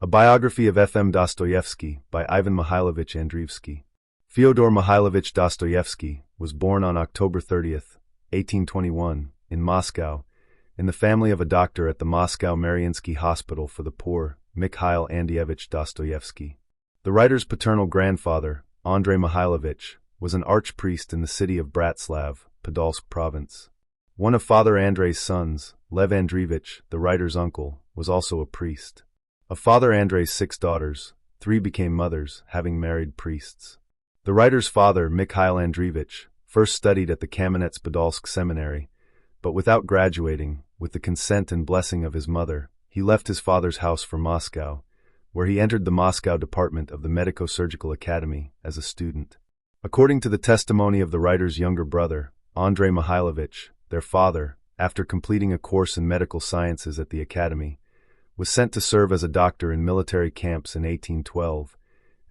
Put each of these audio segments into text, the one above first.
A biography of F. M. Dostoevsky by Ivan Mikhailovich Andreevsky. Fyodor Mikhailovich Dostoevsky was born on October 30th, 1821, in Moscow, in the family of a doctor at the Moscow Mariinsky Hospital for the Poor, Mikhail Andreevich Dostoevsky. The writer's paternal grandfather, Andrei Mikhailovich, was an archpriest in the city of Bratslav, Podolsk province. One of Father Andrei's sons, Lev Andreevich, the writer's uncle, was also a priest. Of Father Andrei's 6 daughters, 3 became mothers, having married priests. The writer's father, Mikhail Andreevich, first studied at the Kamenets-Podolsk seminary, but without graduating, with the consent and blessing of his mother, he left his father's house for Moscow, where he entered the Moscow department of the Medico-Surgical Academy as a student. According to the testimony of the writer's younger brother, Andrei Mikhailovich, their father, after completing a course in medical sciences at the academy, was sent to serve as a doctor in military camps in 1812,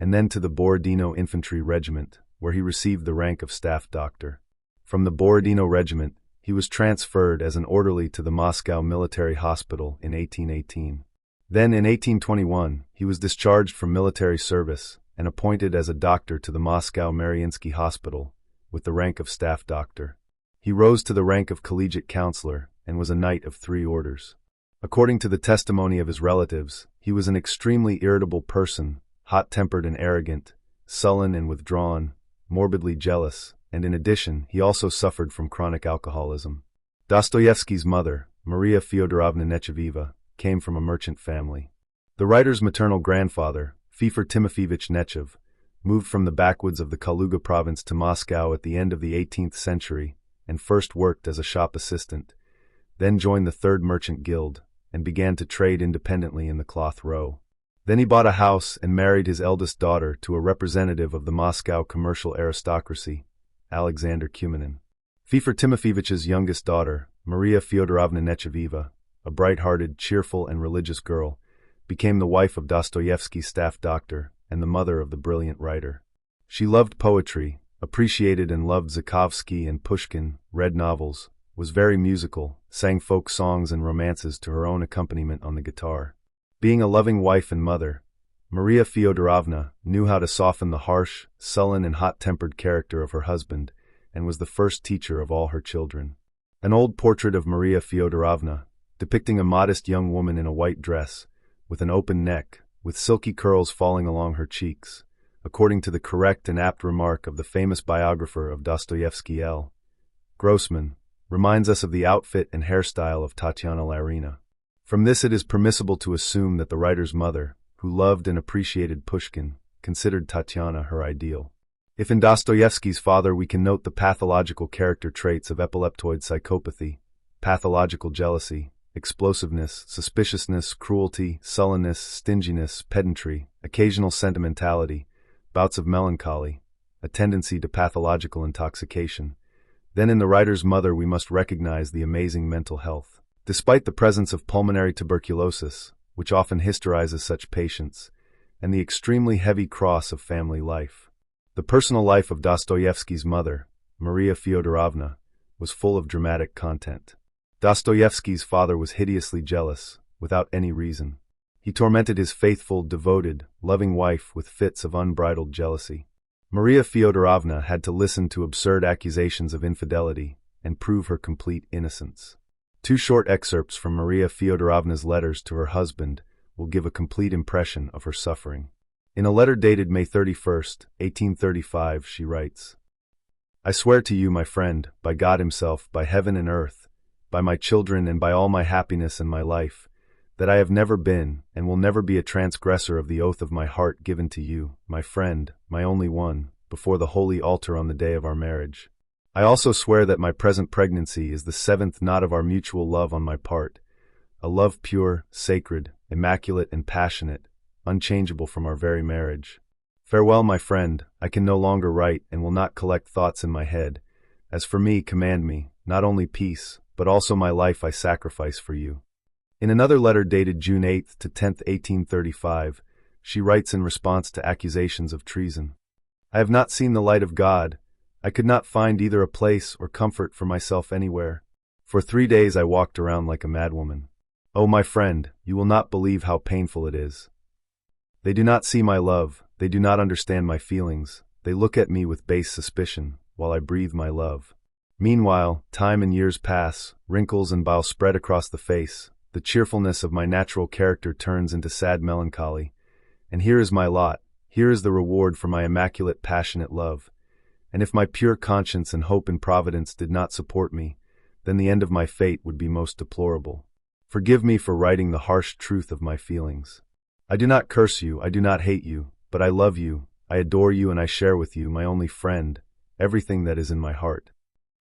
and then to the Borodino Infantry Regiment, where he received the rank of staff doctor. From the Borodino Regiment, he was transferred as an orderly to the Moscow Military Hospital in 1818. Then in 1821, he was discharged from military service and appointed as a doctor to the Moscow Mariinsky Hospital, with the rank of staff doctor. He rose to the rank of collegiate counselor and was a knight of 3 orders. According to the testimony of his relatives, he was an extremely irritable person, hot-tempered and arrogant, sullen and withdrawn, morbidly jealous, and in addition, he also suffered from chronic alcoholism. Dostoevsky's mother, Maria Fyodorovna Nechavieva, came from a merchant family. The writer's maternal grandfather, Fyodor Timofeyevich Nechav, moved from the backwoods of the Kaluga province to Moscow at the end of the 18th century and first worked as a shop assistant, then joined the Third Merchant Guild, and began to trade independently in the Cloth Row. Then he bought a house and married his eldest daughter to a representative of the Moscow commercial aristocracy, Alexander Kumanin. Fyodor Timofeyevich's youngest daughter, Maria Fyodorovna Nechavieva, a bright-hearted, cheerful, and religious girl, became the wife of Dostoevsky's staff doctor and the mother of the brilliant writer. She loved poetry, appreciated and loved Zhukovsky and Pushkin, read novels, was very musical, sang folk songs and romances to her own accompaniment on the guitar. Being a loving wife and mother, Maria Fyodorovna knew how to soften the harsh, sullen and hot-tempered character of her husband and was the first teacher of all her children. An old portrait of Maria Fyodorovna, depicting a modest young woman in a white dress, with an open neck, with silky curls falling along her cheeks, according to the correct and apt remark of the famous biographer of Dostoevsky L. Grossman, reminds us of the outfit and hairstyle of Tatyana Larina. From this it is permissible to assume that the writer's mother, who loved and appreciated Pushkin, considered Tatyana her ideal. If in Dostoevsky's father we can note the pathological character traits of epileptoid psychopathy, pathological jealousy, explosiveness, suspiciousness, cruelty, sullenness, stinginess, pedantry, occasional sentimentality, bouts of melancholy, a tendency to pathological intoxication, then in the writer's mother we must recognize the amazing mental health. Despite the presence of pulmonary tuberculosis, which often hysterizes such patients, and the extremely heavy cross of family life, the personal life of Dostoevsky's mother, Maria Fyodorovna, was full of dramatic content. Dostoevsky's father was hideously jealous, without any reason. He tormented his faithful, devoted, loving wife with fits of unbridled jealousy. Maria Fyodorovna had to listen to absurd accusations of infidelity and prove her complete innocence. 2 short excerpts from Maria Fyodorovna's letters to her husband will give a complete impression of her suffering. In a letter dated May 31, 1835, she writes, "I swear to you, my friend, by God himself, by heaven and earth, by my children and by all my happiness and my life, that I have never been and will never be a transgressor of the oath of my heart given to you, my friend, my only one, before the holy altar on the day of our marriage. I also swear that my present pregnancy is the 7th knot of our mutual love on my part, a love pure, sacred, immaculate and passionate, unchangeable from our very marriage. Farewell, my friend, I can no longer write and will not collect thoughts in my head. As for me, command me, not only peace, but also my life I sacrifice for you." In another letter dated June 8 to 10, 1835, she writes in response to accusations of treason, "I have not seen the light of God. I could not find either a place or comfort for myself anywhere. For 3 days I walked around like a madwoman. Oh, my friend, you will not believe how painful it is. They do not see my love, they do not understand my feelings, they look at me with base suspicion, while I breathe my love. Meanwhile, time and years pass, wrinkles and bile spread across the face, the cheerfulness of my natural character turns into sad melancholy. And here is my lot, here is the reward for my immaculate passionate love. And if my pure conscience and hope in Providence did not support me, then the end of my fate would be most deplorable. Forgive me for writing the harsh truth of my feelings. I do not curse you, I do not hate you, but I love you, I adore you, and I share with you, my only friend, everything that is in my heart.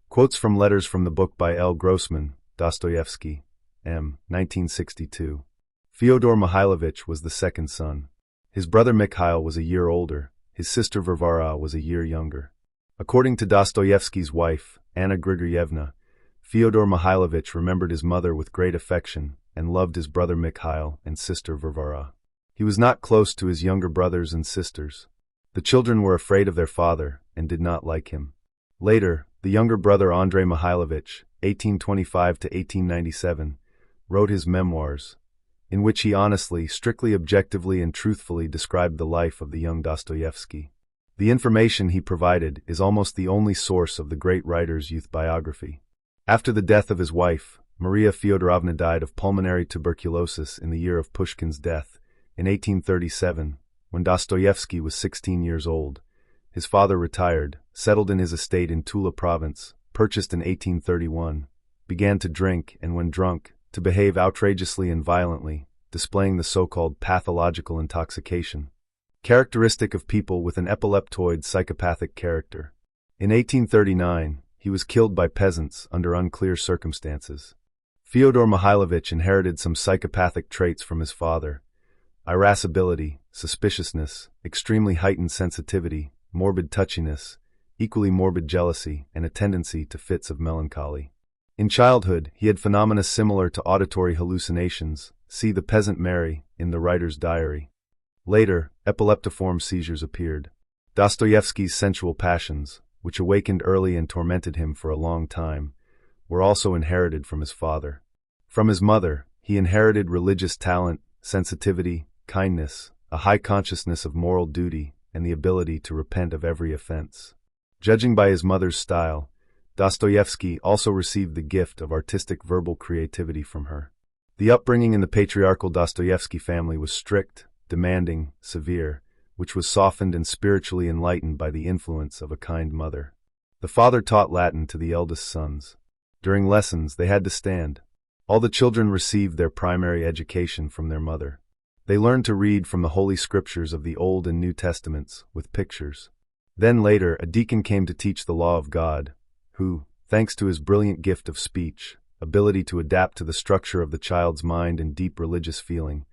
Quotes from letters from the book by L. Grossman, Dostoevsky, M. 1962. Fyodor Mikhailovich was the second son. His brother Mikhail was a year older, his sister Varvara was a year younger. According to Dostoevsky's wife, Anna Grigorievna, Fyodor Mikhailovich remembered his mother with great affection and loved his brother Mikhail and sister Varvara. He was not close to his younger brothers and sisters. The children were afraid of their father and did not like him. Later, the younger brother Andrei Mikhailovich, 1825 to 1897, wrote his memoirs, in which he honestly, strictly objectively and truthfully described the life of the young Dostoevsky. The information he provided is almost the only source of the great writer's youth biography. After the death of his wife, Maria Fyodorovna died of pulmonary tuberculosis in the year of Pushkin's death, in 1837, when Dostoevsky was 16 years old. His father retired, settled in his estate in Tula province, purchased in 1831, began to drink and, when drunk, to behave outrageously and violently, displaying the so-called pathological intoxication, characteristic of people with an epileptoid psychopathic character. In 1839, he was killed by peasants under unclear circumstances. Fyodor Mikhailovich inherited some psychopathic traits from his father: irascibility, suspiciousness, extremely heightened sensitivity, morbid touchiness, equally morbid jealousy, and a tendency to fits of melancholy. In childhood, he had phenomena similar to auditory hallucinations, see The Peasant Mary, in the writer's diary. Later, epileptiform seizures appeared. Dostoevsky's sensual passions, which awakened early and tormented him for a long time, were also inherited from his father. From his mother, he inherited religious talent, sensitivity, kindness, a high consciousness of moral duty, and the ability to repent of every offense. Judging by his mother's style, Dostoevsky also received the gift of artistic verbal creativity from her. The upbringing in the patriarchal Dostoevsky family was strict, demanding, severe, which was softened and spiritually enlightened by the influence of a kind mother. The father taught Latin to the eldest sons. During lessons, they had to stand. All the children received their primary education from their mother. They learned to read from the Holy Scriptures of the Old and New Testaments, with pictures. Then later, a deacon came to teach the law of God, who, thanks to his brilliant gift of speech, ability to adapt to the structure of the child's mind and deep religious feeling,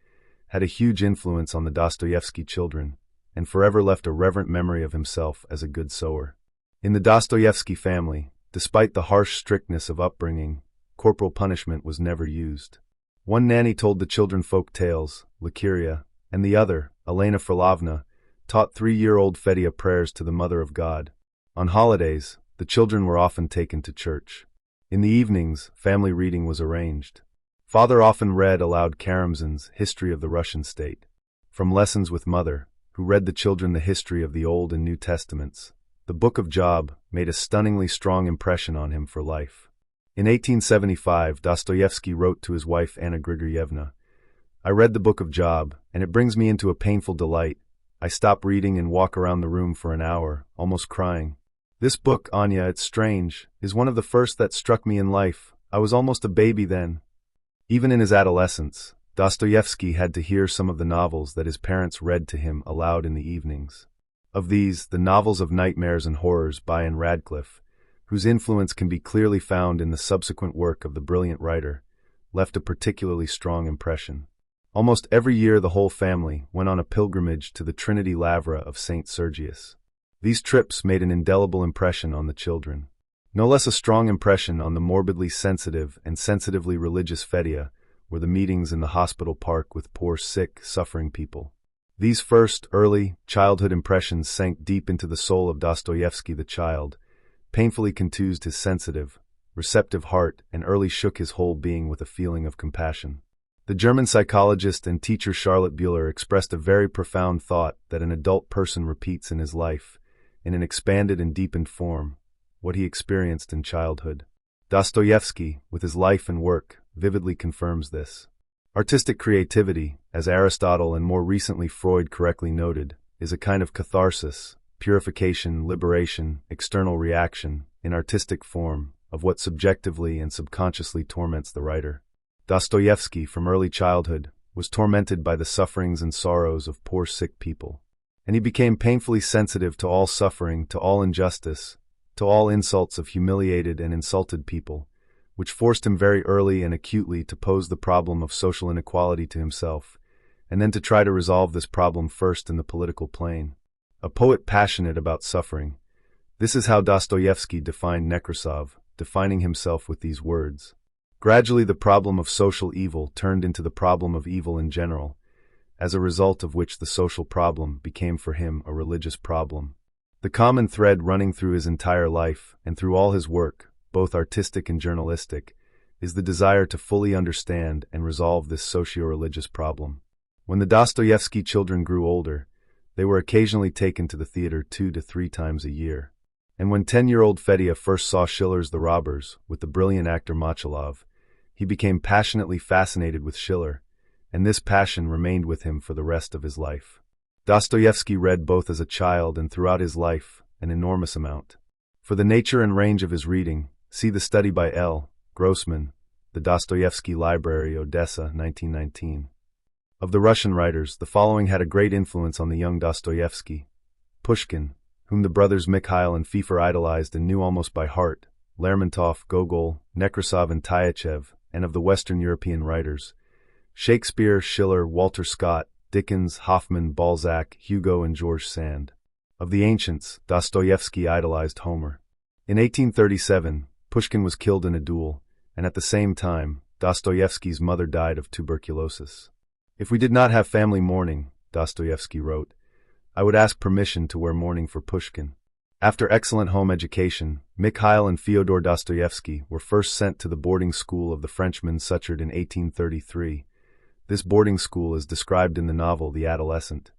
had a huge influence on the Dostoevsky children, and forever left a reverent memory of himself as a good sower. In the Dostoevsky family, despite the harsh strictness of upbringing, corporal punishment was never used. One nanny told the children folk tales, Lukeria, and the other, Elena Frilovna, taught 3-year-old Fedya prayers to the Mother of God. On holidays, the children were often taken to church. In the evenings, family reading was arranged. Father often read aloud Karamzin's History of the Russian State. From lessons with Mother, who read the children the history of the Old and New Testaments, the Book of Job made a stunningly strong impression on him for life. In 1875, Dostoevsky wrote to his wife Anna Grigorievna, "I read the Book of Job, and it brings me into a painful delight. I stop reading and walk around the room for an hour, almost crying. This book, Anya, it's strange, is one of the first that struck me in life. I was almost a baby then." Even in his adolescence, Dostoevsky had to hear some of the novels that his parents read to him aloud in the evenings. Of these, the novels of Nightmares and Horrors by Anne Radcliffe, whose influence can be clearly found in the subsequent work of the brilliant writer, left a particularly strong impression. Almost every year the whole family went on a pilgrimage to the Trinity Lavra of St. Sergius. These trips made an indelible impression on the children. No less a strong impression on the morbidly sensitive and sensitively religious Fedya were the meetings in the hospital park with poor, sick, suffering people. These first, early, childhood impressions sank deep into the soul of Dostoevsky the child, painfully contused his sensitive, receptive heart, and early shook his whole being with a feeling of compassion. The German psychologist and teacher Charlotte Buehler expressed a very profound thought that an adult person repeats in his life, in an expanded and deepened form, what he experienced in childhood. Dostoevsky, with his life and work, vividly confirms this. Artistic creativity, as Aristotle and more recently Freud correctly noted, is a kind of catharsis, purification, liberation, external reaction, in artistic form, of what subjectively and subconsciously torments the writer. Dostoevsky, from early childhood, was tormented by the sufferings and sorrows of poor sick people, and he became painfully sensitive to all suffering, to all injustice, to all insults of humiliated and insulted people, which forced him very early and acutely to pose the problem of social inequality to himself, and then to try to resolve this problem first in the political plane. A poet passionate about suffering. This is how Dostoevsky defined Nekrasov, defining himself with these words. Gradually the problem of social evil turned into the problem of evil in general, as a result of which the social problem became for him a religious problem. The common thread running through his entire life and through all his work, both artistic and journalistic, is the desire to fully understand and resolve this socio-religious problem. When the Dostoevsky children grew older, they were occasionally taken to the theater 2 to 3 times a year. And when 10-year-old Fedya first saw Schiller's The Robbers with the brilliant actor Mochilov, he became passionately fascinated with Schiller, and this passion remained with him for the rest of his life. Dostoevsky read both as a child and throughout his life an enormous amount. For the nature and range of his reading, see the study by L. Grossman, The Dostoevsky Library, Odessa, 1919. Of the Russian writers, the following had a great influence on the young Dostoevsky: Pushkin, whom the brothers Mikhail and Fyodor idolized and knew almost by heart, Lermontov, Gogol, Nekrasov and Tyachev, and of the Western European writers, Shakespeare, Schiller, Walter Scott, Dickens, Hoffman, Balzac, Hugo and George Sand. Of the ancients, Dostoevsky idolized Homer. In 1837, Pushkin was killed in a duel, and at the same time, Dostoevsky's mother died of tuberculosis. If we did not have family mourning, Dostoevsky wrote, I would ask permission to wear mourning for Pushkin. After excellent home education, Mikhail and Fyodor Dostoevsky were first sent to the boarding school of the Frenchman Suchard in 1833. This boarding school is described in the novel The Adolescent.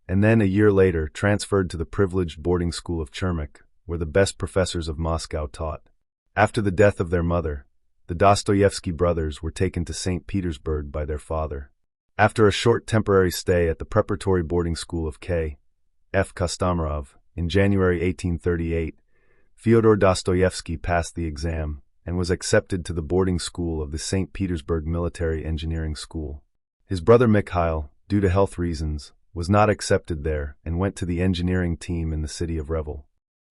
And then, a year later, transferred to the privileged boarding school of Chermak, where the best professors of Moscow taught. After the death of their mother, the Dostoevsky brothers were taken to St. Petersburg by their father. After a short temporary stay at the preparatory boarding school of K. F. Kostomarov, in January 1838, Fyodor Dostoevsky passed the exam and was accepted to the boarding school of the St. Petersburg Military Engineering School. His brother Mikhail, due to health reasons, was not accepted there and went to the engineering team in the city of Revel.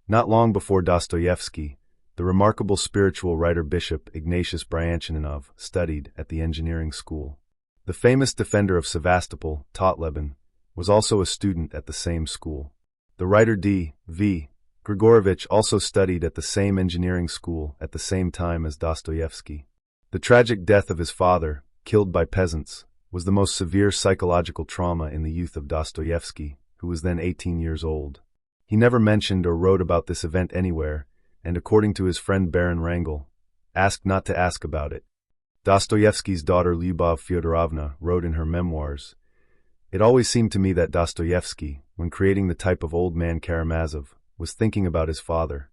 Not long before Dostoevsky, the remarkable spiritual writer Bishop Ignatius Bryanchaninov studied at the engineering school. The famous defender of Sevastopol, Totleben, was also a student at the same school. The writer D.V. Grigorovich also studied at the same engineering school at the same time as Dostoevsky. The tragic death of his father, killed by peasants, was the most severe psychological trauma in the youth of Dostoevsky, who was then 18 years old. He never mentioned or wrote about this event anywhere, and according to his friend Baron Wrangel, asked not to ask about it. Dostoevsky's daughter Lyubov Fyodorovna wrote in her memoirs, It always seemed to me that Dostoevsky, when creating the type of old man Karamazov, was thinking about his father.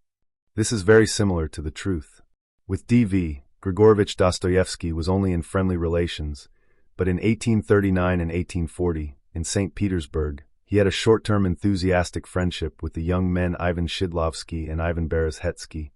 This is very similar to the truth. With D.V. Grigorovich, Dostoevsky was only in friendly relations, but in 1839 and 1840, in St. Petersburg, he had a short-term enthusiastic friendship with the young men Ivan Shidlovsky and Ivan Berezhetsky,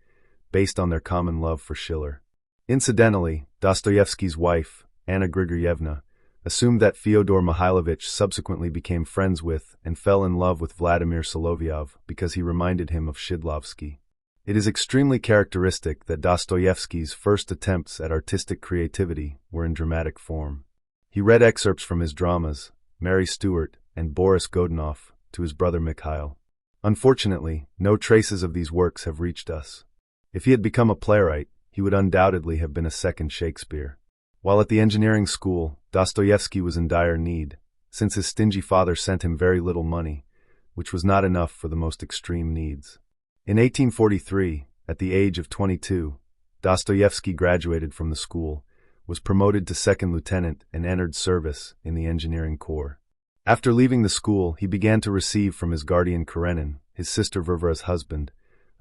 based on their common love for Schiller. Incidentally, Dostoevsky's wife, Anna Grigoryevna, assumed that Fyodor Mikhailovich subsequently became friends with and fell in love with Vladimir Solovyov because he reminded him of Shidlovsky. It is extremely characteristic that Dostoevsky's first attempts at artistic creativity were in dramatic form. He read excerpts from his dramas, Mary Stuart and Boris Godunov, to his brother Mikhail. Unfortunately, no traces of these works have reached us. If he had become a playwright, he would undoubtedly have been a second Shakespeare. While at the engineering school, Dostoevsky was in dire need, since his stingy father sent him very little money, which was not enough for the most extreme needs. In 1843, at the age of 22, Dostoevsky graduated from the school, was promoted to second lieutenant and entered service in the engineering corps. After leaving the school, he began to receive from his guardian Karenin, his sister Varvara's husband,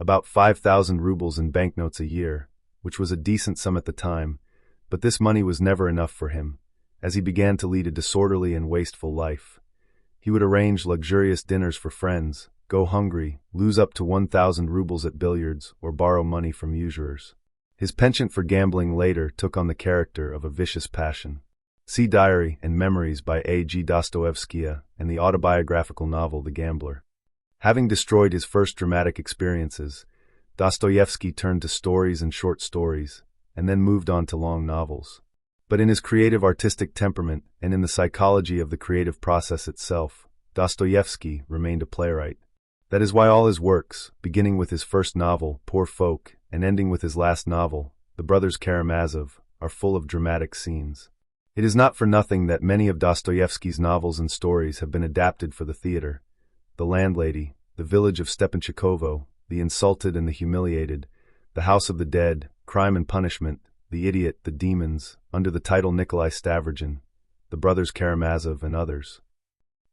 about 5,000 rubles in banknotes a year, which was a decent sum at the time, but this money was never enough for him, as he began to lead a disorderly and wasteful life. He would arrange luxurious dinners for friends, go hungry, lose up to 1,000 rubles at billiards, or borrow money from usurers. His penchant for gambling later took on the character of a vicious passion. See Diary and Memories by A.G. Dostoevsky and the autobiographical novel The Gambler. Having destroyed his first dramatic experiences, Dostoevsky turned to stories and short stories, and then moved on to long novels. But in his creative artistic temperament and in the psychology of the creative process itself, Dostoevsky remained a playwright. That is why all his works, beginning with his first novel, Poor Folk, and ending with his last novel, The Brothers Karamazov, are full of dramatic scenes. It is not for nothing that many of Dostoevsky's novels and stories have been adapted for the theater. The Landlady, The Village of Stepanchikovo, The Insulted and the Humiliated, The House of the Dead, Crime and Punishment, The Idiot, The Demons, under the title Nikolai Stavrogin, The Brothers Karamazov, and others.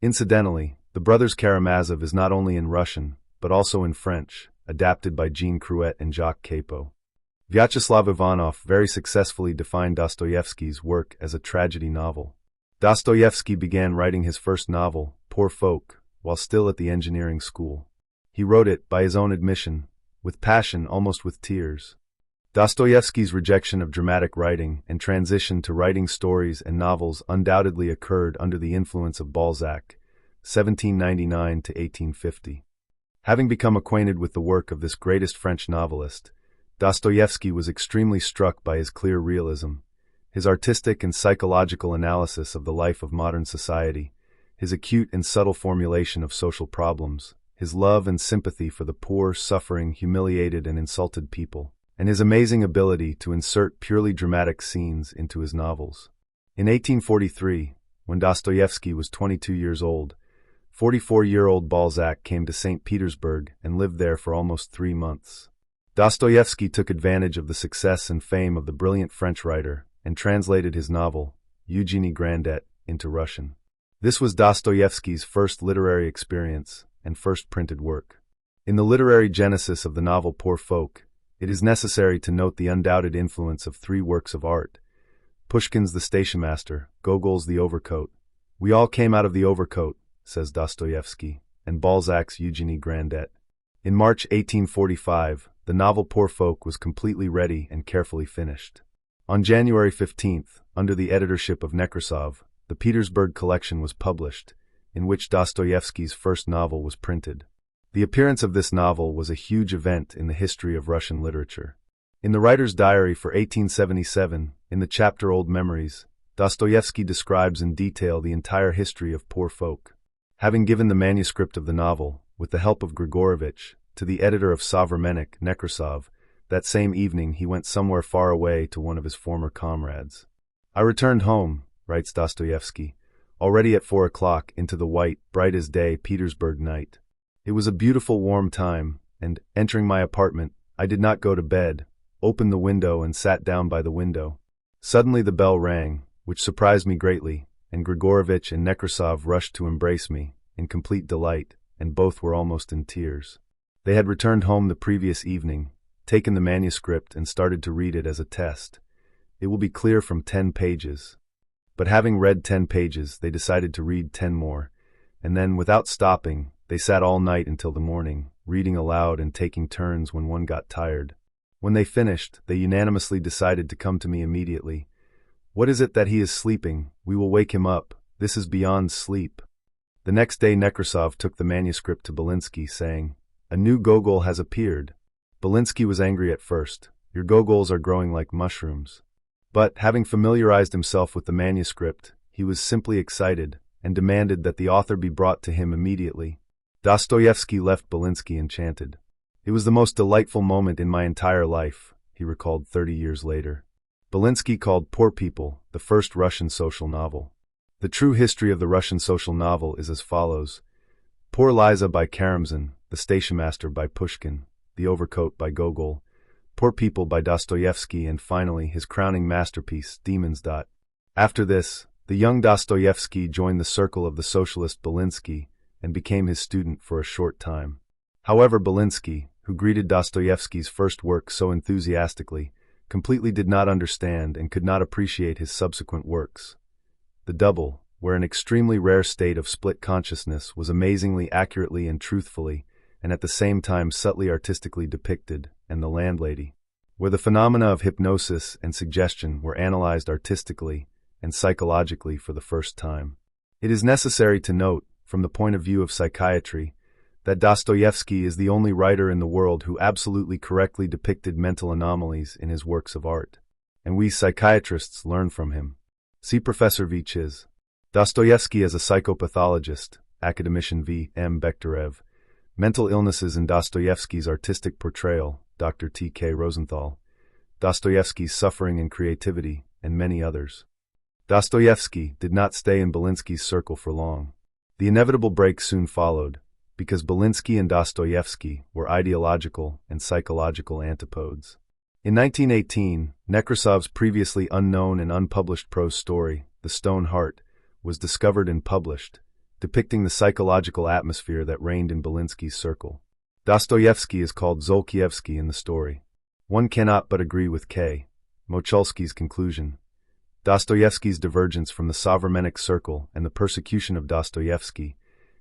Incidentally, The Brothers Karamazov is not only in Russian, but also in French, adapted by Jean Cruet and Jacques Capo. Vyacheslav Ivanov very successfully defined Dostoevsky's work as a tragedy novel. Dostoevsky began writing his first novel, Poor Folk, while still at the engineering school. He wrote it, by his own admission, with passion, almost with tears. Dostoevsky's rejection of dramatic writing and transition to writing stories and novels undoubtedly occurred under the influence of Balzac, 1799 to 1850. Having become acquainted with the work of this greatest French novelist, Dostoevsky was extremely struck by his clear realism, his artistic and psychological analysis of the life of modern society, his acute and subtle formulation of social problems, his love and sympathy for the poor, suffering, humiliated, and insulted people, and his amazing ability to insert purely dramatic scenes into his novels. In 1843, when Dostoevsky was 22 years old, 44-year-old Balzac came to St. Petersburg and lived there for almost 3 months. Dostoevsky took advantage of the success and fame of the brilliant French writer and translated his novel, Eugenie Grandet, into Russian. This was Dostoevsky's first literary experience and first printed work. In the literary genesis of the novel Poor Folk, it is necessary to note the undoubted influence of 3 works of art: Pushkin's The Stationmaster, Gogol's The Overcoat. We all came out of the overcoat, says Dostoevsky, and Balzac's Eugenie Grandet. In March 1845, the novel Poor Folk was completely ready and carefully finished. On January 15th, under the editorship of Nekrasov, the Petersburg collection was published, in which Dostoevsky's first novel was printed. The appearance of this novel was a huge event in the history of Russian literature. In the writer's diary for 1877, in the chapter Old Memories, Dostoevsky describes in detail the entire history of Poor Folk. Having given the manuscript of the novel, with the help of Grigorovich, to the editor of Sovremennik, Nekrasov, that same evening he went somewhere far away to one of his former comrades. I returned home, writes Dostoevsky, already at 4 o'clock into the white, bright as day Petersburg night. It was a beautiful warm time, and, entering my apartment, I did not go to bed, opened the window and sat down by the window. Suddenly the bell rang, which surprised me greatly, and Grigorovich and Nekrasov rushed to embrace me, in complete delight, and both were almost in tears. They had returned home the previous evening, taken the manuscript and started to read it as a test. It will be clear from 10 pages. But having read 10 pages, they decided to read 10 more, and then, without stopping, they sat all night until the morning, reading aloud and taking turns when one got tired. When they finished, they unanimously decided to come to me immediately. "What is it that he is sleeping? We will wake him up. This is beyond sleep." The next day Nekrasov took the manuscript to Belinsky, saying, "A new Gogol has appeared." Belinsky was angry at first. "Your Gogols are growing like mushrooms." But, having familiarized himself with the manuscript, he was simply excited, and demanded that the author be brought to him immediately. Dostoevsky left Belinsky enchanted. "It was the most delightful moment in my entire life," he recalled 30 years later. Belinsky called Poor People the first Russian social novel. The true history of the Russian social novel is as follows: Poor Liza by Karamzin, The Stationmaster by Pushkin, The Overcoat by Gogol, Poor People by Dostoevsky, and finally his crowning masterpiece, Demons. After this, the young Dostoevsky joined the circle of the socialist Belinsky and became his student for a short time. However, Belinsky, who greeted Dostoevsky's first work so enthusiastically, completely did not understand and could not appreciate his subsequent works. The Double, where an extremely rare state of split consciousness was amazingly accurately and truthfully, and at the same time subtly artistically depicted, and The Landlady, where the phenomena of hypnosis and suggestion were analyzed artistically and psychologically for the first time. It is necessary to note, from the point of view of psychiatry, that Dostoevsky is the only writer in the world who absolutely correctly depicted mental anomalies in his works of art, and we psychiatrists learn from him. See Professor V. Chiz. Dostoevsky as a psychopathologist, Academician V. M. Bekhterev. Mental Illnesses in Dostoevsky's Artistic Portrayal, Dr. T. K. Rosenthal. Dostoevsky's Suffering and Creativity, and many others. Dostoevsky did not stay in Belinsky's circle for long. The inevitable break soon followed, because Belinsky and Dostoevsky were ideological and psychological antipodes. In 1918, Nekrasov's previously unknown and unpublished prose story, The Stone Heart, was discovered and published, depicting the psychological atmosphere that reigned in Belinsky's circle. Dostoevsky is called Zolkiewski in the story. One cannot but agree with K. Mochalsky's conclusion. Dostoevsky's divergence from the Sovremenic circle and the persecution of Dostoevsky,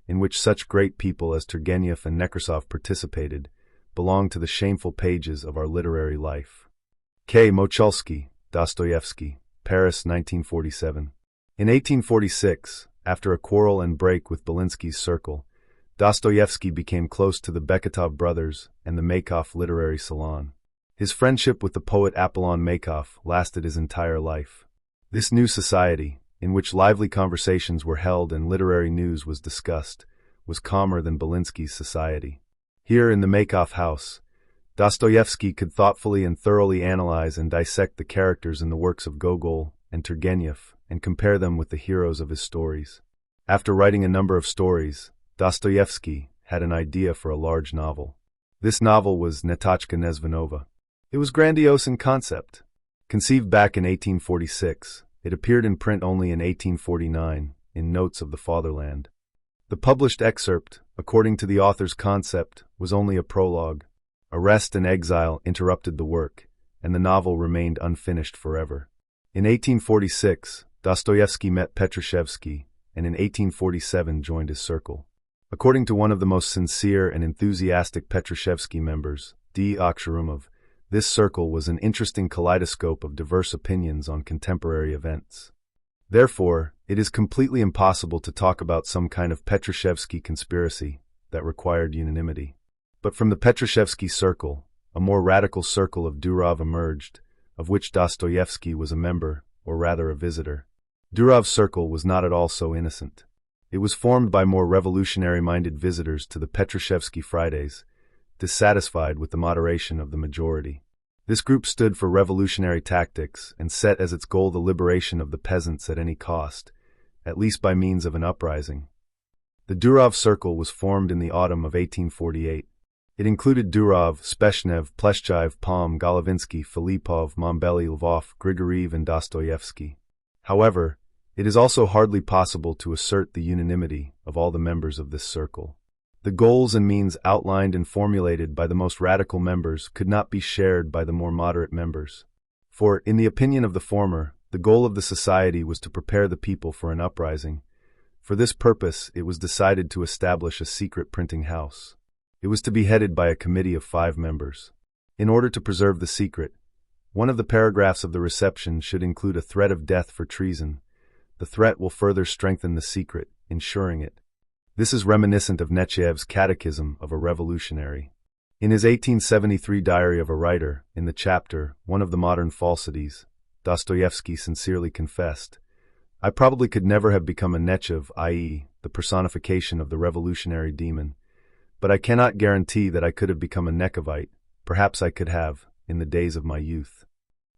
in which such great people as Turgenev and Nekrasov participated, belong to the shameful pages of our literary life. K. Mochalsky, Dostoevsky, Paris, 1947. In 1846, after a quarrel and break with Belinsky's circle, Dostoevsky became close to the Beketov brothers and the Maykov Literary Salon. His friendship with the poet Apollon Maykov lasted his entire life. This new society, in which lively conversations were held and literary news was discussed, was calmer than Belinsky's society. Here in the Maykov house, Dostoevsky could thoughtfully and thoroughly analyze and dissect the characters in the works of Gogol and Turgenev and compare them with the heroes of his stories. After writing a number of stories, Dostoevsky had an idea for a large novel. This novel was Natachka Nezvanova. It was grandiose in concept. Conceived back in 1846, it appeared in print only in 1849, in Notes of the Fatherland. The published excerpt, according to the author's concept, was only a prologue. Arrest and exile interrupted the work, and the novel remained unfinished forever. In 1846, Dostoevsky met Petrushevsky, and in 1847 joined his circle. According to one of the most sincere and enthusiastic Petrushevsky members, D. Aksharumov, this circle was an interesting kaleidoscope of diverse opinions on contemporary events. Therefore, it is completely impossible to talk about some kind of Petrushevsky conspiracy that required unanimity. But from the Petrushevsky circle, a more radical circle of Durov emerged, of which Dostoevsky was a member, or rather a visitor. Durov's circle was not at all so innocent. It was formed by more revolutionary-minded visitors to the Petrushevsky Fridays, dissatisfied with the moderation of the majority. This group stood for revolutionary tactics and set as its goal the liberation of the peasants at any cost, at least by means of an uprising. The Durov Circle was formed in the autumn of 1848. It included Durov, Speshnev, Pleshchaev, Palm, Golovinsky, Filipov, Mombely, Lvov, Grigoriev, and Dostoevsky. However, it is also hardly possible to assert the unanimity of all the members of this circle. The goals and means outlined and formulated by the most radical members could not be shared by the more moderate members. For, in the opinion of the former, the goal of the society was to prepare the people for an uprising. For this purpose, it was decided to establish a secret printing house. It was to be headed by a committee of 5 members. In order to preserve the secret, one of the paragraphs of the reception should include a threat of death for treason. The threat will further strengthen the secret, ensuring it. This is reminiscent of Nechaev's Catechism of a Revolutionary. In his 1873 Diary of a Writer, in the chapter, One of the Modern Falsities, Dostoevsky sincerely confessed, "I probably could never have become a Nechaev, i.e., the personification of the revolutionary demon, but I cannot guarantee that I could have become a Nekhavite. Perhaps I could have, in the days of my youth."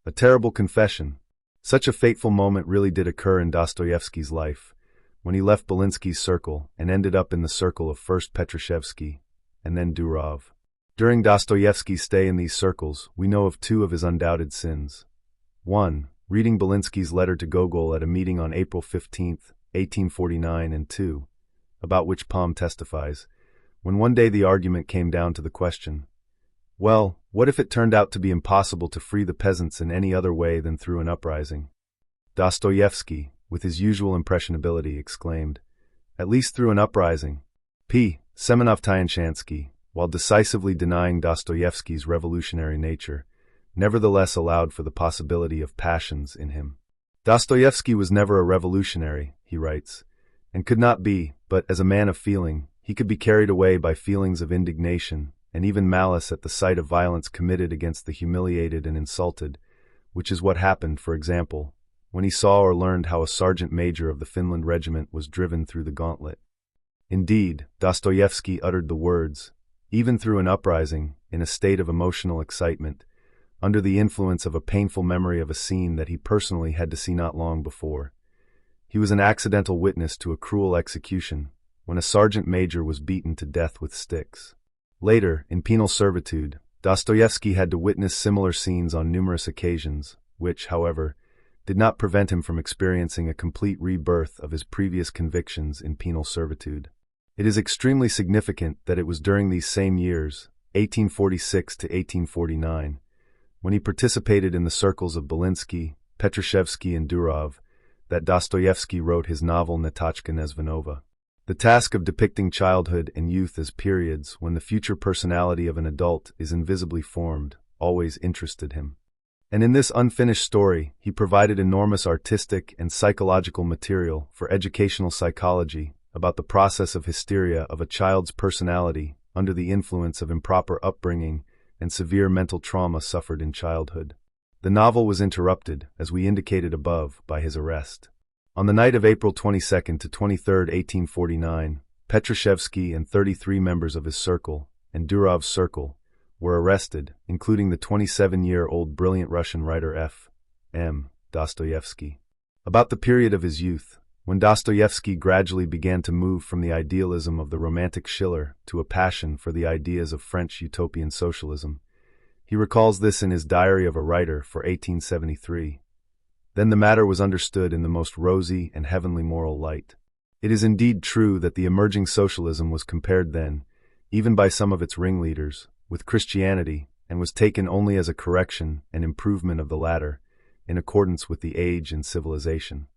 A terrible confession. Such a fateful moment really did occur in Dostoevsky's life, when he left Belinsky's circle and ended up in the circle of first Petrushevsky, and then Durov. During Dostoevsky's stay in these circles, we know of two of his undoubted sins. 1. Reading Belinsky's letter to Gogol at a meeting on April 15, 1849, and 2. About which Palm testifies, when one day the argument came down to the question, well, what if it turned out to be impossible to free the peasants in any other way than through an uprising? Dostoevsky, with his usual impressionability, exclaimed, at least through an uprising. P. Semenov-Tyanshansky, while decisively denying Dostoevsky's revolutionary nature, nevertheless allowed for the possibility of passions in him. Dostoevsky was never a revolutionary, he writes, and could not be, but as a man of feeling, he could be carried away by feelings of indignation and even malice at the sight of violence committed against the humiliated and insulted, which is what happened, for example, when he saw or learned how a sergeant major of the Finland regiment was driven through the gauntlet. Indeed, Dostoevsky uttered the words, even through an uprising, in a state of emotional excitement, under the influence of a painful memory of a scene that he personally had to see not long before. He was an accidental witness to a cruel execution, when a sergeant major was beaten to death with sticks. Later, in penal servitude, Dostoevsky had to witness similar scenes on numerous occasions, which, however, did not prevent him from experiencing a complete rebirth of his previous convictions in penal servitude. It is extremely significant that it was during these same years, 1846 to 1849, when he participated in the circles of Belinsky, Petrushevsky, and Durov, that Dostoevsky wrote his novel Natachka Nezvanova. The task of depicting childhood and youth as periods when the future personality of an adult is invisibly formed always interested him. And in this unfinished story, he provided enormous artistic and psychological material for educational psychology about the process of hysteria of a child's personality under the influence of improper upbringing and severe mental trauma suffered in childhood. The novel was interrupted, as we indicated above, by his arrest. On the night of April 22 to 23, 1849, Petrushevsky and 33 members of his circle, and Durov's circle, were arrested, including the 27-year-old brilliant Russian writer F. M. Dostoevsky. About the period of his youth, when Dostoevsky gradually began to move from the idealism of the romantic Schiller to a passion for the ideas of French utopian socialism, he recalls this in his Diary of a Writer for 1873. Then the matter was understood in the most rosy and heavenly moral light. It is indeed true that the emerging socialism was compared then, even by some of its ringleaders, with Christianity, and was taken only as a correction and improvement of the latter, in accordance with the age and civilization.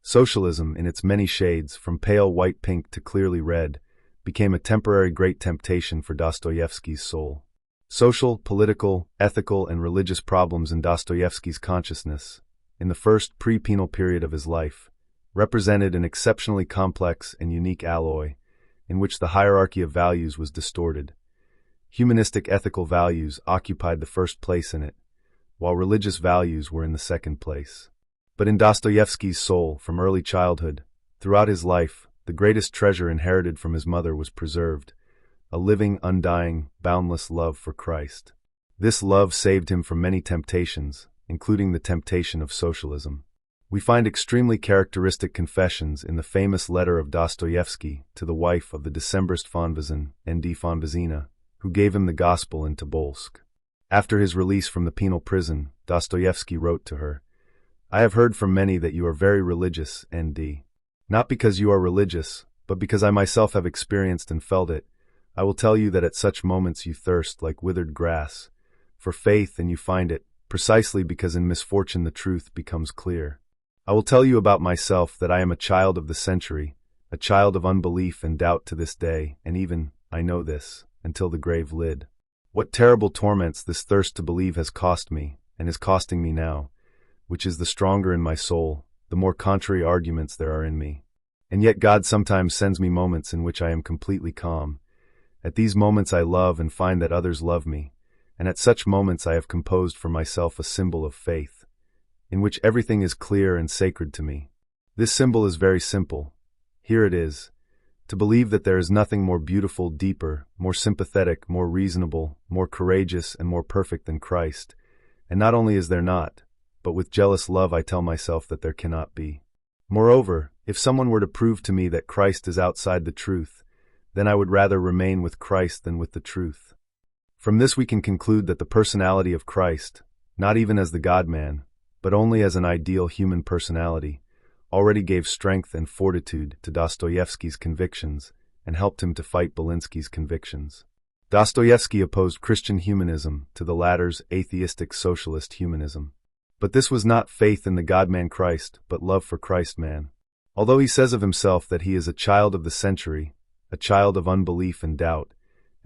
Socialism, in its many shades, from pale white pink to clearly red, became a temporary great temptation for Dostoevsky's soul. Social, political, ethical, and religious problems in Dostoevsky's consciousness, in the first pre-penal period of his life, represented an exceptionally complex and unique alloy, in which the hierarchy of values was distorted. Humanistic ethical values occupied the first place in it, while religious values were in the second place. But in Dostoevsky's soul, from early childhood, throughout his life, the greatest treasure inherited from his mother was preserved, a living, undying, boundless love for Christ. This love saved him from many temptations, including the temptation of socialism. We find extremely characteristic confessions in the famous letter of Dostoevsky to the wife of the Decembrist Fonvizin, N.D. Fonvizina, who gave him the gospel in Tobolsk. After his release from the penal prison, Dostoevsky wrote to her, I have heard from many that you are very religious, N.D. Not because you are religious, but because I myself have experienced and felt it. I will tell you that at such moments you thirst like withered grass for faith, and you find it, precisely because in misfortune the truth becomes clear. I will tell you about myself that I am a child of the century, a child of unbelief and doubt to this day, and even, I know this, until the grave lid. What terrible torments this thirst to believe has cost me, and is costing me now, which is the stronger in my soul, the more contrary arguments there are in me. And yet God sometimes sends me moments in which I am completely calm. At these moments I love and find that others love me, and at such moments I have composed for myself a symbol of faith, in which everything is clear and sacred to me. This symbol is very simple. Here it is: to believe that there is nothing more beautiful, deeper, more sympathetic, more reasonable, more courageous, and more perfect than Christ. And not only is there not, but with jealous love I tell myself that there cannot be. Moreover, if someone were to prove to me that Christ is outside the truth, then I would rather remain with Christ than with the truth. From this we can conclude that the personality of Christ, not even as the God-man, but only as an ideal human personality, already gave strength and fortitude to Dostoevsky's convictions and helped him to fight Belinsky's convictions. Dostoevsky opposed Christian humanism to the latter's atheistic socialist humanism. But this was not faith in the God-man Christ, but love for Christ-man. Although he says of himself that he is a child of the century, a child of unbelief and doubt,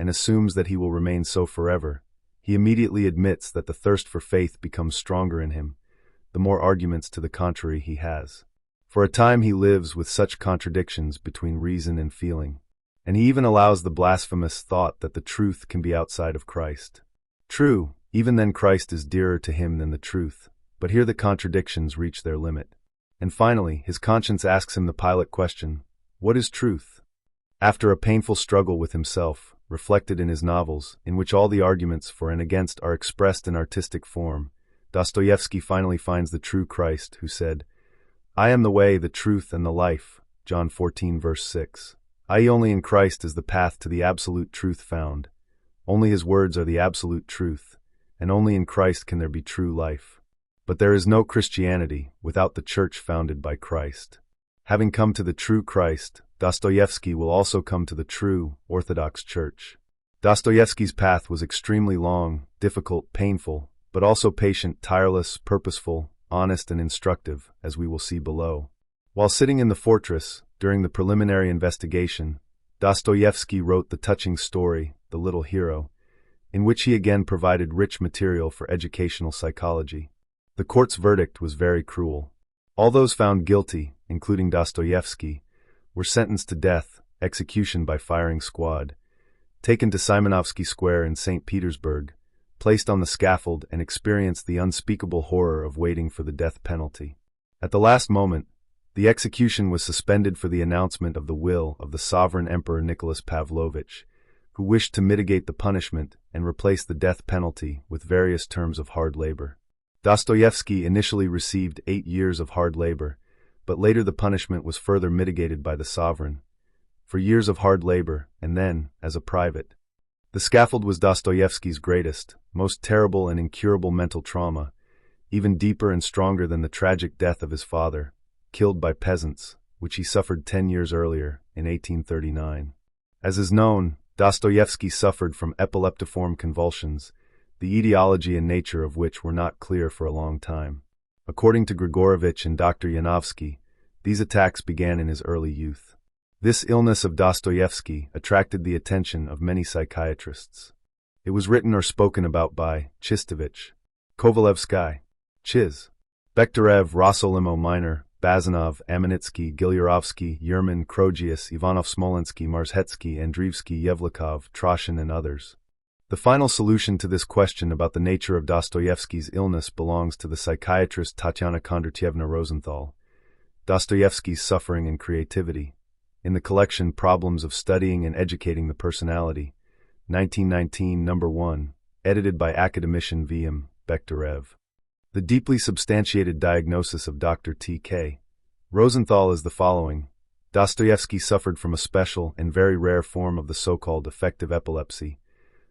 and assumes that he will remain so forever, he immediately admits that the thirst for faith becomes stronger in him, the more arguments to the contrary he has. For a time he lives with such contradictions between reason and feeling, and he even allows the blasphemous thought that the truth can be outside of Christ. True, even then Christ is dearer to him than the truth, but here the contradictions reach their limit. And finally, his conscience asks him the Pilate question, what is truth? After a painful struggle with himself, reflected in his novels, in which all the arguments for and against are expressed in artistic form, Dostoevsky finally finds the true Christ, who said, I am the way, the truth, and the life, John 14 verse 6. I.e. only in Christ is the path to the absolute truth found. Only his words are the absolute truth, and only in Christ can there be true life. But there is no Christianity without the church founded by Christ. Having come to the true Christ, Dostoevsky will also come to the true, Orthodox Church. Dostoevsky's path was extremely long, difficult, painful, but also patient, tireless, purposeful, honest, and instructive, as we will see below. While sitting in the fortress, during the preliminary investigation, Dostoevsky wrote the touching story, The Little Hero, in which he again provided rich material for educational psychology. The court's verdict was very cruel. All those found guilty, including Dostoevsky, were sentenced to death, execution by firing squad, taken to Simonovsky Square in St. Petersburg, placed on the scaffold, and experienced the unspeakable horror of waiting for the death penalty. At the last moment, the execution was suspended for the announcement of the will of the sovereign Emperor Nicholas Pavlovich, who wished to mitigate the punishment and replace the death penalty with various terms of hard labor. Dostoevsky initially received 8 years of hard labor, but later the punishment was further mitigated by the sovereign, for years of hard labor, and then, as a private. The scaffold was Dostoevsky's greatest, most terrible and incurable mental trauma, even deeper and stronger than the tragic death of his father, killed by peasants, which he suffered 10 years earlier, in 1839. As is known, Dostoevsky suffered from epileptiform convulsions, the etiology and nature of which were not clear for a long time. According to Grigorovich and Dr. Yanovsky, these attacks began in his early youth. This illness of Dostoevsky attracted the attention of many psychiatrists. It was written or spoken about by Chistovich, Kovalevsky, Chiz, Bekhterev, Rosolimo Minor, Bazanov, Amenitsky, Gilyurovsky, Yerman, Krogius, Ivanov-Smolensky, Marshetsky, Andreevsky, Yevlikov, Troshin, and others. The final solution to this question about the nature of Dostoevsky's illness belongs to the psychiatrist Tatyana Kondratyevna Rosenthal, Dostoevsky's Suffering and Creativity, in the collection Problems of Studying and Educating the Personality, 1919, No. 1, edited by academician V.M. Bekhterev. The deeply substantiated diagnosis of Dr. T.K. Rosenthal is the following. Dostoevsky suffered from a special and very rare form of the so-called affective epilepsy,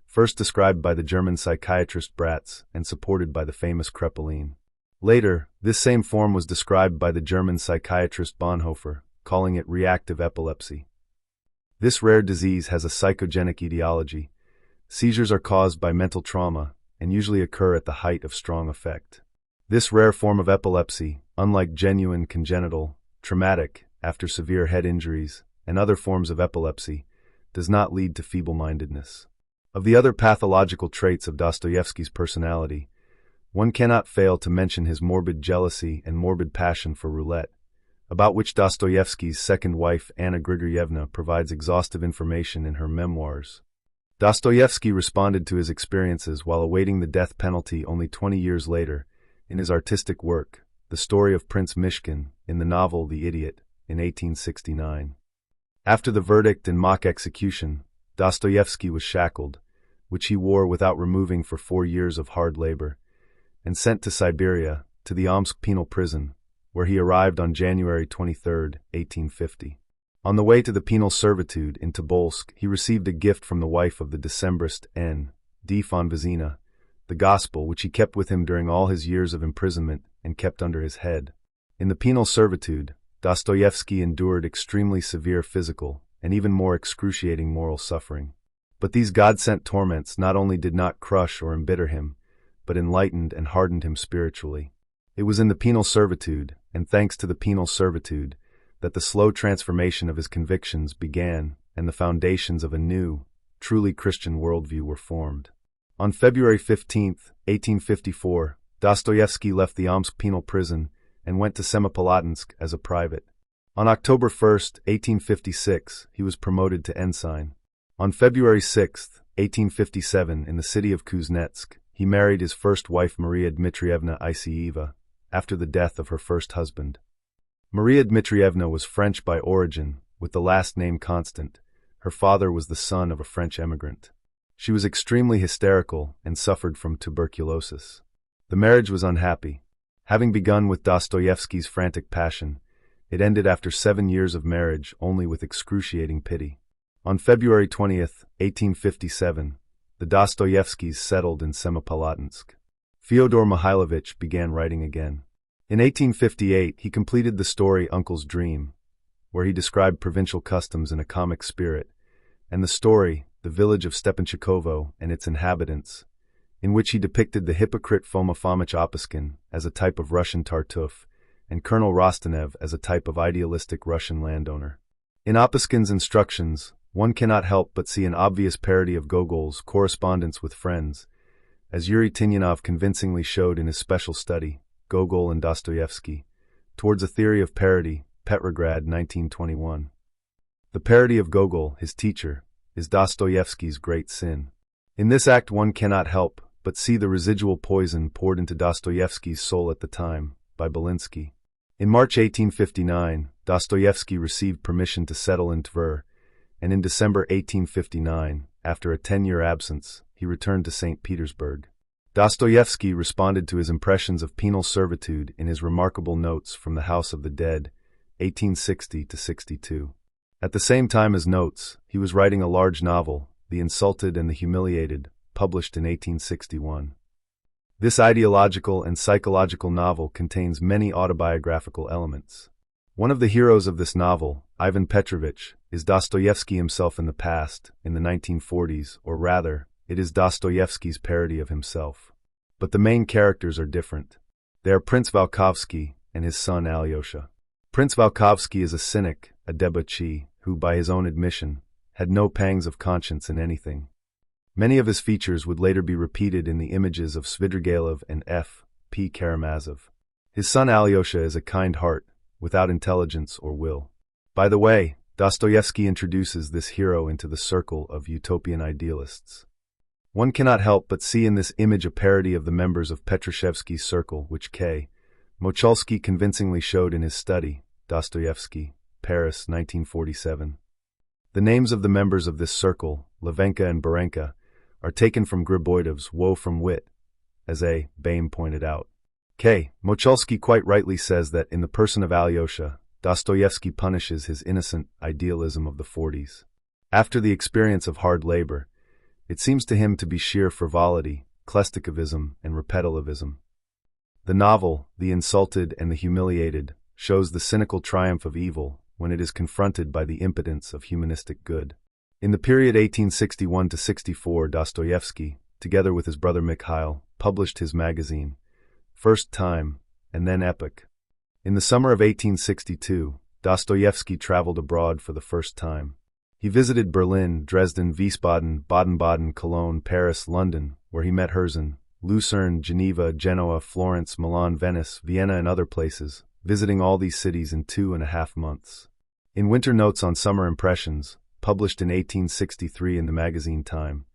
first described by the German psychiatrist Bratz and supported by the famous Krepelin. Later, this same form was described by the German psychiatrist Bonhoeffer, calling it reactive epilepsy. This rare disease has a psychogenic etiology. Seizures are caused by mental trauma and usually occur at the height of strong affect. This rare form of epilepsy, unlike genuine congenital, traumatic, after severe head injuries, and other forms of epilepsy, does not lead to feeble-mindedness. Of the other pathological traits of Dostoevsky's personality, one cannot fail to mention his morbid jealousy and morbid passion for roulette, about which Dostoevsky's second wife Anna Grigoryevna provides exhaustive information in her memoirs. Dostoevsky responded to his experiences while awaiting the death penalty only 20 years later, in his artistic work, The Story of Prince Mishkin, in the novel The Idiot, in 1869. After the verdict and mock execution, Dostoevsky was shackled, which he wore without removing for 4 years of hard labor, and sent to Siberia, to the Omsk penal prison, where he arrived on January 23, 1850. On the way to the penal servitude in Tobolsk, he received a gift from the wife of the Decembrist N. Die von Vizina, the Gospel, which he kept with him during all his years of imprisonment and kept under his head. In the penal servitude, Dostoevsky endured extremely severe physical and even more excruciating moral suffering. But these God-sent torments not only did not crush or embitter him, but enlightened and hardened him spiritually. It was in the penal servitude, and thanks to the penal servitude, that the slow transformation of his convictions began and the foundations of a new, truly Christian worldview were formed. On February 15, 1854, Dostoevsky left the Omsk penal prison and went to Semipalatinsk as a private. On October 1, 1856, he was promoted to ensign. On February 6, 1857, in the city of Kuznetsk, he married his first wife Maria Dmitrievna Isieva, after the death of her first husband. Maria Dmitrievna was French by origin, with the last name Constant. Her father was the son of a French emigrant. She was extremely hysterical and suffered from tuberculosis. The marriage was unhappy. Having begun with Dostoevsky's frantic passion, it ended after 7 years of marriage only with excruciating pity. On February 20, 1857, the Dostoevskys settled in Semipalatinsk. Fyodor Mikhailovich began writing again. In 1858, he completed the story Uncle's Dream, where he described provincial customs in a comic spirit, and the story The Village of Stepanchikovo and Its Inhabitants, in which he depicted the hypocrite Foma Fomich Opuskin as a type of Russian Tartuffe and Colonel Rostanev as a type of idealistic Russian landowner. In Opuskin's instructions, one cannot help but see an obvious parody of Gogol's Correspondence with Friends, as Yuri Tinyanov convincingly showed in his special study, Gogol and Dostoevsky, Towards a Theory of Parody, Petrograd, 1921. The parody of Gogol, his teacher, is Dostoevsky's great sin. In this act one cannot help but see the residual poison poured into Dostoevsky's soul at the time, by Belinsky. In March 1859, Dostoevsky received permission to settle in Tver, and in December 1859, after a 10-year absence, he returned to St. Petersburg. Dostoevsky responded to his impressions of penal servitude in his remarkable Notes from the House of the Dead, 1860-62. At the same time as Notes, he was writing a large novel, The Insulted and the Humiliated, published in 1861. This ideological and psychological novel contains many autobiographical elements. One of the heroes of this novel, Ivan Petrovich, is Dostoevsky himself in the past, in the 1940s, or rather, it is Dostoevsky's parody of himself. But the main characters are different. They are Prince Volkovsky and his son Alyosha. Prince Volkovsky is a cynic, a debauchee, who, by his own admission, had no pangs of conscience in anything. Many of his features would later be repeated in the images of Svidrigailov and F. P. Karamazov. His son Alyosha is a kind heart, without intelligence or will. By the way, Dostoevsky introduces this hero into the circle of utopian idealists. One cannot help but see in this image a parody of the members of Petrushevsky's circle, which K. Mochalsky convincingly showed in his study, Dostoevsky, Paris, 1947. The names of the members of this circle, Levenka and Barenka, are taken from Griboidov's Woe from Wit, as A. Bain pointed out. K. Mochalsky quite rightly says that in the person of Alyosha, Dostoevsky punishes his innocent idealism of the 40s. After the experience of hard labor, it seems to him to be sheer frivolity, Klestikovism, and repetitivism. The novel, The Insulted and the Humiliated, shows the cynical triumph of evil when it is confronted by the impotence of humanistic good. In the period 1861-64, Dostoevsky, together with his brother Mikhail, published his magazine, First Time, and then Epoch. In the summer of 1862, Dostoevsky traveled abroad for the first time. He visited Berlin, Dresden, Wiesbaden, Baden-Baden, Cologne, Paris, London, where he met Herzen, Lucerne, Geneva, Genoa, Florence, Milan, Venice, Vienna, and other places, visiting all these cities in 2.5 months. In Winter Notes on Summer Impressions, published in 1863 in the magazine Time,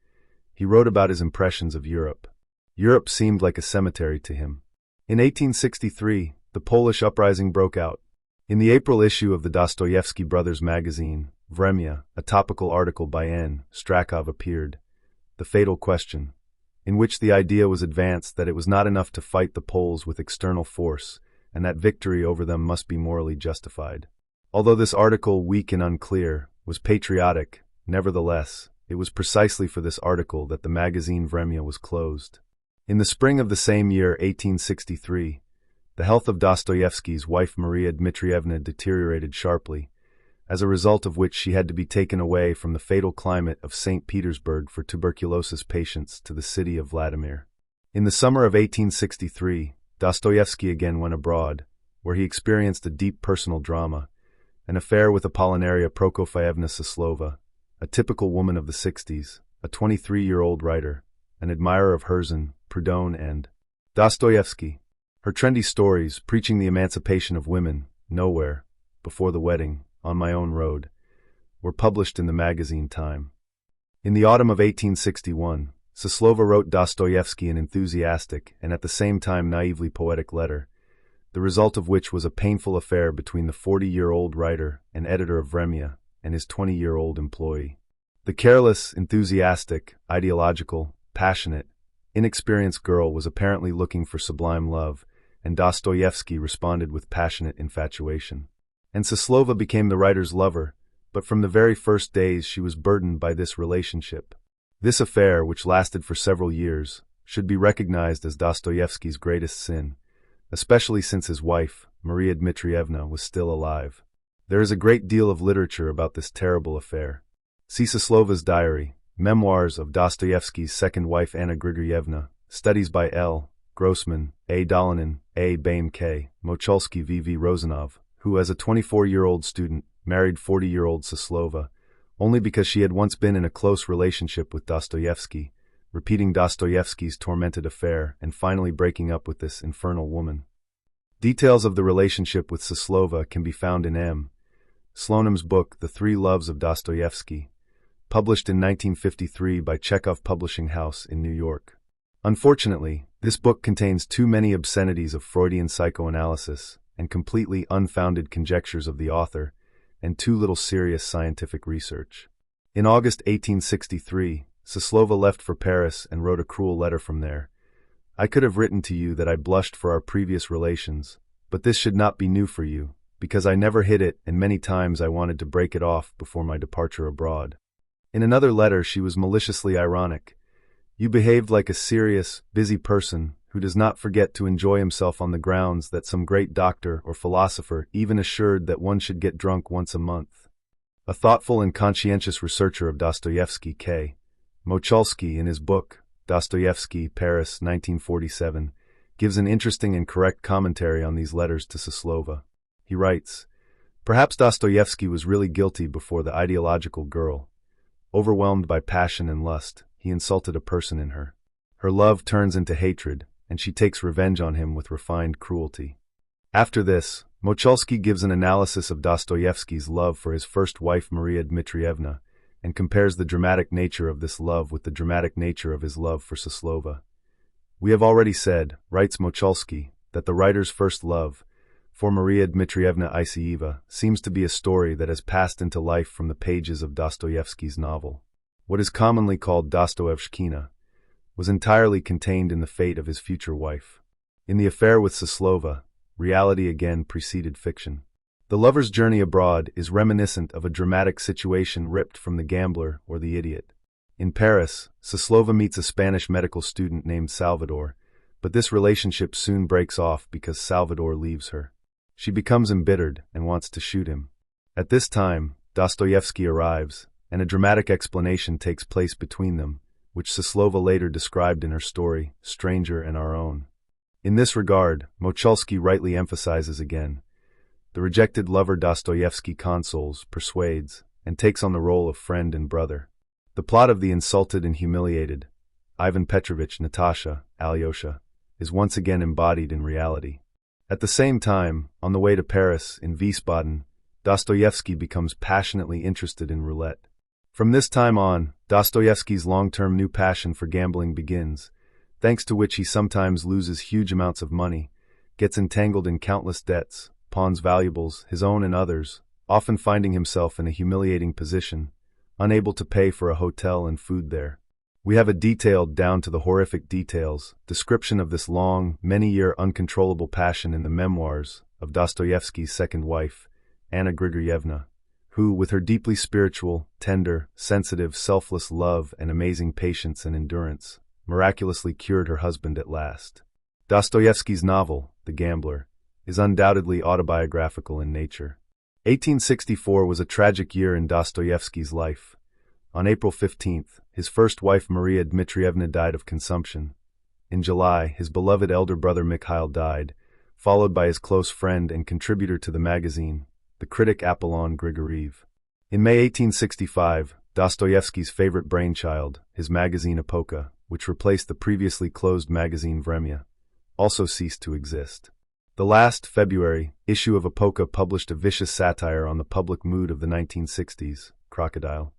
he wrote about his impressions of Europe. Europe seemed like a cemetery to him. In 1863, the Polish uprising broke out. In the April issue of the Dostoevsky Brothers magazine, Vremya, a topical article by N. Strakov appeared, The Fatal Question, in which the idea was advanced that it was not enough to fight the Poles with external force, and that victory over them must be morally justified. Although this article, weak and unclear, was patriotic, nevertheless, it was precisely for this article that the magazine Vremya was closed. In the spring of the same year, 1863, the health of Dostoevsky's wife Maria Dmitrievna deteriorated sharply, as a result of which she had to be taken away from the fatal climate of St. Petersburg for tuberculosis patients to the city of Vladimir. In the summer of 1863, Dostoevsky again went abroad, where he experienced a deep personal drama, an affair with Apollinaria Prokofyevna Soslova, a typical woman of the 60s, a 23-year-old writer, an admirer of Herzen, Proudhon, and Dostoevsky. Her trendy stories, preaching the emancipation of women, Nowhere, Before the Wedding, On My Own Road, were published in the magazine Time. In the autumn of 1861, Soslova wrote Dostoevsky an enthusiastic and at the same time naively poetic letter, the result of which was a painful affair between the 40-year-old writer and editor of Vremya and his 20-year-old employee. The careless, enthusiastic, ideological, passionate, inexperienced girl was apparently looking for sublime love, and Dostoevsky responded with passionate infatuation. And Soslova became the writer's lover, but from the very first days she was burdened by this relationship. This affair, which lasted for several years, should be recognized as Dostoevsky's greatest sin, especially since his wife, Maria Dmitrievna, was still alive. There is a great deal of literature about this terrible affair. See Soslova's diary, Memoirs of Dostoevsky's second wife Anna Grigorievna, studies by L. Grossman, A. Dolinin, A. Baim K. Mocholsky V. V. Rozanov, who as a 24-year-old student married 40-year-old Soslova, only because she had once been in a close relationship with Dostoevsky, repeating Dostoevsky's tormented affair and finally breaking up with this infernal woman. Details of the relationship with Soslova can be found in M. Sloanim's book The Three Loves of Dostoevsky, published in 1953 by Chekhov Publishing House in New York. Unfortunately, this book contains too many obscenities of Freudian psychoanalysis and completely unfounded conjectures of the author, and too little serious scientific research. In August 1863, Soslova left for Paris and wrote a cruel letter from there. I could have written to you that I blushed for our previous relations, but this should not be new for you, because I never hid it and many times I wanted to break it off before my departure abroad. In another letter she was maliciously ironic. You behaved like a serious, busy person who does not forget to enjoy himself on the grounds that some great doctor or philosopher even assured that one should get drunk once a month. A thoughtful and conscientious researcher of Dostoevsky, K. Mocholsky, in his book, Dostoevsky, Paris, 1947, gives an interesting and correct commentary on these letters to Soslova. He writes, "Perhaps Dostoevsky was really guilty before the ideological girl. Overwhelmed by passion and lust, he insulted a person in her. Her love turns into hatred, and she takes revenge on him with refined cruelty." After this, Mocholsky gives an analysis of Dostoevsky's love for his first wife Maria Dmitrievna, and compares the dramatic nature of this love with the dramatic nature of his love for Soslova. We have already said, writes Mocholsky, that the writer's first love, for Maria Dmitrievna Isieva, seems to be a story that has passed into life from the pages of Dostoevsky's novel. What is commonly called Dostoevshchina was entirely contained in the fate of his future wife. In the affair with Soslova, reality again preceded fiction. The lover's journey abroad is reminiscent of a dramatic situation ripped from The Gambler or The Idiot. In Paris, Soslova meets a Spanish medical student named Salvador, but this relationship soon breaks off because Salvador leaves her. She becomes embittered and wants to shoot him. At this time, Dostoevsky arrives, and a dramatic explanation takes place between them, which Soslova later described in her story, Stranger and Our Own. In this regard, Mocholsky rightly emphasizes again, the rejected lover Dostoevsky consoles, persuades, and takes on the role of friend and brother. The plot of the insulted and humiliated, Ivan Petrovich, Natasha, Alyosha, is once again embodied in reality. At the same time, on the way to Paris, in Wiesbaden, Dostoevsky becomes passionately interested in roulette. From this time on, Dostoevsky's long-term new passion for gambling begins, thanks to which he sometimes loses huge amounts of money, gets entangled in countless debts, pawns valuables, his own and others, often finding himself in a humiliating position, unable to pay for a hotel and food there. We have a detailed, down to the horrific details, description of this long, many-year uncontrollable passion in the memoirs of Dostoevsky's second wife, Anna Grigorievna, who, with her deeply spiritual, tender, sensitive, selfless love and amazing patience and endurance, miraculously cured her husband at last. Dostoevsky's novel, The Gambler, is undoubtedly autobiographical in nature. 1864 was a tragic year in Dostoevsky's life. On April 15th, his first wife Maria Dmitrievna died of consumption. In July, his beloved elder brother Mikhail died, followed by his close friend and contributor to the magazine, the critic Apollon Grigoriev. In May 1865, Dostoevsky's favorite brainchild, his magazine Epoka, which replaced the previously closed magazine Vremya, also ceased to exist. The last, February, issue of Epoka published a vicious satire on the public mood of the 1960s, Crocodile,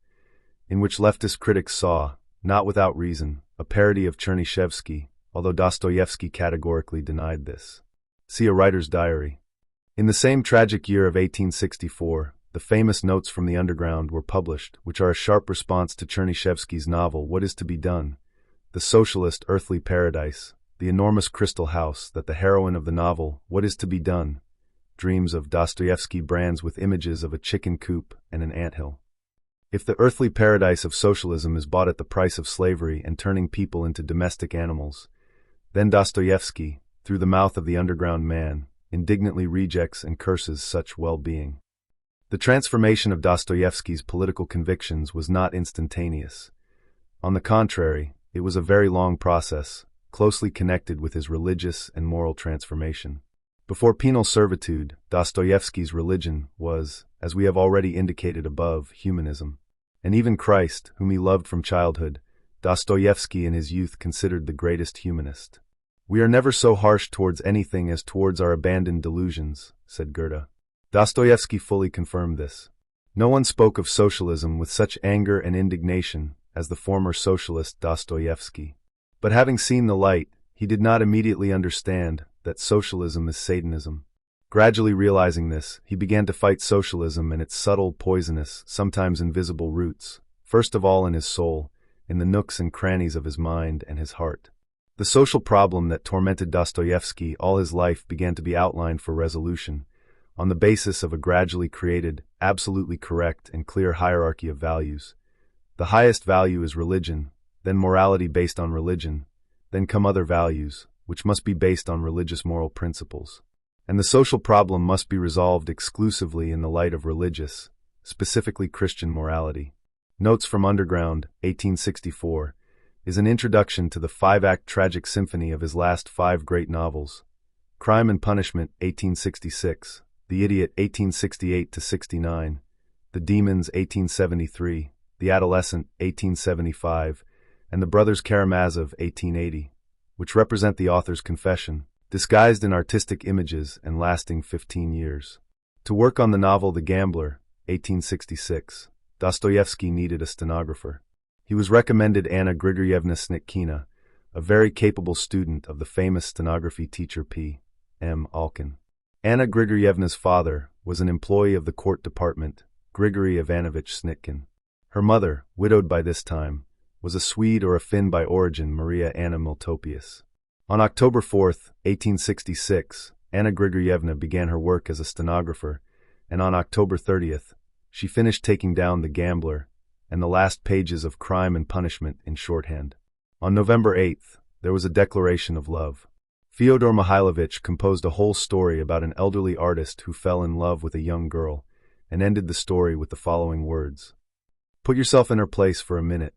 in which leftist critics saw, not without reason, a parody of Chernyshevsky, although Dostoevsky categorically denied this. See a writer's diary. In the same tragic year of 1864, the famous Notes from the Underground were published, which are a sharp response to Chernyshevsky's novel What Is to Be Done, the socialist earthly paradise, the enormous crystal house that the heroine of the novel What Is to Be Done dreams of. Dostoevsky brands with images of a chicken coop and an anthill. If the earthly paradise of socialism is bought at the price of slavery and turning people into domestic animals, then Dostoevsky, through the mouth of the underground man, indignantly rejects and curses such well-being. The transformation of Dostoevsky's political convictions was not instantaneous. On the contrary, it was a very long process, closely connected with his religious and moral transformation. Before penal servitude, Dostoevsky's religion was, as we have already indicated above, humanism. And even Christ, whom he loved from childhood, Dostoevsky in his youth considered the greatest humanist. "We are never so harsh towards anything as towards our abandoned delusions," said Goethe. Dostoevsky fully confirmed this. No one spoke of socialism with such anger and indignation as the former socialist Dostoevsky. But having seen the light, he did not immediately understand that socialism is Satanism. Gradually realizing this, he began to fight socialism and its subtle, poisonous, sometimes invisible roots, first of all in his soul, in the nooks and crannies of his mind and his heart. The social problem that tormented Dostoevsky all his life began to be outlined for resolution, on the basis of a gradually created, absolutely correct and clear hierarchy of values. The highest value is religion, then morality based on religion, then come other values, which must be based on religious moral principles. And the social problem must be resolved exclusively in the light of religious, specifically Christian morality. Notes from Underground, 1864, is an introduction to the five-act tragic symphony of his last five great novels: Crime and Punishment, 1866, The Idiot, 1868-69, The Demons, 1873, The Adolescent, 1875, and The Brothers Karamazov, 1880, which represent the author's confession, disguised in artistic images and lasting 15 years. To work on the novel The Gambler, 1866, Dostoevsky needed a stenographer. He was recommended Anna Grigorievna Snitkina, a very capable student of the famous stenography teacher P. M. Alkin. Anna Grigorievna's father was an employee of the court department, Grigory Ivanovich Snitkin. Her mother, widowed by this time, was a Swede or a Finn by origin, Maria Anna Miltopius. On October 4, 1866, Anna Grigorievna began her work as a stenographer, and on October 30th, she finished taking down The Gambler and the last pages of Crime and Punishment in shorthand. On November 8th, there was a declaration of love. Fyodor Mikhailovich composed a whole story about an elderly artist who fell in love with a young girl, and ended the story with the following words: "Put yourself in her place for a minute.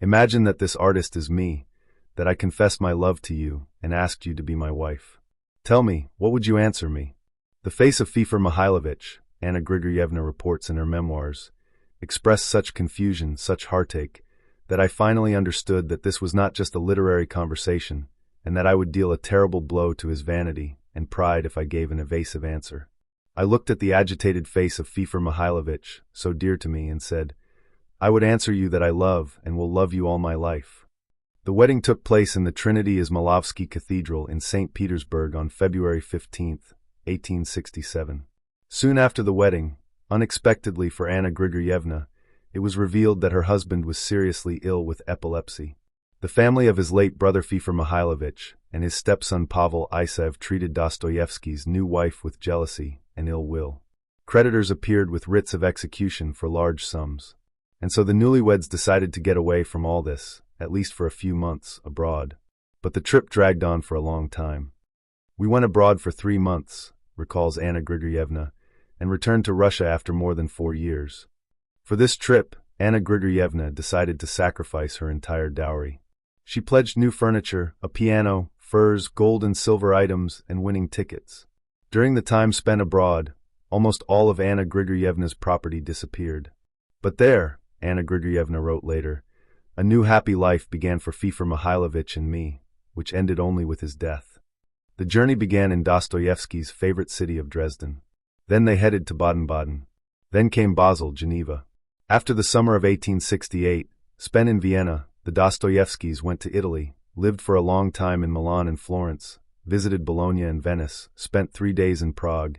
Imagine that this artist is me, that I confess my love to you and asked you to be my wife. Tell me, what would you answer me?" The face of Fyodor Mikhailovich, Anna Grigorievna reports in her memoirs, expressed such confusion, such heartache, that I finally understood that this was not just a literary conversation, and that I would deal a terrible blow to his vanity and pride if I gave an evasive answer. I looked at the agitated face of Fyodor Mikhailovich, so dear to me, and said, "I would answer you that I love and will love you all my life." The wedding took place in the Trinity Izmailovsky Cathedral in St. Petersburg on February 15, 1867. Soon after the wedding, unexpectedly for Anna Grigorievna, it was revealed that her husband was seriously ill with epilepsy. The family of his late brother Fyodor Mikhailovich and his stepson Pavel Isaev treated Dostoevsky's new wife with jealousy and ill will. Creditors appeared with writs of execution for large sums. And so the newlyweds decided to get away from all this, at least for a few months, abroad. But the trip dragged on for a long time. "We went abroad for 3 months," recalls Anna Grigorievna, "and returned to Russia after more than 4 years. For this trip, Anna Grigorievna decided to sacrifice her entire dowry. She pledged new furniture, a piano, furs, gold and silver items, and winning tickets. During the time spent abroad, almost all of Anna Grigorievna's property disappeared. But there," Anna Grigorievna wrote later, "a new happy life began for Fyodor Mikhailovich and me, which ended only with his death." The journey began in Dostoevsky's favorite city of Dresden. Then they headed to Baden-Baden. Then came Basel, Geneva. After the summer of 1868, spent in Vienna, the Dostoevskys went to Italy, lived for a long time in Milan and Florence, visited Bologna and Venice, spent 3 days in Prague,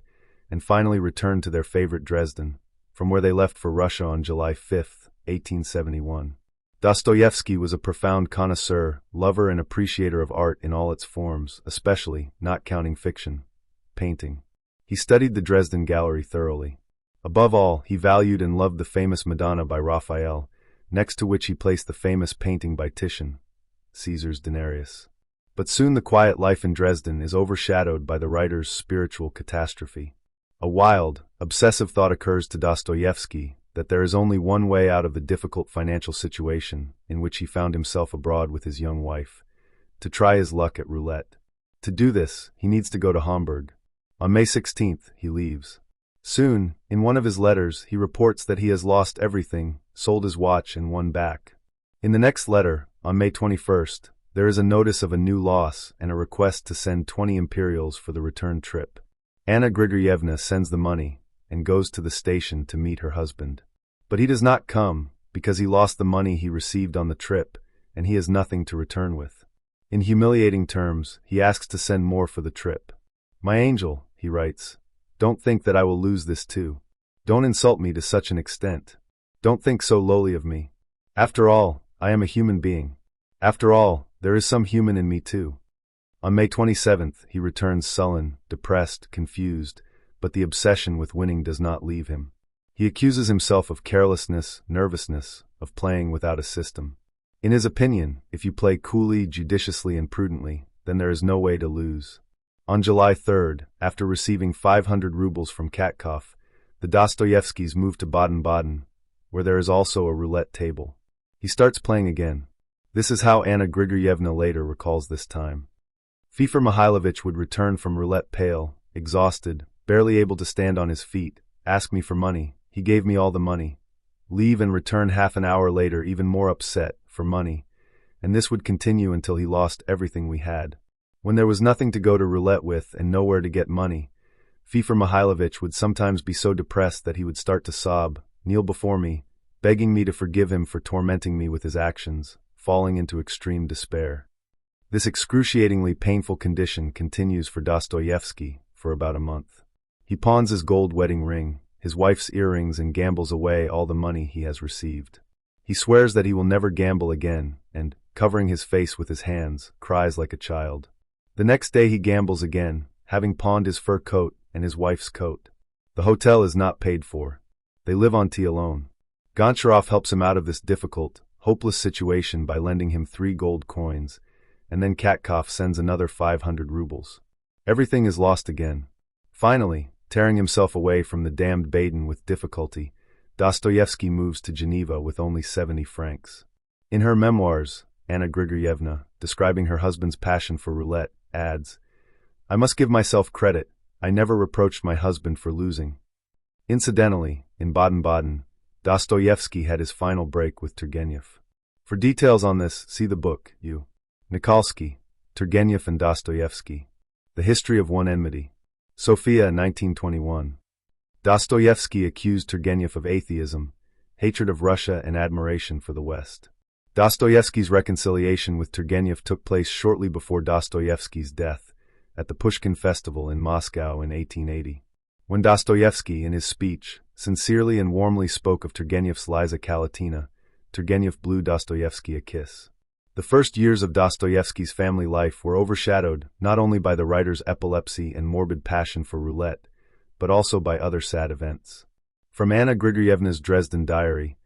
and finally returned to their favorite Dresden, from where they left for Russia on July 5, 1871. Dostoevsky was a profound connoisseur, lover and appreciator of art in all its forms, especially, not counting fiction, painting. He studied the Dresden Gallery thoroughly. Above all, he valued and loved the famous Madonna by Raphael, next to which he placed the famous painting by Titian, Caesar's Denarius. But soon the quiet life in Dresden is overshadowed by the writer's spiritual catastrophe. A wild, obsessive thought occurs to Dostoevsky that there is only one way out of the difficult financial situation in which he found himself abroad with his young wife: to try his luck at roulette. To do this, he needs to go to Hamburg. On May 16th, he leaves. Soon, in one of his letters, he reports that he has lost everything, sold his watch and won back. In the next letter, on May 21st, there is a notice of a new loss and a request to send 20 imperials for the return trip. Anna Grigorievna sends the money and goes to the station to meet her husband. But he does not come because he lost the money he received on the trip and he has nothing to return with. In humiliating terms, he asks to send more for the trip. "My angel," he writes, "don't think that I will lose this too. Don't insult me to such an extent. Don't think so lowly of me. After all, I am a human being. After all, there is some human in me too." On May 27th, he returns sullen, depressed, confused, but the obsession with winning does not leave him. He accuses himself of carelessness, nervousness, of playing without a system. In his opinion, if you play coolly, judiciously, and prudently, then there is no way to lose. On July 3rd, after receiving 500 rubles from Katkov, the Dostoevskys move to Baden-Baden, where there is also a roulette table. He starts playing again. This is how Anna Grigorievna later recalls this time. "Fyodor Mikhailovich would return from roulette pale, exhausted, barely able to stand on his feet, ask me for money. He gave me all the money. Leave and return half an hour later even more upset, for money. And this would continue until he lost everything we had. When there was nothing to go to roulette with and nowhere to get money, Fyodor Mikhailovich would sometimes be so depressed that he would start to sob, kneel before me, begging me to forgive him for tormenting me with his actions, falling into extreme despair." This excruciatingly painful condition continues for Dostoevsky for about a month. He pawns his gold wedding ring, his wife's earrings, and gambles away all the money he has received. He swears that he will never gamble again and, covering his face with his hands, cries like a child. The next day he gambles again, having pawned his fur coat and his wife's coat. The hotel is not paid for. They live on tea alone. Goncharov helps him out of this difficult, hopeless situation by lending him 3 gold coins, and then Katkov sends another 500 rubles. Everything is lost again. Finally, tearing himself away from the damned Baden with difficulty, Dostoevsky moves to Geneva with only 70 francs. In her memoirs, Anna Grigorievna, describing her husband's passion for roulette, adds, "I must give myself credit, I never reproached my husband for losing." Incidentally, in Baden-Baden, Dostoevsky had his final break with Turgenev. For details on this, see the book, Nikolsky, Turgenev and Dostoevsky, The History of One Enmity. Sofia, 1921. Dostoevsky accused Turgenev of atheism, hatred of Russia, and admiration for the West. Dostoevsky's reconciliation with Turgenev took place shortly before Dostoevsky's death, at the Pushkin Festival in Moscow in 1880. When Dostoevsky, in his speech, sincerely and warmly spoke of Turgenev's Liza Kalatina, Turgenev blew Dostoevsky a kiss. The first years of Dostoevsky's family life were overshadowed not only by the writer's epilepsy and morbid passion for roulette, but also by other sad events. From Anna Grigorievna's Dresden diary,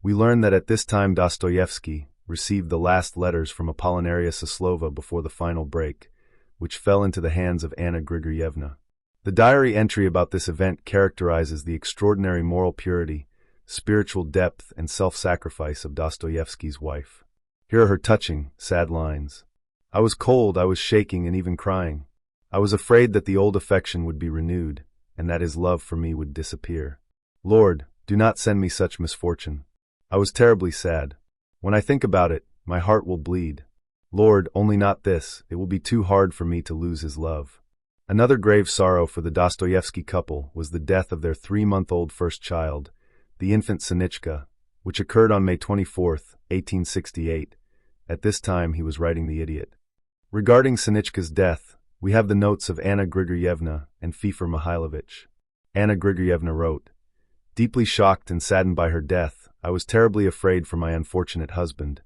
we learn that at this time Dostoevsky received the last letters from Apollinaria Soslova before the final break, which fell into the hands of Anna Grigorievna. The diary entry about this event characterizes the extraordinary moral purity, spiritual depth, and self-sacrifice of Dostoevsky's wife. Here are her touching, sad lines. "I was cold, I was shaking and even crying. I was afraid that the old affection would be renewed, and that his love for me would disappear. Lord, do not send me such misfortune. I was terribly sad. When I think about it, my heart will bleed. Lord, only not this, it will be too hard for me to lose his love." Another grave sorrow for the Dostoevsky couple was the death of their 3-month-old first child, the infant Sinichka, which occurred on May 24, 1868. At this time he was writing The Idiot. Regarding Sinichka's death, we have the notes of Anna Grigorievna and Fyodor Mikhailovich. Anna Grigorievna wrote, "Deeply shocked and saddened by her death, I was terribly afraid for my unfortunate husband.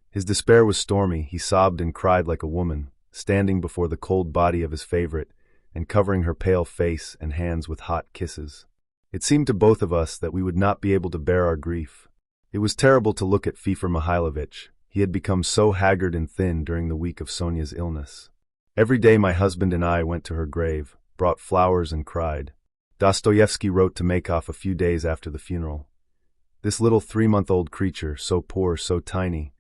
His despair was stormy, he sobbed and cried like a woman, standing before the cold body of his favorite, and covering her pale face and hands with hot kisses. It seemed to both of us that we would not be able to bear our grief. It was terrible to look at Fyodor Mikhailovich. He had become so haggard and thin during the week of Sonia's illness. Every day my husband and I went to her grave, brought flowers and cried." Dostoevsky wrote to Makov a few days after the funeral, "This little 3-month-old creature, so poor, so tiny,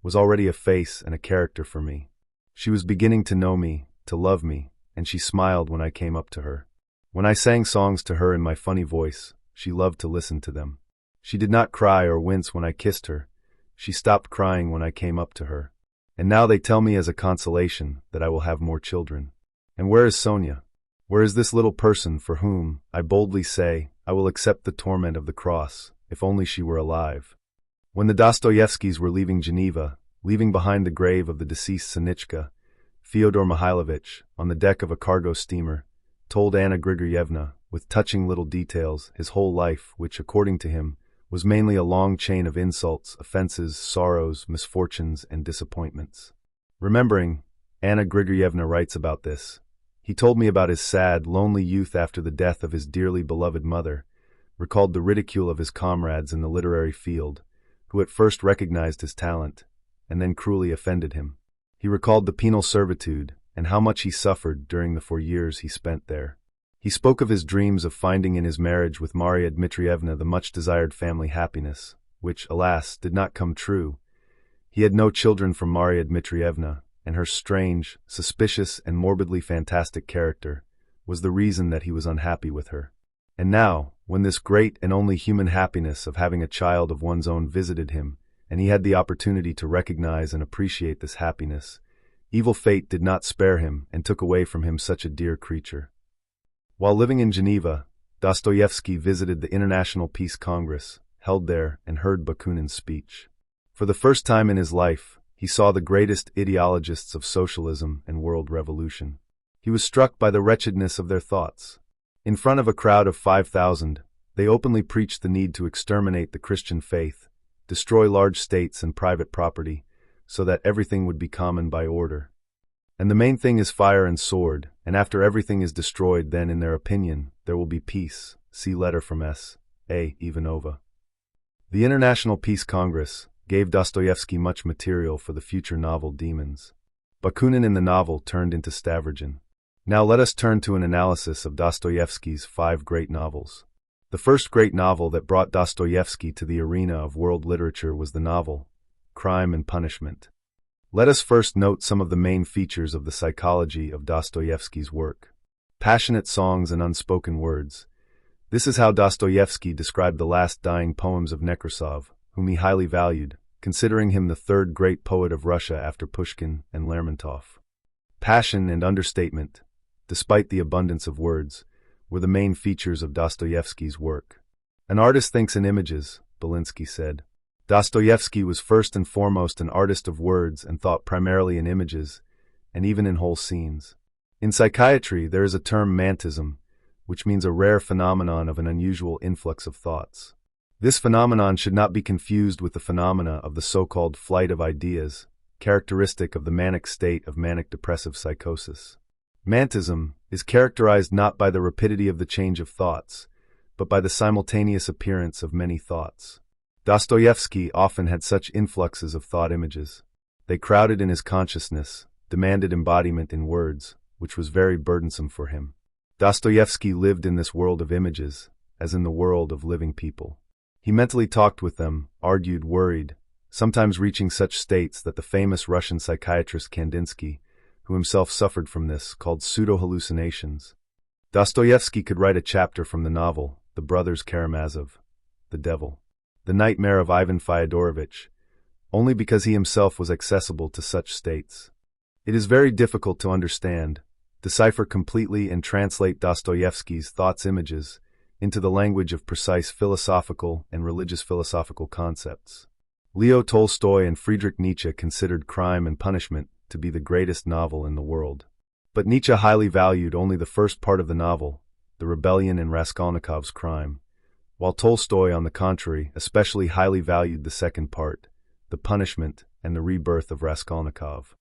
was already a face and a character for me. She was beginning to know me, to love me, and she smiled when I came up to her. When I sang songs to her in my funny voice, she loved to listen to them. She did not cry or wince when I kissed her. She stopped crying when I came up to her. And now they tell me as a consolation that I will have more children. And where is Sonia? Where is this little person for whom, I boldly say, I will accept the torment of the cross, if only she were alive?" When the Dostoevskys were leaving Geneva, leaving behind the grave of the deceased Sinichka, Fyodor Mikhailovich, on the deck of a cargo steamer, told Anna Grigorievna, with touching little details, his whole life, which, according to him, was mainly a long chain of insults, offenses, sorrows, misfortunes, and disappointments. Remembering, Anna Grigorievna writes about this, "He told me about his sad, lonely youth after the death of his dearly beloved mother, recalled the ridicule of his comrades in the literary field, who at first recognized his talent, and then cruelly offended him. He recalled the penal servitude, and how much he suffered during the 4 years he spent there. He spoke of his dreams of finding in his marriage with Maria Dmitrievna the much-desired family happiness, which, alas, did not come true. He had no children from Maria Dmitrievna, and her strange, suspicious, and morbidly fantastic character was the reason that he was unhappy with her. And now, when this great and only human happiness of having a child of one's own visited him, and he had the opportunity to recognize and appreciate this happiness, evil fate did not spare him and took away from him such a dear creature." While living in Geneva, Dostoevsky visited the International Peace Congress, held there, and heard Bakunin's speech. For the first time in his life, he saw the greatest ideologists of socialism and world revolution. He was struck by the wretchedness of their thoughts. In front of a crowd of 5,000, they openly preached the need to exterminate the Christian faith, destroy large states and private property, so that everything would be common by order. And the main thing is fire and sword, and after everything is destroyed, then, in their opinion, there will be peace. See letter from S. A. Ivanova. The International Peace Congress gave Dostoevsky much material for the future novel Demons. Bakunin in the novel turned into Stavrogin. Now let us turn to an analysis of Dostoevsky's 5 great novels. The first great novel that brought Dostoevsky to the arena of world literature was the novel Crime and Punishment. Let us first note some of the main features of the psychology of Dostoevsky's work. Passionate songs and unspoken words. This is how Dostoevsky described the last dying poems of Nekrasov, whom he highly valued, considering him the 3rd great poet of Russia after Pushkin and Lermontov. Passion and understatement, despite the abundance of words, were the main features of Dostoevsky's work. An artist thinks in images, Belinsky said. Dostoevsky was first and foremost an artist of words and thought primarily in images, and even in whole scenes. In psychiatry, there is a term mantism, which means a rare phenomenon of an unusual influx of thoughts. This phenomenon should not be confused with the phenomena of the so-called flight of ideas, characteristic of the manic state of manic depressive psychosis. Mantism is characterized not by the rapidity of the change of thoughts, but by the simultaneous appearance of many thoughts. Dostoevsky often had such influxes of thought images. They crowded in his consciousness, demanded embodiment in words, which was very burdensome for him. Dostoevsky lived in this world of images, as in the world of living people. He mentally talked with them, argued, worried, sometimes reaching such states that the famous Russian psychiatrist Kandinsky, who himself suffered from this, called pseudo-hallucinations. Dostoevsky could write a chapter from the novel The Brothers Karamazov, The Devil, The Nightmare of Ivan Fyodorovich, only because he himself was accessible to such states. It is very difficult to understand, decipher completely and translate Dostoevsky's thoughts images into the language of precise philosophical and religious philosophical concepts. Leo Tolstoy and Friedrich Nietzsche considered Crime and Punishment to be the greatest novel in the world. But Nietzsche highly valued only the first part of the novel, the rebellion in Raskolnikov's crime, while Tolstoy, on the contrary, especially highly valued the second part, the punishment and the rebirth of Raskolnikov.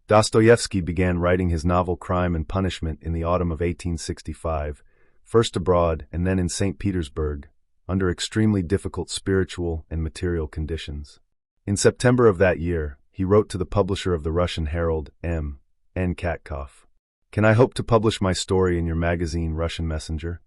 Dostoevsky began writing his novel Crime and Punishment in the autumn of 1865, first abroad and then in St. Petersburg, under extremely difficult spiritual and material conditions. In September of that year, he wrote to the publisher of the Russian Herald, M. N. Katkov, "Can I hope to publish my story in your magazine, Russian Messenger?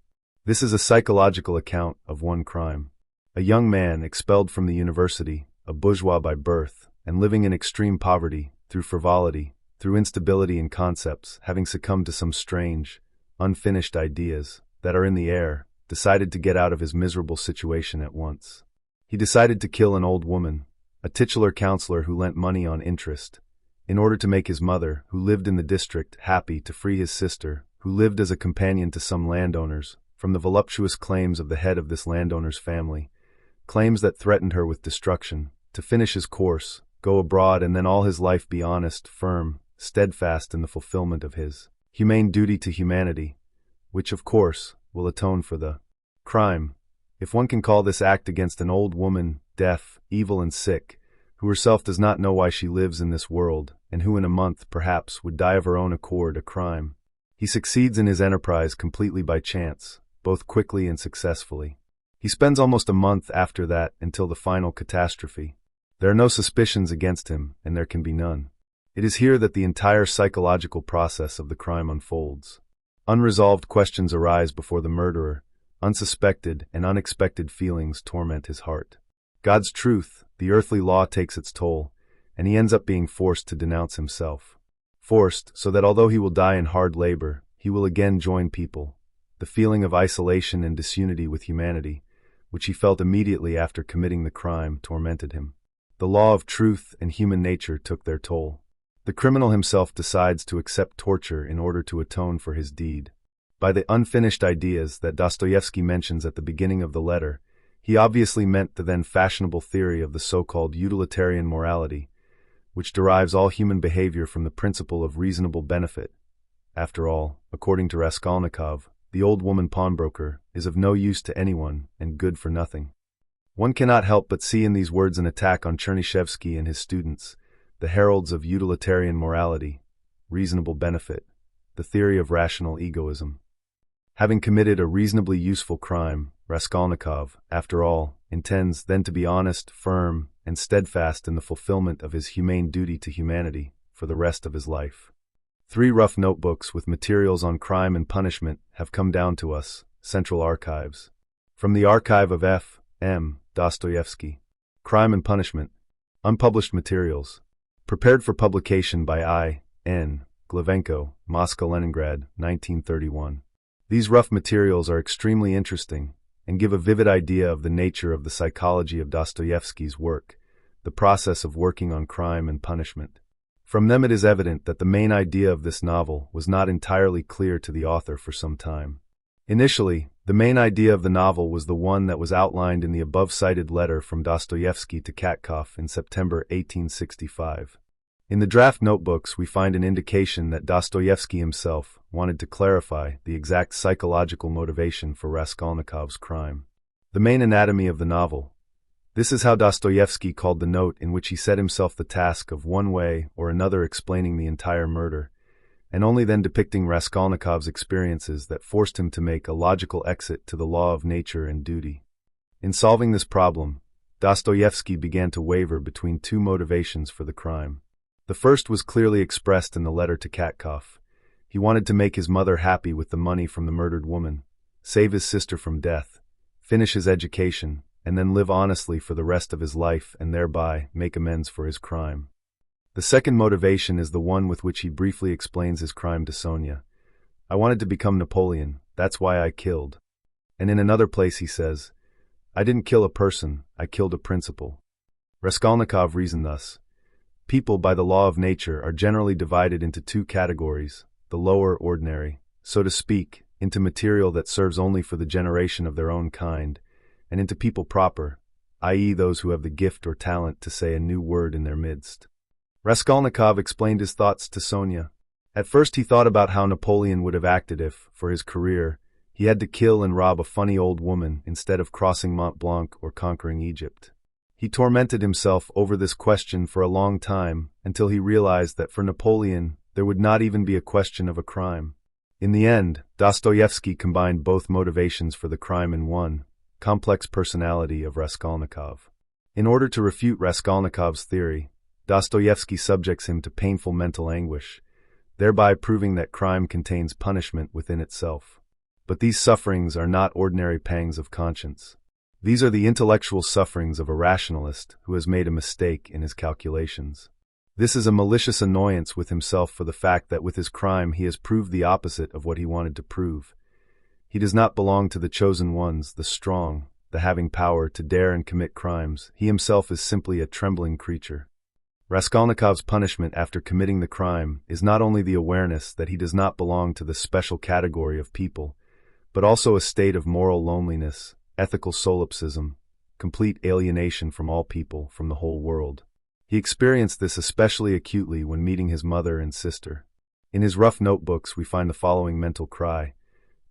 This is a psychological account of one crime. A young man expelled from the university, a bourgeois by birth, and living in extreme poverty, through frivolity, through instability in concepts, having succumbed to some strange, unfinished ideas that are in the air, decided to get out of his miserable situation at once. He decided to kill an old woman, a titular counselor who lent money on interest, in order to make his mother, who lived in the district, happy, to free his sister, who lived as a companion to some landowners, from the voluptuous claims of the head of this landowner's family, claims that threatened her with destruction, to finish his course, go abroad, and then all his life be honest, firm, steadfast in the fulfillment of his humane duty to humanity, which, of course, will atone for the crime, if one can call this act against an old woman, deaf, evil and sick, who herself does not know why she lives in this world, and who in a month, perhaps, would die of her own accord, a crime. He succeeds in his enterprise completely by chance, both quickly and successfully. He spends almost a month after that until the final catastrophe. There are no suspicions against him, and there can be none. It is here that the entire psychological process of the crime unfolds. Unresolved questions arise before the murderer, unsuspected and unexpected feelings torment his heart. God's truth, the earthly law, takes its toll, and he ends up being forced to denounce himself. Forced, so that although he will die in hard labor, he will again join people. The feeling of isolation and disunity with humanity, which he felt immediately after committing the crime, tormented him. The law of truth and human nature took their toll. The criminal himself decides to accept torture in order to atone for his deed. By the unfinished ideas that Dostoevsky mentions at the beginning of the letter, he obviously meant the then fashionable theory of the so-called utilitarian morality, which derives all human behavior from the principle of reasonable benefit. After all, according to Raskolnikov, the old woman pawnbroker is of no use to anyone and good for nothing. One cannot help but see in these words an attack on Chernyshevsky and his students, the heralds of utilitarian morality, reasonable benefit, the theory of rational egoism. Having committed a reasonably useful crime, Raskolnikov, after all, intends then to be honest, firm, and steadfast in the fulfillment of his humane duty to humanity for the rest of his life. 3 rough notebooks with materials on crime and punishment have come down to us, Central Archives. From the archive of F. M. Dostoevsky. Crime and Punishment. Unpublished materials. Prepared for publication by I. N. Glavenko, Moscow, Leningrad, 1931. These rough materials are extremely interesting and give a vivid idea of the nature of the psychology of Dostoevsky's work, the process of working on crime and punishment. From them it is evident that the main idea of this novel was not entirely clear to the author for some time. Initially, the main idea of the novel was the one that was outlined in the above-cited letter from Dostoevsky to Katkov in September 1865. In the draft notebooks we find an indication that Dostoevsky himself wanted to clarify the exact psychological motivation for Raskolnikov's crime. The main anatomy of the novel. This is how Dostoevsky called the note in which he set himself the task of one way or another explaining the entire murder, and only then depicting Raskolnikov's experiences that forced him to make a logical exit to the law of nature and duty. In solving this problem, Dostoevsky began to waver between two motivations for the crime. The first was clearly expressed in the letter to Katkov. He wanted to make his mother happy with the money from the murdered woman, save his sister from death, finish his education, and then live honestly for the rest of his life and thereby make amends for his crime. The second motivation is the one with which he briefly explains his crime to Sonia. I wanted to become Napoleon, that's why I killed. And in another place he says, I didn't kill a person, I killed a principle. Raskolnikov reasoned thus. People, by the law of nature, are generally divided into two categories, the lower ordinary, so to speak, into material that serves only for the generation of their own kind, and into people proper, i.e. those who have the gift or talent to say a new word in their midst. Raskolnikov explained his thoughts to Sonia. At first he thought about how Napoleon would have acted if, for his career, he had to kill and rob a funny old woman instead of crossing Mont Blanc or conquering Egypt. He tormented himself over this question for a long time until he realized that for Napoleon there would not even be a question of a crime. In the end, Dostoevsky combined both motivations for the crime in one complex personality of Raskolnikov. In order to refute Raskolnikov's theory, Dostoevsky subjects him to painful mental anguish, thereby proving that crime contains punishment within itself. But these sufferings are not ordinary pangs of conscience. These are the intellectual sufferings of a rationalist who has made a mistake in his calculations. This is a malicious annoyance with himself for the fact that with his crime he has proved the opposite of what he wanted to prove. He does not belong to the chosen ones, the strong, the having power to dare and commit crimes. He himself is simply a trembling creature. Raskolnikov's punishment after committing the crime is not only the awareness that he does not belong to the special category of people, but also a state of moral loneliness, ethical solipsism, complete alienation from all people, from the whole world. He experienced this especially acutely when meeting his mother and sister. In his rough notebooks we find the following mental cry.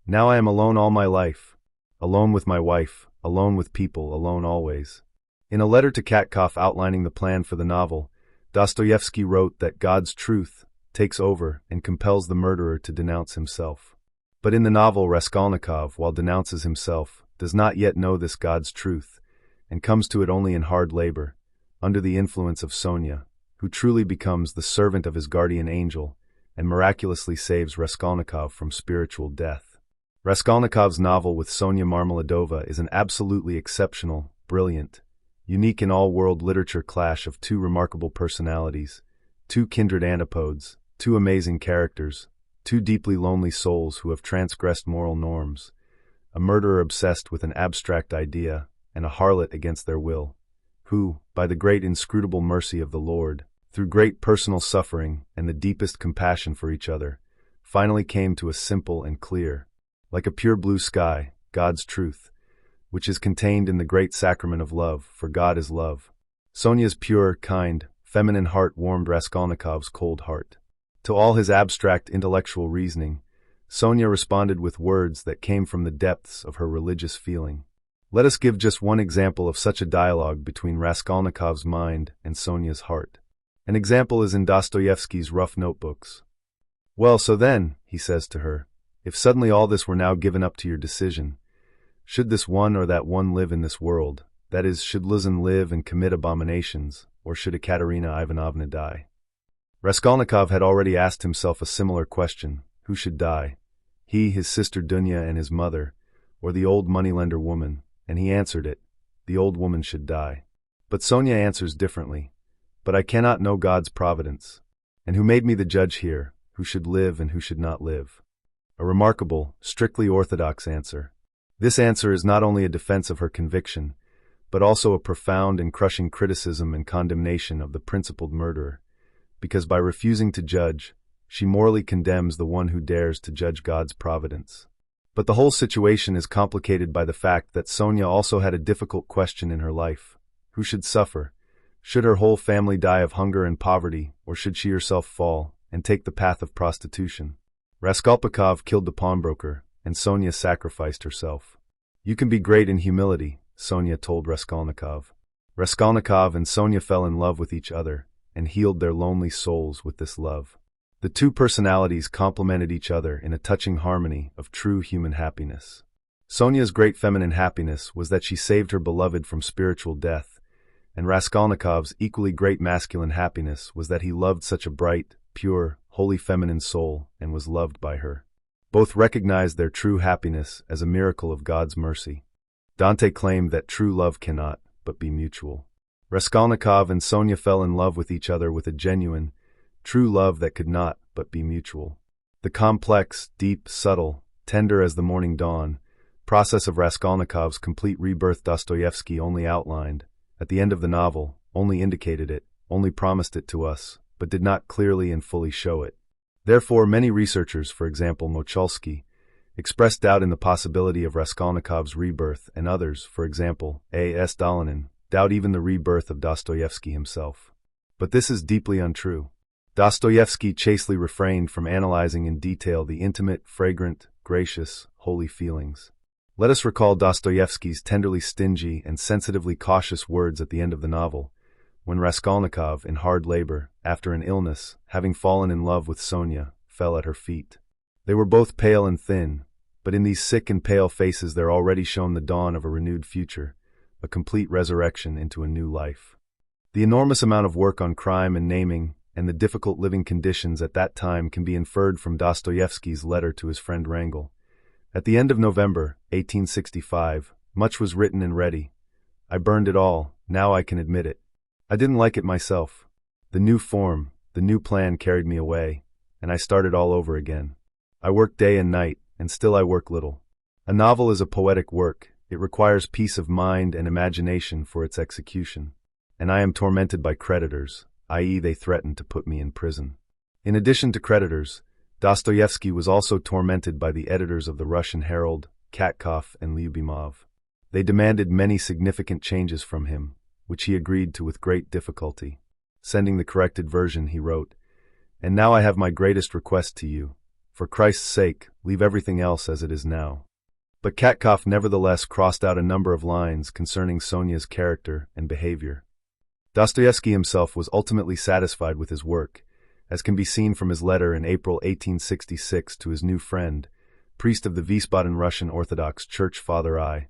Now I am alone all my life. Alone with my wife, alone with people, alone always. In a letter to Katkov outlining the plan for the novel, Dostoevsky wrote that God's truth takes over and compels the murderer to denounce himself. But in the novel, Raskolnikov, while denounces himself, does not yet know this God's truth, and comes to it only in hard labor, under the influence of Sonia, who truly becomes the servant of his guardian angel, and miraculously saves Raskolnikov from spiritual death. Raskolnikov's novel with Sonia Marmeladova is an absolutely exceptional, brilliant, unique in all world literature clash of two remarkable personalities, two kindred antipodes, two amazing characters, two deeply lonely souls who have transgressed moral norms, a murderer obsessed with an abstract idea, and a harlot against their will, who, by the great inscrutable mercy of the Lord, through great personal suffering and the deepest compassion for each other, finally came to a simple and clear, like a pure blue sky, God's truth, which is contained in the great sacrament of love, for God is love. Sonia's pure, kind, feminine heart warmed Raskolnikov's cold heart. To all his abstract intellectual reasoning, Sonia responded with words that came from the depths of her religious feeling. Let us give just one example of such a dialogue between Raskolnikov's mind and Sonia's heart. An example is in Dostoevsky's rough notebooks. Well, so then, he says to her, if suddenly all this were now given up to your decision, should this one or that one live in this world, that is, should Luzin live and commit abominations, or should Ekaterina Ivanovna die? Raskolnikov had already asked himself a similar question, who should die? He, his sister Dunya and his mother, or the old moneylender woman, and he answered it, the old woman should die. But Sonia answers differently, but I cannot know God's providence, and who made me the judge here, who should live and who should not live? A remarkable, strictly orthodox answer. This answer is not only a defense of her conviction, but also a profound and crushing criticism and condemnation of the principled murderer, because by refusing to judge, she morally condemns the one who dares to judge God's providence. But the whole situation is complicated by the fact that Sonia also had a difficult question in her life. Who should suffer? Should her whole family die of hunger and poverty, or should she herself fall and take the path of prostitution? Raskolnikov killed the pawnbroker, and Sonia sacrificed herself. You can be great in humility, Sonia told Raskolnikov. Raskolnikov and Sonia fell in love with each other, and healed their lonely souls with this love. The two personalities complemented each other in a touching harmony of true human happiness. Sonia's great feminine happiness was that she saved her beloved from spiritual death, and Raskolnikov's equally great masculine happiness was that he loved such a bright, pure, holy feminine soul and was loved by her. Both recognized their true happiness as a miracle of God's mercy. Dante claimed that true love cannot but be mutual. Raskolnikov and Sonia fell in love with each other with a genuine, true love that could not but be mutual. The complex, deep, subtle, tender as the morning dawn process of Raskolnikov's complete rebirth Dostoevsky only outlined, at the end of the novel, only indicated it, only promised it to us, but did not clearly and fully show it. Therefore, many researchers, for example Mochalsky, expressed doubt in the possibility of Raskolnikov's rebirth, and others, for example A.S. Dolinin, doubt even the rebirth of Dostoevsky himself. But this is deeply untrue. Dostoevsky chastely refrained from analyzing in detail the intimate, fragrant, gracious, holy feelings. Let us recall Dostoevsky's tenderly stingy and sensitively cautious words at the end of the novel, when Raskolnikov, in hard labor, after an illness, having fallen in love with Sonia, fell at her feet. They were both pale and thin, but in these sick and pale faces there already shone the dawn of a renewed future, a complete resurrection into a new life. The enormous amount of work on crime and naming, and the difficult living conditions at that time can be inferred from Dostoevsky's letter to his friend Wrangel. At the end of November, 1865, much was written and ready. I burned it all, now I can admit it. I didn't like it myself. The new form, the new plan carried me away, and I started all over again. I worked day and night, and still I work little. A novel is a poetic work. It requires peace of mind and imagination for its execution. And I am tormented by creditors, i.e. they threaten to put me in prison. In addition to creditors, Dostoevsky was also tormented by the editors of the Russian Herald, Katkov and Lyubimov. They demanded many significant changes from him, which he agreed to with great difficulty. Sending the corrected version, he wrote, "And now I have my greatest request to you. For Christ's sake, leave everything else as it is now." But Katkov nevertheless crossed out a number of lines concerning Sonia's character and behavior. Dostoevsky himself was ultimately satisfied with his work, as can be seen from his letter in April 1866 to his new friend, priest of the Wiesbaden Russian Orthodox Church Father I.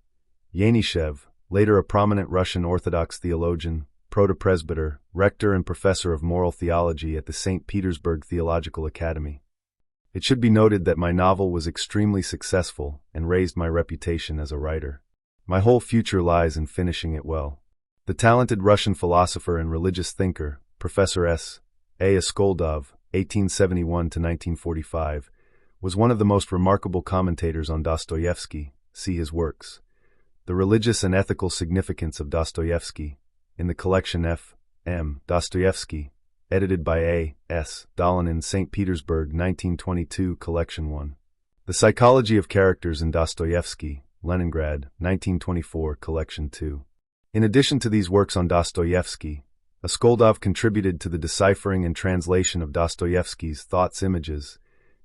Yanishev, later a prominent Russian Orthodox theologian, protopresbyter, rector and professor of moral theology at the St. Petersburg Theological Academy. It should be noted that my novel was extremely successful and raised my reputation as a writer. My whole future lies in finishing it well. The talented Russian philosopher and religious thinker, Professor S. A. Askoldov, 1871–1945, was one of the most remarkable commentators on Dostoevsky. See his works. The Religious and Ethical Significance of Dostoevsky, in the collection F. M. Dostoevsky, edited by A. S. Dolinin, St. Petersburg, 1922, Collection 1. The Psychology of Characters in Dostoevsky, Leningrad, 1924, Collection 2. In addition to these works on Dostoevsky, Askoldov contributed to the deciphering and translation of Dostoevsky's thoughts images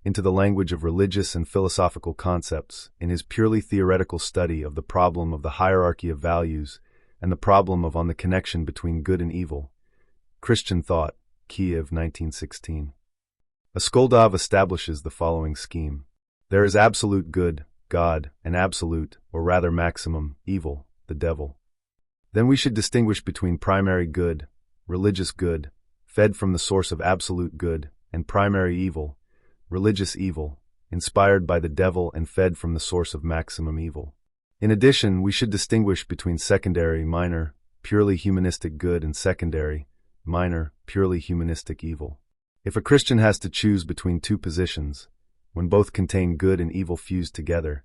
into the language of religious and philosophical concepts in his purely theoretical study of the problem of the hierarchy of values and the problem of the connection between good and evil. Christian Thought, Kiev, 1916. Askoldov establishes the following scheme. There is absolute good, God, and absolute, or rather maximum, evil, the devil. Then we should distinguish between primary good, religious good, fed from the source of absolute good, and primary evil, religious evil, inspired by the devil and fed from the source of maximum evil. In addition, we should distinguish between secondary, minor, purely humanistic good and secondary, minor, purely humanistic evil. If a Christian has to choose between two positions, when both contain good and evil fused together,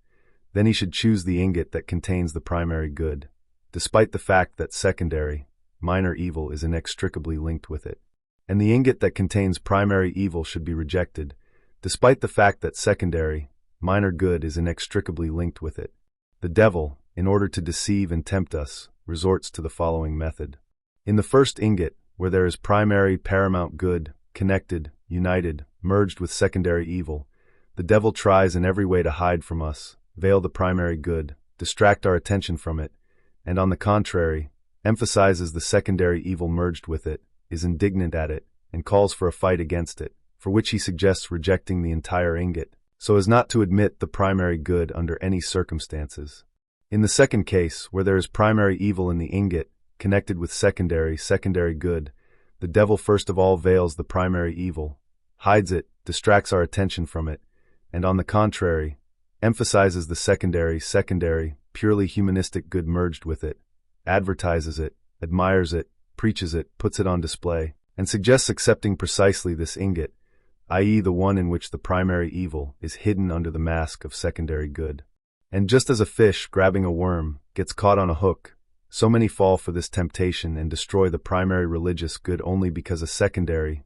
then he should choose the ingot that contains the primary good, despite the fact that secondary, minor evil is inextricably linked with it. And the ingot that contains primary evil should be rejected, despite the fact that secondary, minor good is inextricably linked with it. The devil, in order to deceive and tempt us, resorts to the following method. In the first ingot, where there is primary paramount good, connected, united, merged with secondary evil, the devil tries in every way to hide from us, veil the primary good, distract our attention from it, and on the contrary, emphasizes the secondary evil merged with it, is indignant at it, and calls for a fight against it, for which he suggests rejecting the entire ingot, so as not to admit the primary good under any circumstances. In the second case, where there is primary evil in the ingot, connected with secondary good, the devil first of all veils the primary evil, hides it, distracts our attention from it, and on the contrary, emphasizes the secondary, purely humanistic good merged with it, advertises it, admires it, preaches it, puts it on display, and suggests accepting precisely this ingot, i.e. the one in which the primary evil is hidden under the mask of secondary good. And just as a fish, grabbing a worm, gets caught on a hook, so many fall for this temptation and destroy the primary religious good only because a secondary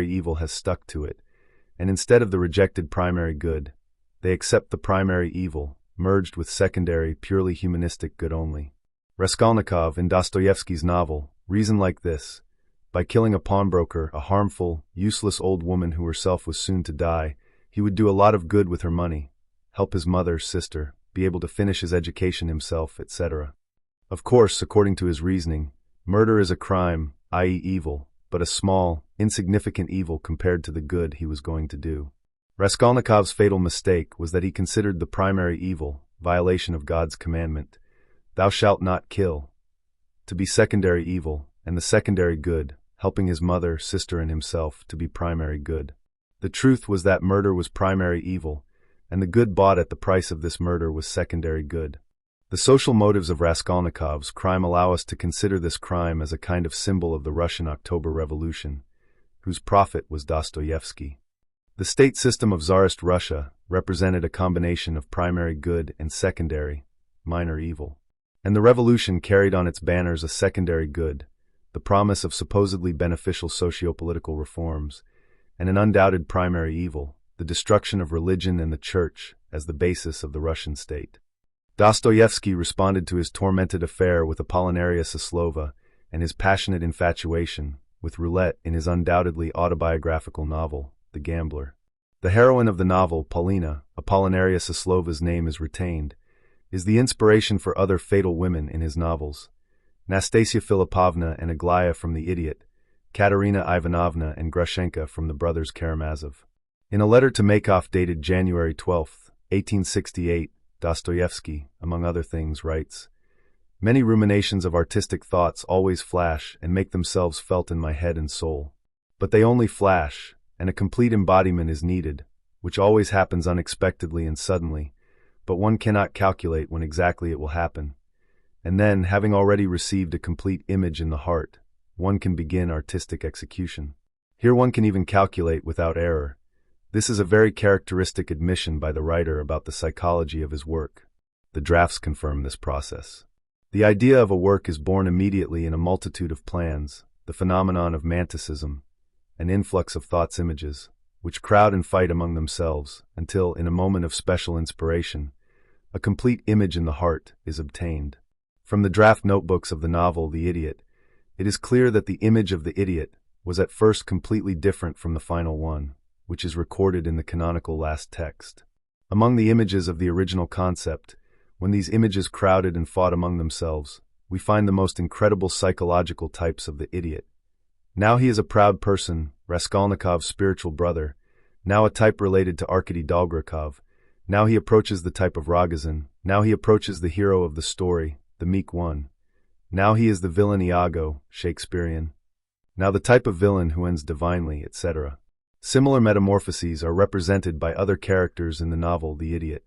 evil has stuck to it, and instead of the rejected primary good, they accept the primary evil, merged with secondary, purely humanistic good only. Raskolnikov, in Dostoevsky's novel, reasoned like this: by killing a pawnbroker, a harmful, useless old woman who herself was soon to die, he would do a lot of good with her money, help his mother, sister, be able to finish his education himself, etc. Of course, according to his reasoning, murder is a crime, i.e. evil, but a small, insignificant evil compared to the good he was going to do. Raskolnikov's fatal mistake was that he considered the primary evil, violation of God's commandment, "Thou shalt not kill," to be secondary evil, and the secondary good, helping his mother, sister, and himself, to be primary good. The truth was that murder was primary evil, and the good bought at the price of this murder was secondary good. The social motives of Raskolnikov's crime allow us to consider this crime as a kind of symbol of the Russian October Revolution, whose prophet was Dostoevsky. The state system of Tsarist Russia represented a combination of primary good and secondary, minor evil. And the revolution carried on its banners a secondary good, the promise of supposedly beneficial socio-political reforms, and an undoubted primary evil, the destruction of religion and the church as the basis of the Russian state. Dostoevsky responded to his tormented affair with Apollinaria Soslova and his passionate infatuation with roulette in his undoubtedly autobiographical novel, The Gambler. The heroine of the novel, Paulina, Apollinaria Soslova's name is retained, is the inspiration for other fatal women in his novels: Nastasia Filipovna and Aglaya from The Idiot, Katerina Ivanovna and Grushenka from The Brothers Karamazov. In a letter to Makhov dated January 12, 1868, Dostoevsky, among other things, writes, "Many ruminations of artistic thoughts always flash and make themselves felt in my head and soul. But they only flash, and a complete embodiment is needed, which always happens unexpectedly and suddenly, but one cannot calculate when exactly it will happen. And then, having already received a complete image in the heart, one can begin artistic execution. Here one can even calculate without error. This is a very characteristic admission by the writer about the psychology of his work. The drafts confirm this process. The idea of a work is born immediately in a multitude of plans, the phenomenon of manticism, an influx of thoughts images, which crowd and fight among themselves, until, in a moment of special inspiration, a complete image in the heart is obtained. From the draft notebooks of the novel The Idiot, it is clear that the image of the idiot was at first completely different from the final one, which is recorded in the canonical last text. Among the images of the original concept, when these images crowded and fought among themselves, we find the most incredible psychological types of the idiot. Now he is a proud person, Raskolnikov's spiritual brother, now a type related to Arkady Dolgorukov, now he approaches the type of Rogozin, now he approaches the hero of the story, the meek one. Now he is the villain Iago, Shakespearean. Now the type of villain who ends divinely, etc. Similar metamorphoses are represented by other characters in the novel The Idiot.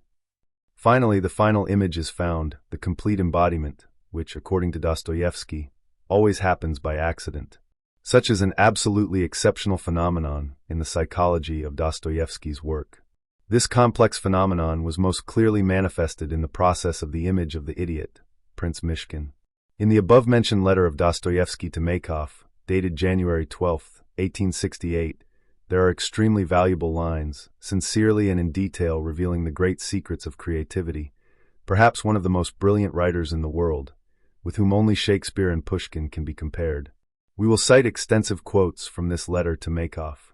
Finally, the final image is found, the complete embodiment, which, according to Dostoevsky, always happens by accident. Such is an absolutely exceptional phenomenon in the psychology of Dostoevsky's work. This complex phenomenon was most clearly manifested in the process of the image of the idiot, Prince Mishkin. In the above-mentioned letter of Dostoevsky to Makhov, dated January 12, 1868, there are extremely valuable lines, sincerely and in detail revealing the great secrets of creativity, perhaps one of the most brilliant writers in the world, with whom only Shakespeare and Pushkin can be compared. We will cite extensive quotes from this letter to Makhov.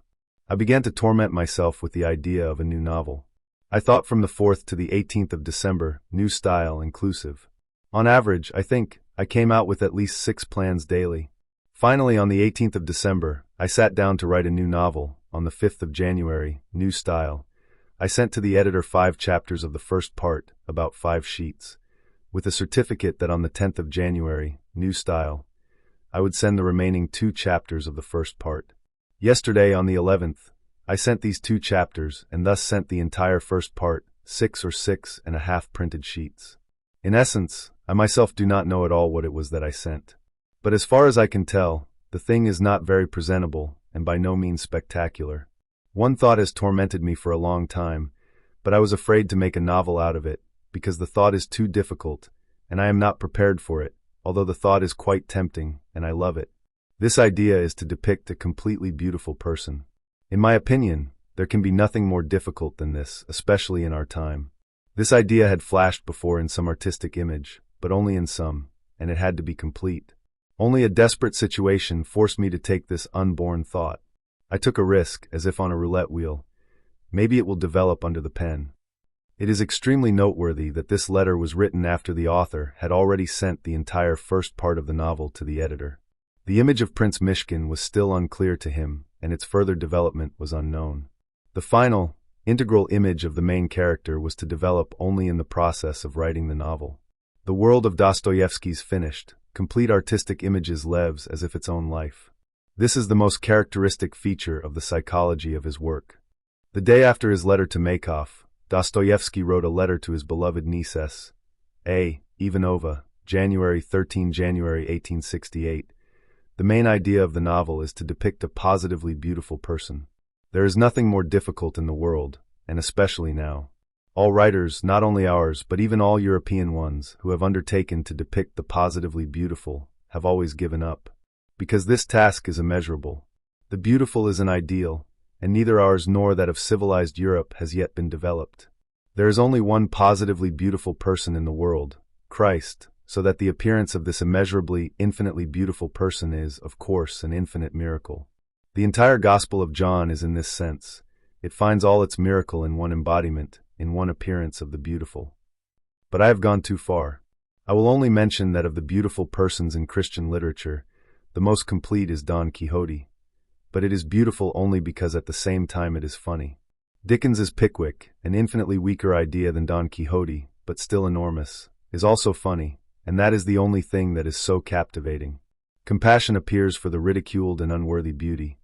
I began to torment myself with the idea of a new novel. I thought from the 4th to the 18th of December, new style, inclusive. On average, I think, I came out with at least 6 plans daily. Finally, on the 18th of December, I sat down to write a new novel, on the 5th of January, new style. I sent to the editor 5 chapters of the first part, about 5 sheets, with a certificate that on the 10th of January, new style, I would send the remaining 2 chapters of the first part. Yesterday, on the 11th, I sent these 2 chapters and thus sent the entire first part, 6 or 6.5 printed sheets. In essence, I myself do not know at all what it was that I sent. But as far as I can tell, the thing is not very presentable and by no means spectacular. One thought has tormented me for a long time, but I was afraid to make a novel out of it, because the thought is too difficult, and I am not prepared for it, although the thought is quite tempting, and I love it. This idea is to depict a completely beautiful person. In my opinion, there can be nothing more difficult than this, especially in our time. This idea had flashed before in some artistic image, but only in some, and it had to be complete. Only a desperate situation forced me to take this unborn thought. I took a risk, as if on a roulette wheel. Maybe it will develop under the pen. It is extremely noteworthy that this letter was written after the author had already sent the entire first part of the novel to the editor. The image of Prince Myshkin was still unclear to him, and its further development was unknown. The final, integral image of the main character was to develop only in the process of writing the novel. The world of Dostoevsky's finished, complete artistic images lives as if its own life. This is the most characteristic feature of the psychology of his work. The day after his letter to Makov, Dostoevsky wrote a letter to his beloved niece A. Ivanova, January 13, 1868. The main idea of the novel is to depict a positively beautiful person. There is nothing more difficult in the world, and especially now. All writers, not only ours but even all European ones, who have undertaken to depict the positively beautiful, have always given up. Because this task is immeasurable. The beautiful is an ideal, and neither ours nor that of civilized Europe has yet been developed. There is only one positively beautiful person in the world, Christ, so that the appearance of this immeasurably, infinitely beautiful person is, of course, an infinite miracle. The entire Gospel of John is in this sense. It finds all its miracle in one embodiment, in one appearance of the beautiful. But I have gone too far. I will only mention that of the beautiful persons in Christian literature, the most complete is Don Quixote. But it is beautiful only because at the same time it is funny. Dickens's Pickwick, an infinitely weaker idea than Don Quixote, but still enormous, is also funny, and that is the only thing that is so captivating. Compassion appears for the ridiculed and unworthy beauty,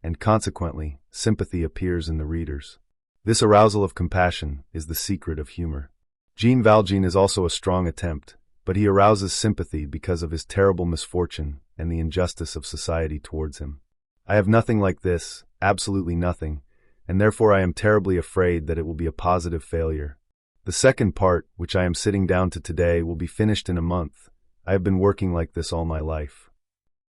and consequently, sympathy appears in the readers. This arousal of compassion is the secret of humor. Jean Valjean is also a strong attempt, but he arouses sympathy because of his terrible misfortune and the injustice of society towards him. I have nothing like this, absolutely nothing, and therefore I am terribly afraid that it will be a positive failure. The second part, which I am sitting down to today, will be finished in a month. I have been working like this all my life.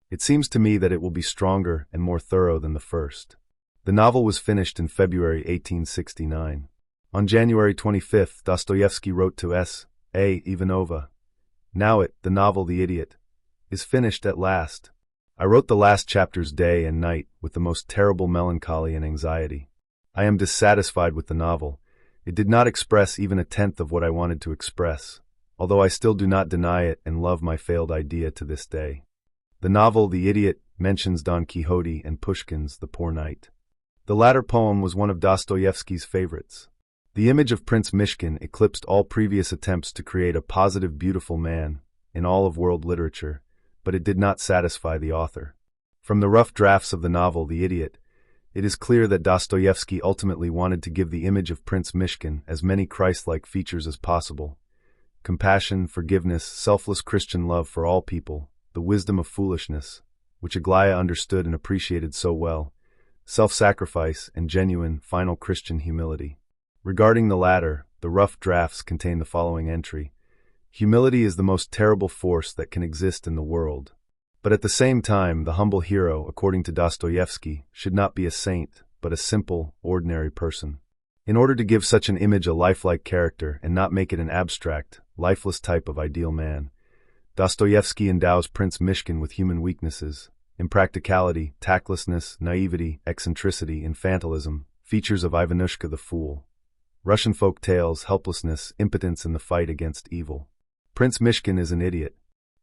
It seems to me that it will be stronger and more thorough than the first. The novel was finished in February 1869. On January 25th, Dostoevsky wrote to A. Ivanova, "Now the novel The Idiot, is finished at last. I wrote the last chapters day and night with the most terrible melancholy and anxiety. I am dissatisfied with the novel. It did not express even a tenth of what I wanted to express, although I still do not deny it and love my failed idea to this day." The novel The Idiot mentions Don Quixote and Pushkin's The Poor Knight. The latter poem was one of Dostoevsky's favorites. The image of Prince Myshkin eclipsed all previous attempts to create a positive, beautiful man in all of world literature, but it did not satisfy the author. From the rough drafts of the novel The Idiot, it is clear that Dostoevsky ultimately wanted to give the image of Prince Myshkin as many Christ-like features as possible: compassion, forgiveness, selfless Christian love for all people, the wisdom of foolishness, which Aglaya understood and appreciated so well, self-sacrifice, and genuine, final Christian humility. Regarding the latter, the rough drafts contain the following entry: "Humility is the most terrible force that can exist in the world. But at the same time, the humble hero, according to Dostoevsky, should not be a saint, but a simple, ordinary person. In order to give such an image a lifelike character and not make it an abstract, lifeless type of ideal man, Dostoevsky endows Prince Myshkin with human weaknesses: impracticality, tactlessness, naivety, eccentricity, infantilism, features of Ivanushka the Fool, Russian folk tales, helplessness, impotence in the fight against evil. Prince Myshkin is an idiot.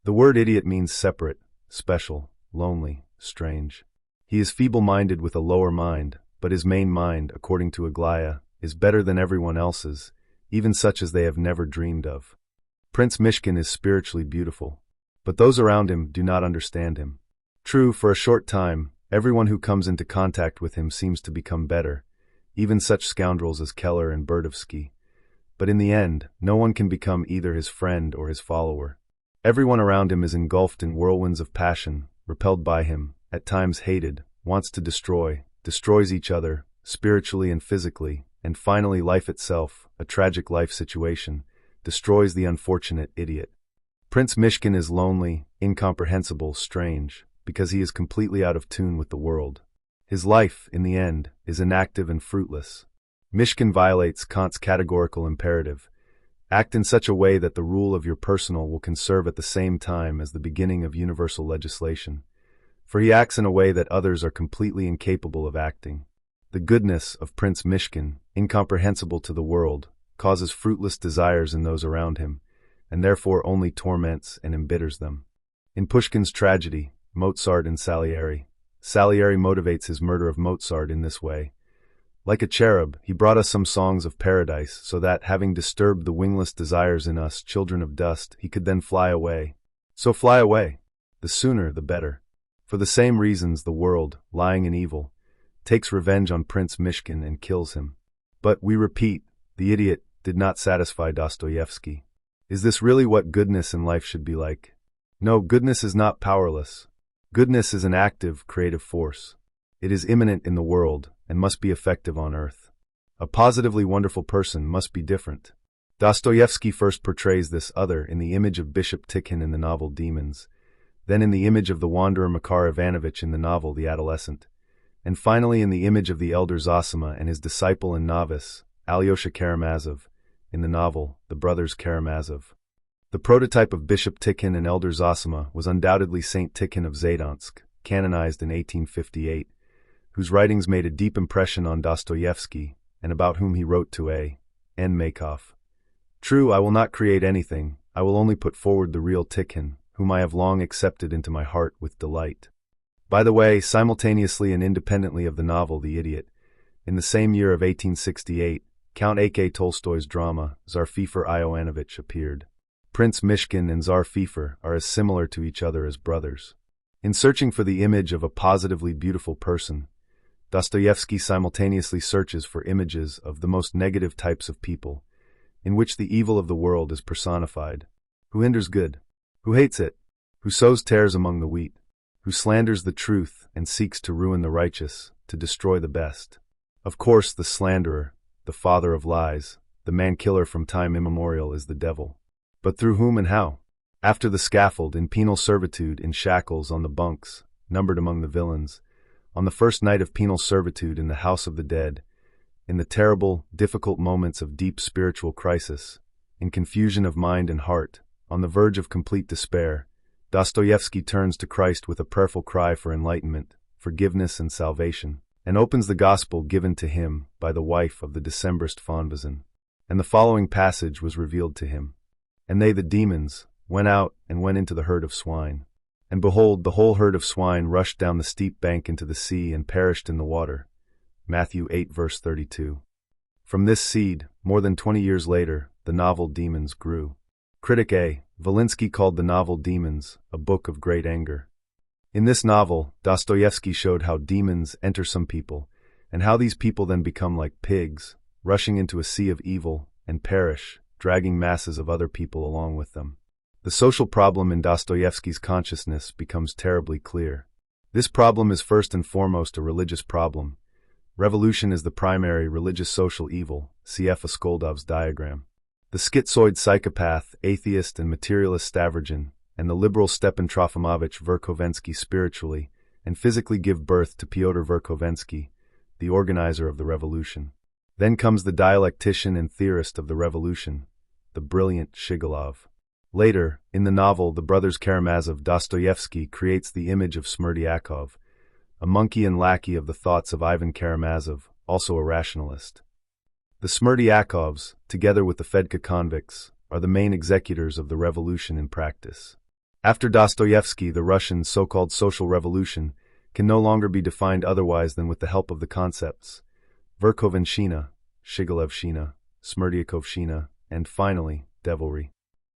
The word idiot means separate, special, lonely, strange. He is feeble-minded with a lower mind, but his main mind, according to Aglaya, is better than everyone else's, even such as they have never dreamed of. Prince Mishkin is spiritually beautiful, but those around him do not understand him. True, for a short time, everyone who comes into contact with him seems to become better, even such scoundrels as Keller and Berdovsky. But in the end, no one can become either his friend or his follower. Everyone around him is engulfed in whirlwinds of passion, repelled by him, at times hated, wants to destroy, destroys each other, spiritually and physically, and finally life itself, a tragic life situation, destroys the unfortunate idiot. Prince Mishkin is lonely, incomprehensible, strange, because he is completely out of tune with the world. His life, in the end, is inactive and fruitless. Mishkin violates Kant's categorical imperative. Act in such a way that the rule of your personal will conserve at the same time as the beginning of universal legislation. For he acts in a way that others are completely incapable of acting. The goodness of Prince Mishkin, incomprehensible to the world, causes fruitless desires in those around him, and therefore only torments and embitters them. In Pushkin's tragedy, Mozart and Salieri, Salieri motivates his murder of Mozart in this way. Like a cherub, he brought us some songs of paradise, so that, having disturbed the wingless desires in us, children of dust, he could then fly away. So fly away. The sooner, the better. For the same reasons, the world, lying in evil, takes revenge on Prince Mishkin and kills him. But, we repeat, the idiot did not satisfy Dostoevsky. Is this really what goodness in life should be like? No, goodness is not powerless. Goodness is an active, creative force. It is immanent in the world, and must be effective on earth. A positively wonderful person must be different. Dostoevsky first portrays this other in the image of Bishop Tikhon in the novel Demons, then in the image of the wanderer Makar Ivanovich in the novel The Adolescent, and finally in the image of the elder Zosima and his disciple and novice, Alyosha Karamazov, in the novel The Brothers Karamazov. The prototype of Bishop Tikhon and elder Zosima was undoubtedly Saint Tikhon of Zadansk, canonized in 1858, whose writings made a deep impression on Dostoevsky, and about whom he wrote to A.N. Makov. True, I will not create anything, I will only put forward the real Tikhon, whom I have long accepted into my heart with delight. By the way, simultaneously and independently of the novel The Idiot, in the same year of 1868, Count A.K. Tolstoy's drama, Tsar Fyodor Ioanovich, appeared. Prince Mishkin and Tsar Fyodor are as similar to each other as brothers. In searching for the image of a positively beautiful person, Dostoevsky simultaneously searches for images of the most negative types of people, in which the evil of the world is personified. Who hinders good? Who hates it? Who sows tares among the wheat? Who slanders the truth and seeks to ruin the righteous, to destroy the best? Of course, the slanderer, the father of lies, the man-killer from time immemorial is the devil. But through whom and how? After the scaffold, in penal servitude, in shackles, on the bunks, numbered among the villains, on the first night of penal servitude in the house of the dead, in the terrible, difficult moments of deep spiritual crisis, in confusion of mind and heart, on the verge of complete despair, Dostoevsky turns to Christ with a prayerful cry for enlightenment, forgiveness and salvation, and opens the gospel given to him by the wife of the Decembrist Fonvizin. And the following passage was revealed to him. And they, the demons, went out and went into the herd of swine. And behold, the whole herd of swine rushed down the steep bank into the sea and perished in the water. Matthew 8 verse 32. From this seed, more than 20 years later, the novel Demons grew. Critic A. Valinsky called the novel Demons a book of great anger. In this novel, Dostoevsky showed how demons enter some people, and how these people then become like pigs, rushing into a sea of evil, and perish, dragging masses of other people along with them. The social problem in Dostoevsky's consciousness becomes terribly clear. This problem is first and foremost a religious problem. Revolution is the primary religious social evil, cf. Askoldov's diagram. The schizoid psychopath, atheist and materialist Stavrogin, and the liberal Stepan Trofimovich Verkhovensky spiritually and physically give birth to Pyotr Verkhovensky, the organizer of the revolution. Then comes the dialectician and theorist of the revolution, the brilliant Shigolov. Later, in the novel The Brothers Karamazov, Dostoevsky creates the image of Smerdyakov, a monkey and lackey of the thoughts of Ivan Karamazov, also a rationalist. The Smerdyakovs, together with the Fedka convicts, are the main executors of the revolution in practice. After Dostoevsky, the Russian so-called social revolution can no longer be defined otherwise than with the help of the concepts Verkhovenshchina, Shigolevshchina, Smerdyakovshchina, and finally, devilry.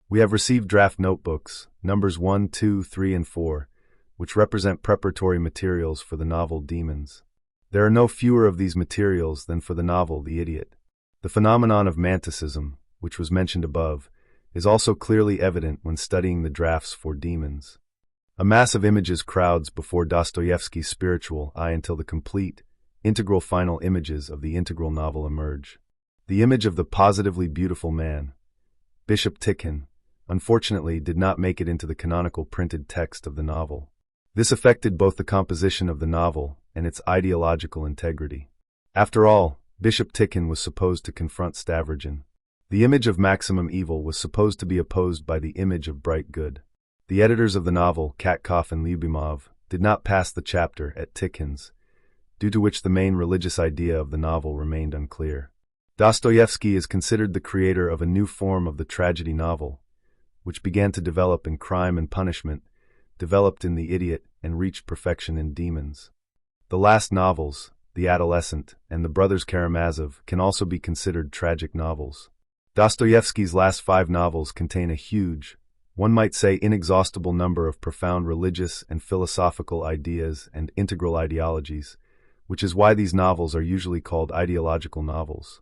We have received draft notebooks, numbers 1, 2, 3, and 4, which represent preparatory materials for the novel Demons. There are no fewer of these materials than for the novel The Idiot. The phenomenon of manticism, which was mentioned above, is also clearly evident when studying the drafts for Demons. A mass of images crowds before Dostoevsky's spiritual eye until the complete, integral final images of the integral novel emerge. The image of the positively beautiful man, Bishop Tikhon, unfortunately did not make it into the canonical printed text of the novel. This affected both the composition of the novel and its ideological integrity. After all, Bishop Tikhon was supposed to confront Stavrogin. The image of maximum evil was supposed to be opposed by the image of bright good. The editors of the novel, Katkov and Lyubimov, did not pass the chapter at Tikhon's, due to which the main religious idea of the novel remained unclear. Dostoevsky is considered the creator of a new form of the tragedy novel, which began to develop in Crime and Punishment, developed in The Idiot, and reached perfection in Demons. The last novels, The Adolescent and The Brothers Karamazov, can also be considered tragic novels. Dostoevsky's last 5 novels contain a huge, one might say inexhaustible number of profound religious and philosophical ideas and integral ideologies, which is why these novels are usually called ideological novels.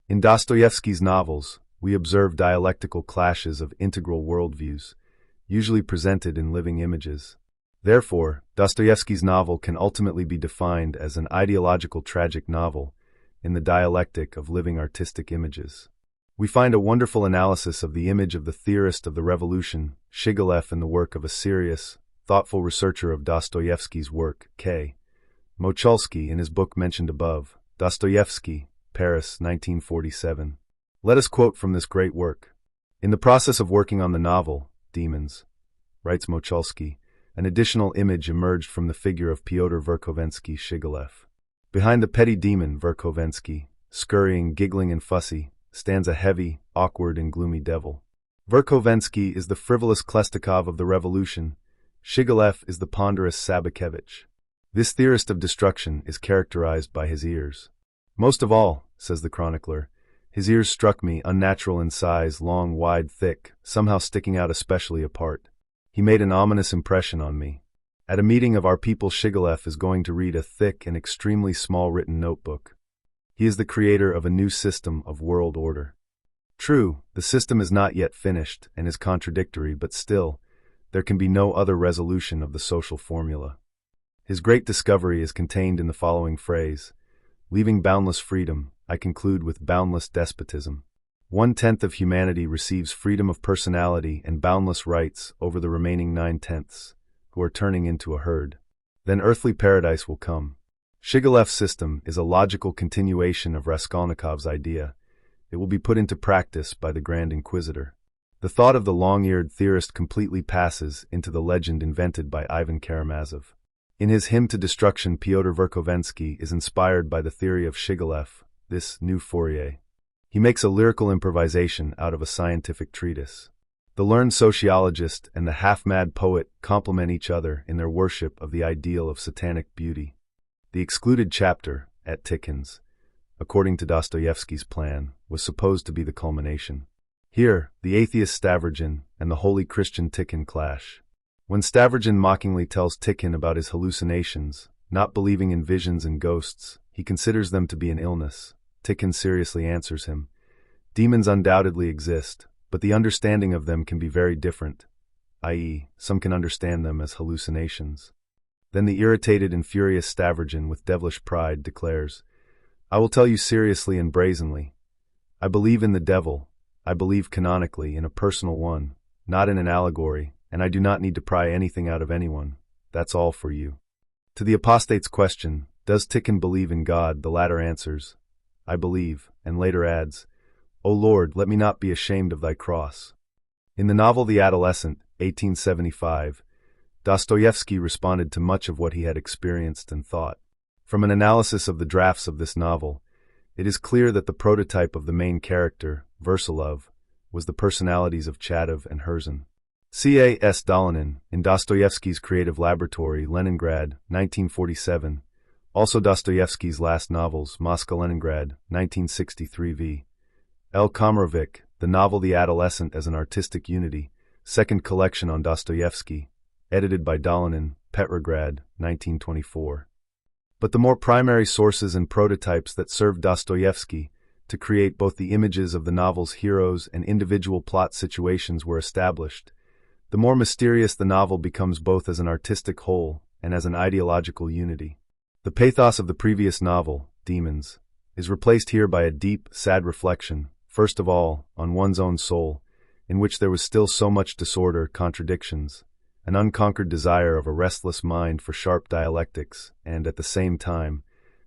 In Dostoevsky's novels, we observe dialectical clashes of integral worldviews, usually presented in living images. Therefore, Dostoevsky's novel can ultimately be defined as an ideological tragic novel in the dialectic of living artistic images. We find a wonderful analysis of the image of the theorist of the revolution, Shigalov, in the work of a serious, thoughtful researcher of Dostoevsky's work, K. Mochalsky, in his book mentioned above, Dostoevsky, Paris, 1947. Let us quote from this great work. In the process of working on the novel, Demons, writes Mochalsky, an additional image emerged from the figure of Pyotr Verkhovensky Shigalov. Behind the petty demon Verkhovensky, scurrying, giggling, and fussy, stands a heavy, awkward, and gloomy devil. Verkhovensky is the frivolous Klestikov of the revolution. Shigalov is the ponderous Sabakevich. This theorist of destruction is characterized by his ears. Most of all, says the chronicler, his ears struck me, unnatural in size, long, wide, thick, somehow sticking out especially apart. He made an ominous impression on me. At a meeting of our people, Shigalov is going to read a thick and extremely small written notebook. He is the creator of a new system of world order. True, the system is not yet finished and is contradictory, but still, there can be no other resolution of the social formula. His great discovery is contained in the following phrase: leaving boundless freedom, I conclude with boundless despotism. 1/10 of humanity receives freedom of personality and boundless rights over the remaining 9/10, who are turning into a herd. Then earthly paradise will come. Shigalov's system is a logical continuation of Raskolnikov's idea. It will be put into practice by the Grand Inquisitor. The thought of the long-eared theorist completely passes into the legend invented by Ivan Karamazov. In his Hymn to Destruction, Pyotr Verkhovensky is inspired by the theory of Shigalov, this new Fourier. He makes a lyrical improvisation out of a scientific treatise. The learned sociologist and the half-mad poet complement each other in their worship of the ideal of satanic beauty. The excluded chapter, at Tikhon's, according to Dostoevsky's plan, was supposed to be the culmination. Here, the atheist Stavrogin and the holy Christian Tikhon clash. When Stavrogin mockingly tells Tikhon about his hallucinations, not believing in visions and ghosts, he considers them to be an illness. Tikhon seriously answers him, demons undoubtedly exist, but the understanding of them can be very different, i.e., some can understand them as hallucinations. Then the irritated and furious Stavrogin, with devilish pride, declares, I will tell you seriously and brazenly. I believe in the devil. I believe canonically in a personal one, not in an allegory, and I do not need to pry anything out of anyone. That's all for you. To the apostate's question, does Tikhon believe in God, the latter answers, I believe, and later adds, O Lord, let me not be ashamed of thy cross. In the novel The Adolescent, 1875, Dostoevsky responded to much of what he had experienced and thought. From an analysis of the drafts of this novel, it is clear that the prototype of the main character, Versilov, was the personalities of Chadov and Herzen. C.A.S. Dolonin, in Dostoevsky's Creative Laboratory, Leningrad, 1947. Also Dostoevsky's last novels, Moscow, Leningrad, 1963 v. L. Komarovic, the novel The Adolescent as an Artistic Unity, second collection on Dostoevsky, edited by Dolonin, Petrograd, 1924. But the more primary sources and prototypes that served Dostoevsky to create both the images of the novel's heroes and individual plot situations were established, the more mysterious the novel becomes both as an artistic whole and as an ideological unity. The pathos of the previous novel, Demons, is replaced here by a deep, sad reflection, first of all, on one's own soul, in which there was still so much disorder, contradictions, an unconquered desire of a restless mind for sharp dialectics, and, at the same time,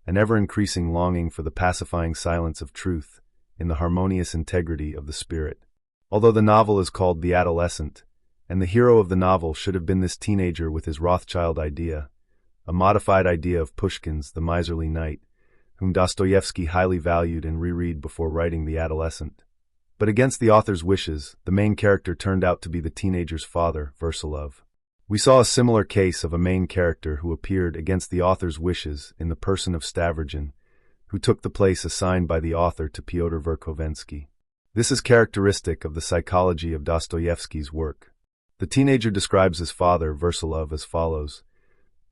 an ever-increasing longing for the pacifying silence of truth in the harmonious integrity of the spirit. Although the novel is called The Adolescent, and the hero of the novel should have been this teenager with his Rothschild idea, a modified idea of Pushkin's The Miserly Knight, whom Dostoevsky highly valued and reread before writing The Adolescent. But against the author's wishes, the main character turned out to be the teenager's father, Versilov. We saw a similar case of a main character who appeared against the author's wishes in the person of Stavrogin, who took the place assigned by the author to Pyotr Verkovensky. This is characteristic of the psychology of Dostoevsky's work. The teenager describes his father, Versilov, as follows: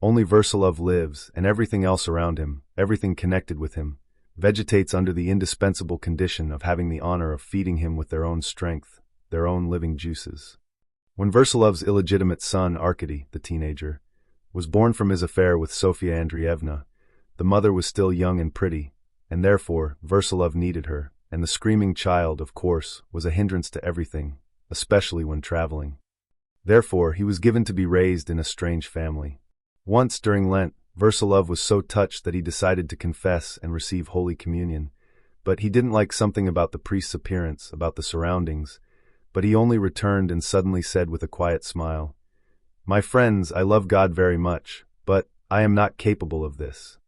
"Only Versilov lives, and everything else around him, everything connected with him, vegetates under the indispensable condition of having the honor of feeding him with their own strength, their own living juices." WhenVersilov's illegitimate son, Arkady, the teenager, was born from his affair with Sofia Andreevna, the mother was still young and pretty, and therefore Versilov needed her, and the screaming child, of course, was a hindrance to everything, especially when traveling. Therefore, he was given to be raised in a strange family. Once, during Lent, Versilov was so touched that he decided to confess and receive Holy Communion, but he didn't like something about the priest's appearance, about the surroundings, but he only returned and suddenly said with a quiet smile, "My friends, I love God very much, but I am not capable of this."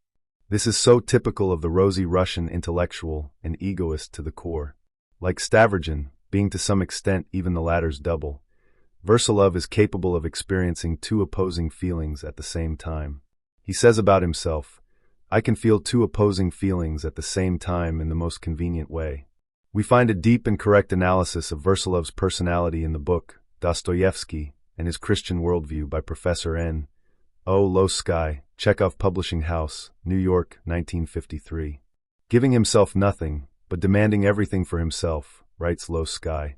This is so typical of the rosy Russian intellectual and egoist to the core. Like Stavrogin, being to some extent even the latter's double, Versilov is capable of experiencing two opposing feelings at the same time. He says about himself, "I can feel two opposing feelings at the same time in the most convenient way." We find a deep and correct analysis ofVersilov's personality in the book, Dostoevsky and His Christian Worldview by Professor N. O. Losky, Chekhov Publishing House, New York, 1953. Giving himself nothing, but demanding everything for himself, writes Losky,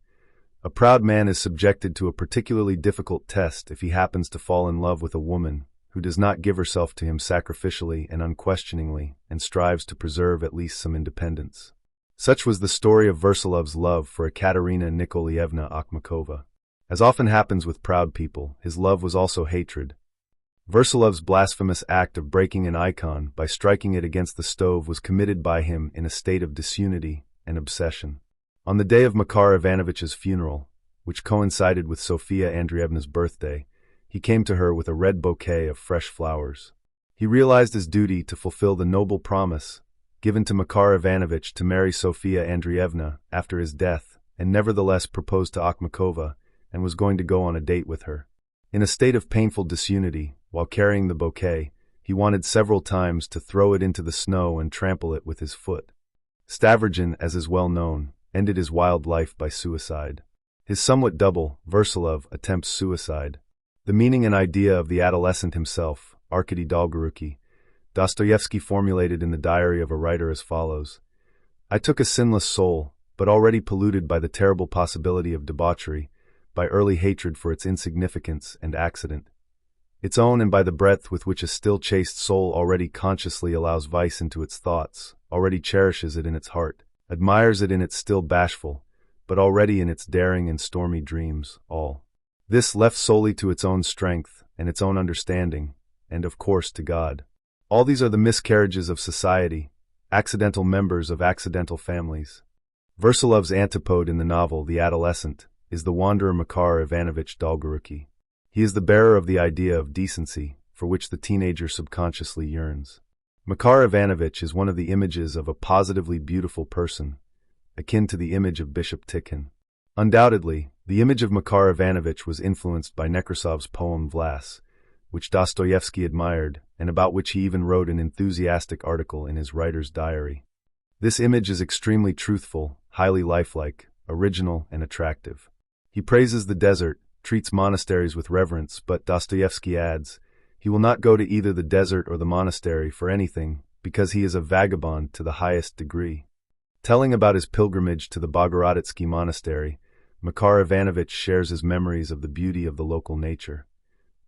a proud man is subjected to a particularly difficult test if he happens to fall in love with a woman who does not give herself to him sacrificially and unquestioningly and strives to preserve at least some independence. Such was the story ofVersilov's love for Ekaterina Nikolaevna Akhmakova. As often happens with proud people, his love was also hatred.Versilov's blasphemous act of breaking an icon by striking it against the stove was committed by him in a state of disunity and obsession. On the day of Makar Ivanovich's funeral, which coincided with Sofia Andreevna's birthday, he came to her with a red bouquet of fresh flowers. He realized his duty to fulfill the noble promise given to Makar Ivanovich to marry Sofia Andreevna after his death, and nevertheless proposed to Akhmakova and was going to go on a date with her. In a state of painful disunity, while carrying the bouquet, he wanted several times to throw it into the snow and trample it with his foot. Stavrogin, as is well known, ended his wild life by suicide. His somewhat double, Versilov, attempts suicide. The meaning and idea of the adolescent himself, Arkady Dolgoruki, Dostoevsky formulated in the diary of a writer as follows: "I took a sinless soul, but already polluted by the terrible possibility of debauchery, by early hatred for its insignificance and accident, its own, and by the breadth with which a still chaste soul already consciously allows vice into its thoughts, already cherishes it in its heart, admires it in its still bashful, but already in its daring and stormy dreams, all this left solely to its own strength and its own understanding, and of course to God. All these are the miscarriages of society, accidental members of accidental families."Versilov's antipode in the novel The Adolescent is the wanderer Makar Ivanovich Dolgoruki. He is the bearer of the idea of decency, for which the teenager subconsciously yearns. Makar Ivanovich is one of the images of a positively beautiful person, akin to the image of Bishop Tikhon. Undoubtedly, The image of Makar Ivanovich was influenced by Nekrasov's poem Vlas, which Dostoevsky admired and about which he even wrote an enthusiastic article in his writer's diary. This image is extremely truthful, highly lifelike, original, and attractive. He praises the desert, treats monasteries with reverence, but Dostoevsky adds, he will not go to either the desert or the monastery for anything, because he is a vagabond to the highest degree. Telling about his pilgrimage to the Bogoroditsky monastery, Makar Ivanovich shares his memories of the beauty of the local nature.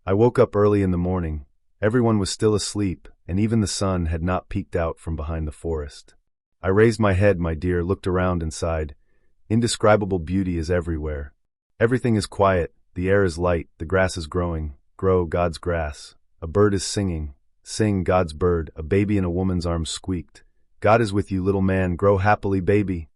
I woke up early in the morning. Everyone was still asleep, and even the sun had not peeked out from behind the forest. I raised my head, my dear, looked around and sighed. Indescribable beauty is everywhere. Everything is quiet, the air is light, the grass is growing. Grow, God's grass. A bird is singing. Sing, God's bird. A baby in a woman's arms squeaked. God is with you, little man, grow happily, baby.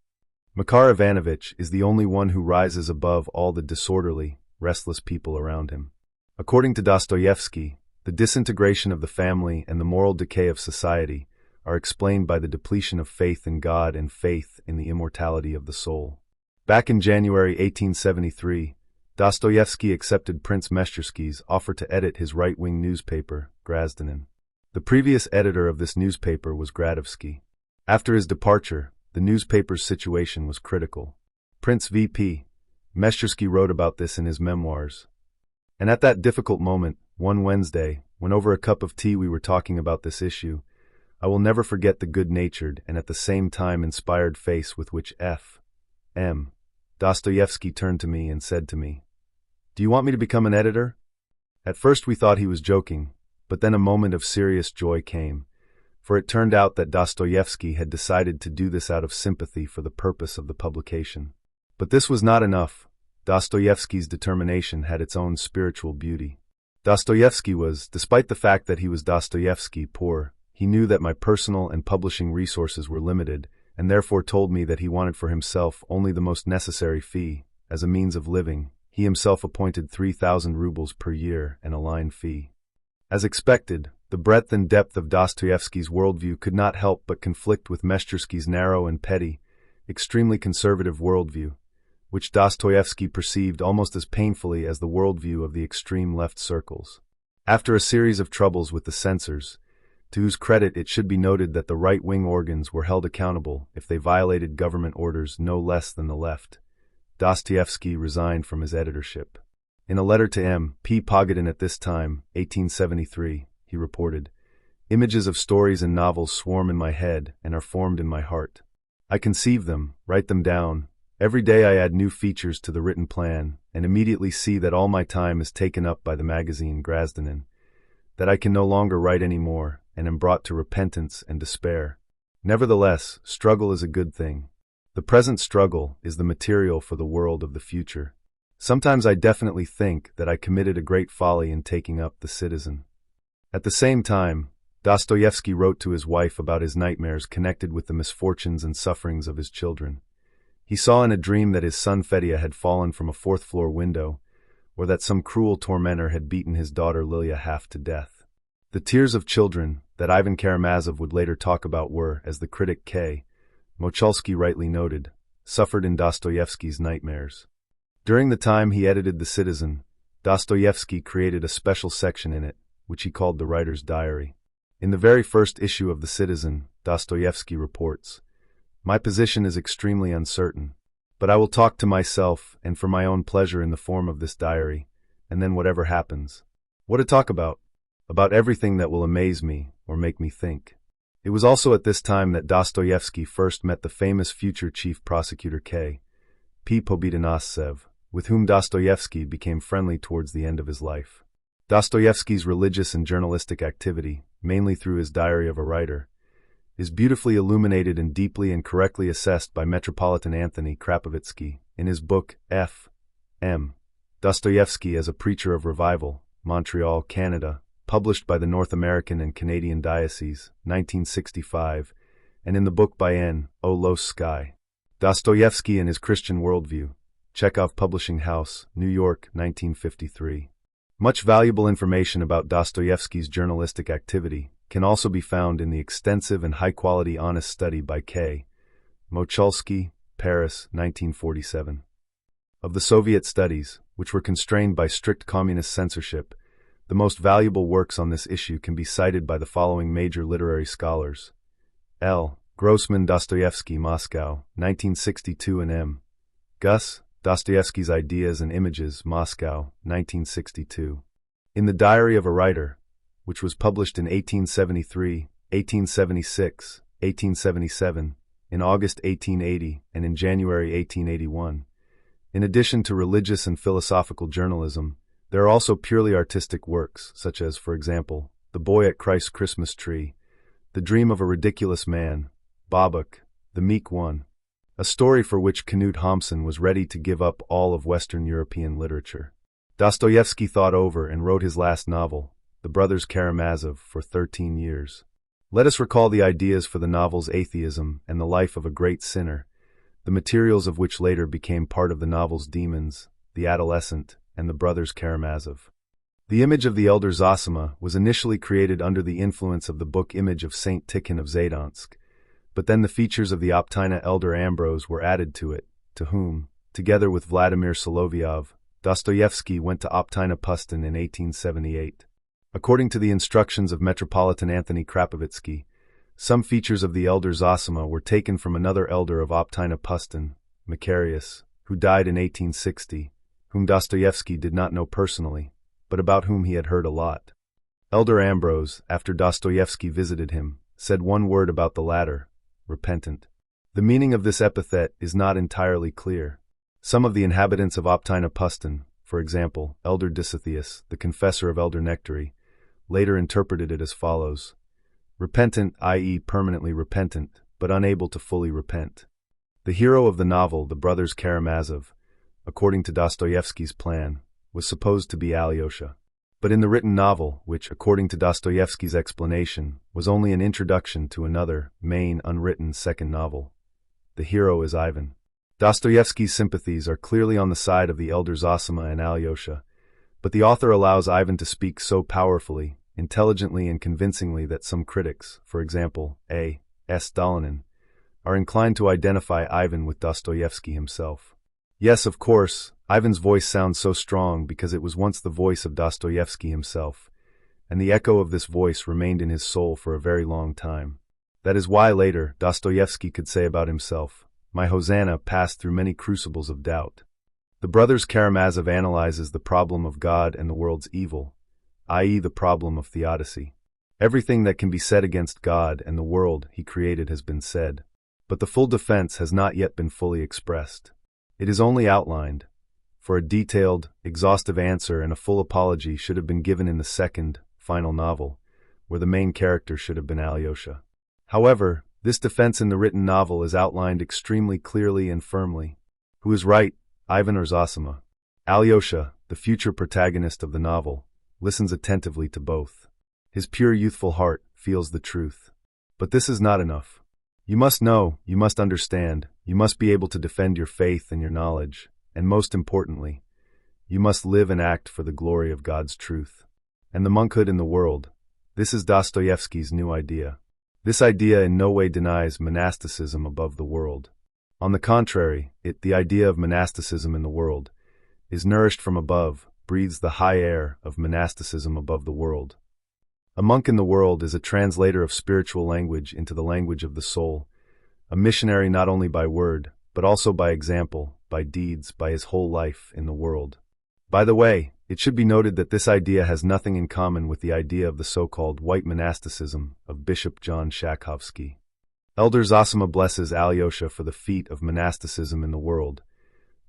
Makar Ivanovich is the only one who rises above all the disorderly, restless people around him. According to Dostoevsky, the disintegration of the family and the moral decay of society are explained by the depletion of faith in God and faith in the immortality of the soul. Back in January 1873, Dostoevsky accepted Prince Meshchersky's offer to edit his right-wing newspaper, Grazdanin. The previous editor of this newspaper was Gradovsky. After his departure, the newspaper's situation was critical. Prince V.P. Meshchersky wrote about this in his memoirs. And at that difficult moment, one Wednesday, when over a cup of tea we were talking about this issue, I will never forget the good-natured and at the same time inspired face with which F.M. Dostoevsky turned to me and said to me, "Do you want me to become an editor?" At first we thought he was joking, but then a moment of serious joy came, for it turned out that Dostoevsky had decided to do this out of sympathy for the purpose of the publication. But this was not enough. Dostoevsky's determination had its own spiritual beauty. Dostoevsky was, despite the fact that he was Dostoevsky, poor. He knew that my personal and publishing resources were limited, and therefore told me that he wanted for himself only the most necessary fee. As a means of living, he himself appointed 3,000 rubles per year and a line fee. As expected, the breadth and depth of Dostoevsky's worldview could not help but conflict with Meshchersky's narrow and petty, extremely conservative worldview, which Dostoevsky perceived almost as painfully as the worldview of the extreme left circles. After a series of troubles with the censors, to whose credit it should be noted that the right-wing organs were held accountable if they violated government orders no less than the left, Dostoevsky resigned from his editorship. In a letter to M. P. Pogodin at this time, 1873, he reported, "Images of stories and novels swarm in my head and are formed in my heart. I conceive them, write them down. Every day I add new features to the written plan and immediately see that all my time is taken up by the magazine Grazdanin, that I can no longer write any more and am brought to repentance and despair. Nevertheless, struggle is a good thing. The present struggle is the material for the world of the future. Sometimes I definitely think that I committed a great folly in taking up The Citizen." At the same time, Dostoevsky wrote to his wife about his nightmares connected with the misfortunes and sufferings of his children. He saw in a dream that his son Fedya had fallen from a fourth-floor window, or that some cruel tormentor had beaten his daughter Lilia half to death. The tears of children that Ivan Karamazov would later talk about were, as the critic K. Mochalsky rightly noted, suffered in Dostoevsky's nightmares. During the time he edited The Citizen, Dostoevsky created a special section in it, which he called the writer's diary. In the very first issue of The Citizen, Dostoevsky reports, "My position is extremely uncertain, but I will talk to myself and for my own pleasure in the form of this diary, and then whatever happens." What to talk about? About everything that will amaze me or make me think. It was also at this time that Dostoevsky first met the famous future chief prosecutor K. P. Pobedonostsev, with whom Dostoevsky became friendly towards the end of his life. Dostoevsky's religious and journalistic activity, mainly through his Diary of a Writer, is beautifully illuminated and deeply and correctly assessed by Metropolitan Anthony Krapovitsky in his book F.M. Dostoevsky as a Preacher of Revival, Montreal, Canada, published by the North American and Canadian Diocese, 1965, and in the book by N. O. Los Sky. Dostoevsky and His Christian Worldview, Chekhov Publishing House, New York, 1953. Much valuable information about Dostoevsky's journalistic activity can also be found in the extensive and high-quality honest study by K. Mochalsky, Paris, 1947. Of the Soviet studies, which were constrained by strict communist censorship, the most valuable works on this issue can be cited by the following major literary scholars. L. Grossman, Dostoevsky, Moscow, 1962, and M. Gus, Dostoevsky's Ideas and Images, Moscow, 1962. In the Diary of a Writer, which was published in 1873, 1876, 1877, in August 1880, and in January 1881. In addition to religious and philosophical journalism, there are also purely artistic works, such as, for example, The Boy at Christ's Christmas Tree, The Dream of a Ridiculous Man, Babuk, The Meek One, a story for which Knut Hamsun was ready to give up all of Western European literature. Dostoevsky thought over and wrote his last novel, The Brothers Karamazov, for 13 years. Let us recall the ideas for the novel's atheism and the life of a great sinner, the materials of which later became part of the novel's demons, the adolescent, and the brothers Karamazov. The image of the elder Zosima was initially created under the influence of the book image of Saint Tikhon of Zadansk, but then the features of the Optina elder Ambrose were added to it, to whom, together with Vladimir Solovyov, Dostoevsky went to Optina Pustin in 1878. According to the instructions of Metropolitan Anthony Krapovitsky, some features of the elder Zosima were taken from another elder of Optina Pustin, Macarius, who died in 1860, whom Dostoevsky did not know personally, but about whom he had heard a lot. Elder Ambrose, after Dostoevsky visited him, said one word about the latter, repentant. The meaning of this epithet is not entirely clear. Some of the inhabitants of Optina Pustin, for example, Elder Disitheus, the confessor of Elder Nectary, later interpreted it as follows: repentant, i.e. permanently repentant, but unable to fully repent. The hero of the novel, the brothers Karamazov, according to Dostoevsky's plan, was supposed to be Alyosha. But in the written novel, which, according to Dostoevsky's explanation, was only an introduction to another, main, unwritten second novel, the hero is Ivan. Dostoevsky's sympathies are clearly on the side of the elder Zosima and Alyosha, but the author allows Ivan to speak so powerfully, intelligently and convincingly that some critics, for example, A. S. Dolanin, are inclined to identify Ivan with Dostoevsky himself. Yes, of course, Ivan's voice sounds so strong because it was once the voice of Dostoevsky himself, and the echo of this voice remained in his soul for a very long time. That is why later Dostoevsky could say about himself, "My Hosanna passed through many crucibles of doubt." The brothers Karamazov analyzes the problem of God and the world's evil, i.e. the problem of theodicy. Everything that can be said against God and the world he created has been said, but the full defense has not yet been fully expressed. It is only outlined, for a detailed, exhaustive answer and a full apology should have been given in the second, final novel, where the main character should have been Alyosha. However, this defense in the written novel is outlined extremely clearly and firmly. Who is right, Ivan or Zosima? Alyosha, the future protagonist of the novel, listens attentively to both. His pure youthful heart feels the truth. But this is not enough. You must know, you must understand, you must be able to defend your faith and your knowledge, and most importantly, you must live and act for the glory of God's truth. And the monkhood in the world, this is Dostoevsky's new idea. This idea in no way denies monasticism above the world. On the contrary, the idea of monasticism in the world, is nourished from above, breathes the high air of monasticism above the world. A monk in the world is a translator of spiritual language into the language of the soul, a missionary not only by word, but also by example, by deeds, by his whole life in the world. By the way, it should be noted that this idea has nothing in common with the idea of the so-called white monasticism of Bishop John Shakovsky. Elder Zosima blesses Alyosha for the feat of monasticism in the world,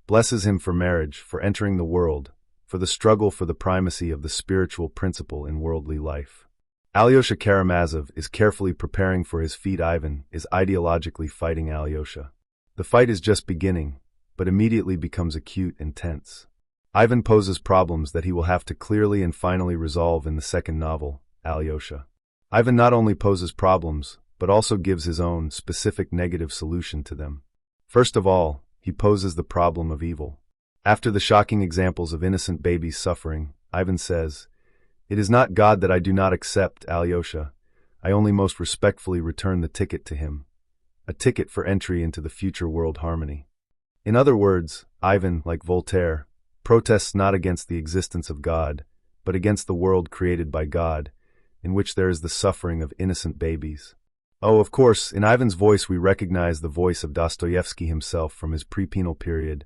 blesses him for marriage, for entering the world, for the struggle for the primacy of the spiritual principle in worldly life. Alyosha Karamazov is carefully preparing for his feat. Ivan is ideologically fighting Alyosha. The fight is just beginning, but immediately becomes acute and tense. Ivan poses problems that he will have to clearly and finally resolve in the second novel, Alyosha. Ivan not only poses problems, but also gives his own specific negative solution to them. First of all, he poses the problem of evil. After the shocking examples of innocent babies suffering, Ivan says, "It is not God that I do not accept, Alyosha. I only most respectfully return the ticket to him, a ticket for entry into the future world harmony." In other words, Ivan, like Voltaire, protests not against the existence of God, but against the world created by God, in which there is the suffering of innocent babies. Oh, of course, in Ivan's voice we recognize the voice of Dostoevsky himself from his pre-penal period,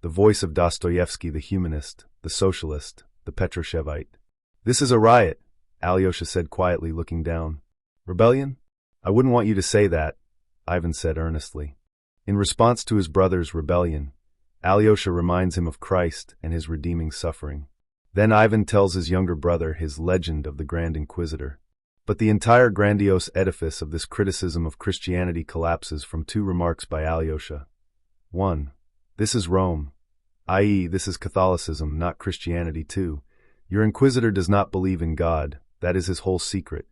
the voice of Dostoevsky the humanist, the socialist, the Petrushevite. "This is a riot," Alyosha said quietly, looking down. "Rebellion? I wouldn't want you to say that," Ivan said earnestly. In response to his brother's rebellion, Alyosha reminds him of Christ and his redeeming suffering. Then Ivan tells his younger brother his legend of the Grand Inquisitor. But the entire grandiose edifice of this criticism of Christianity collapses from two remarks by Alyosha. 1. This is Rome, i.e., this is Catholicism, not Christianity. 2. Your Inquisitor does not believe in God, that is his whole secret.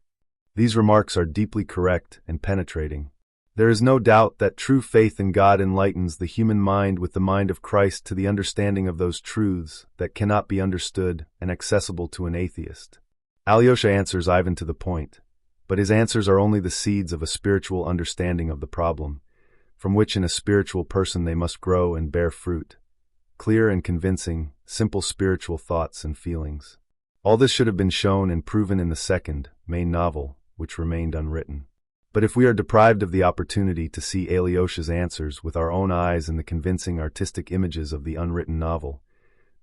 These remarks are deeply correct and penetrating. There is no doubt that true faith in God enlightens the human mind with the mind of Christ to the understanding of those truths that cannot be understood and accessible to an atheist. Alyosha answers Ivan to the point, but his answers are only the seeds of a spiritual understanding of the problem, from which in a spiritual person they must grow and bear fruit. Clear and convincing, simple spiritual thoughts and feelings. All this should have been shown and proven in the second, main novel, which remained unwritten. But if we are deprived of the opportunity to see Alyosha's answers with our own eyes in the convincing artistic images of the unwritten novel,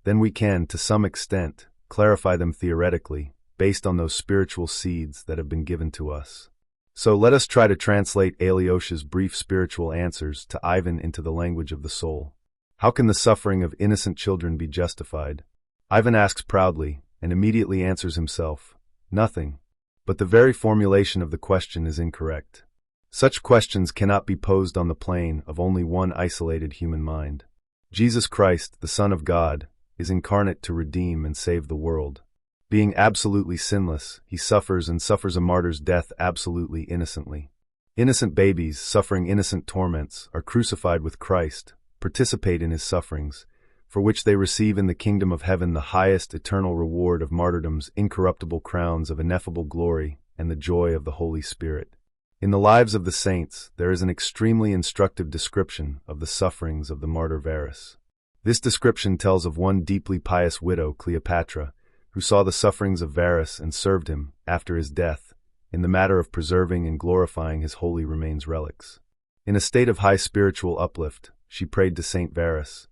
then we can, to some extent, clarify them theoretically, based on those spiritual seeds that have been given to us. So let us try to translate Alyosha's brief spiritual answers to Ivan into the language of the soul. How can the suffering of innocent children be justified? Ivan asks proudly, and immediately answers himself, nothing. But the very formulation of the question is incorrect. Such questions cannot be posed on the plane of only one isolated human mind. Jesus Christ, the Son of God, is incarnate to redeem and save the world. Being absolutely sinless, he suffers and suffers a martyr's death absolutely innocently. Innocent babies, suffering innocent torments, are crucified with Christ, participate in his sufferings, for which they receive in the kingdom of heaven the highest eternal reward of martyrdom's incorruptible crowns of ineffable glory and the joy of the Holy Spirit. In the lives of the saints, there is an extremely instructive description of the sufferings of the martyr Varus. This description tells of one deeply pious widow, Cleopatra, who saw the sufferings of Varus and served him, after his death, in the matter of preserving and glorifying his holy remains relics. In a state of high spiritual uplift, she prayed to Saint Varus,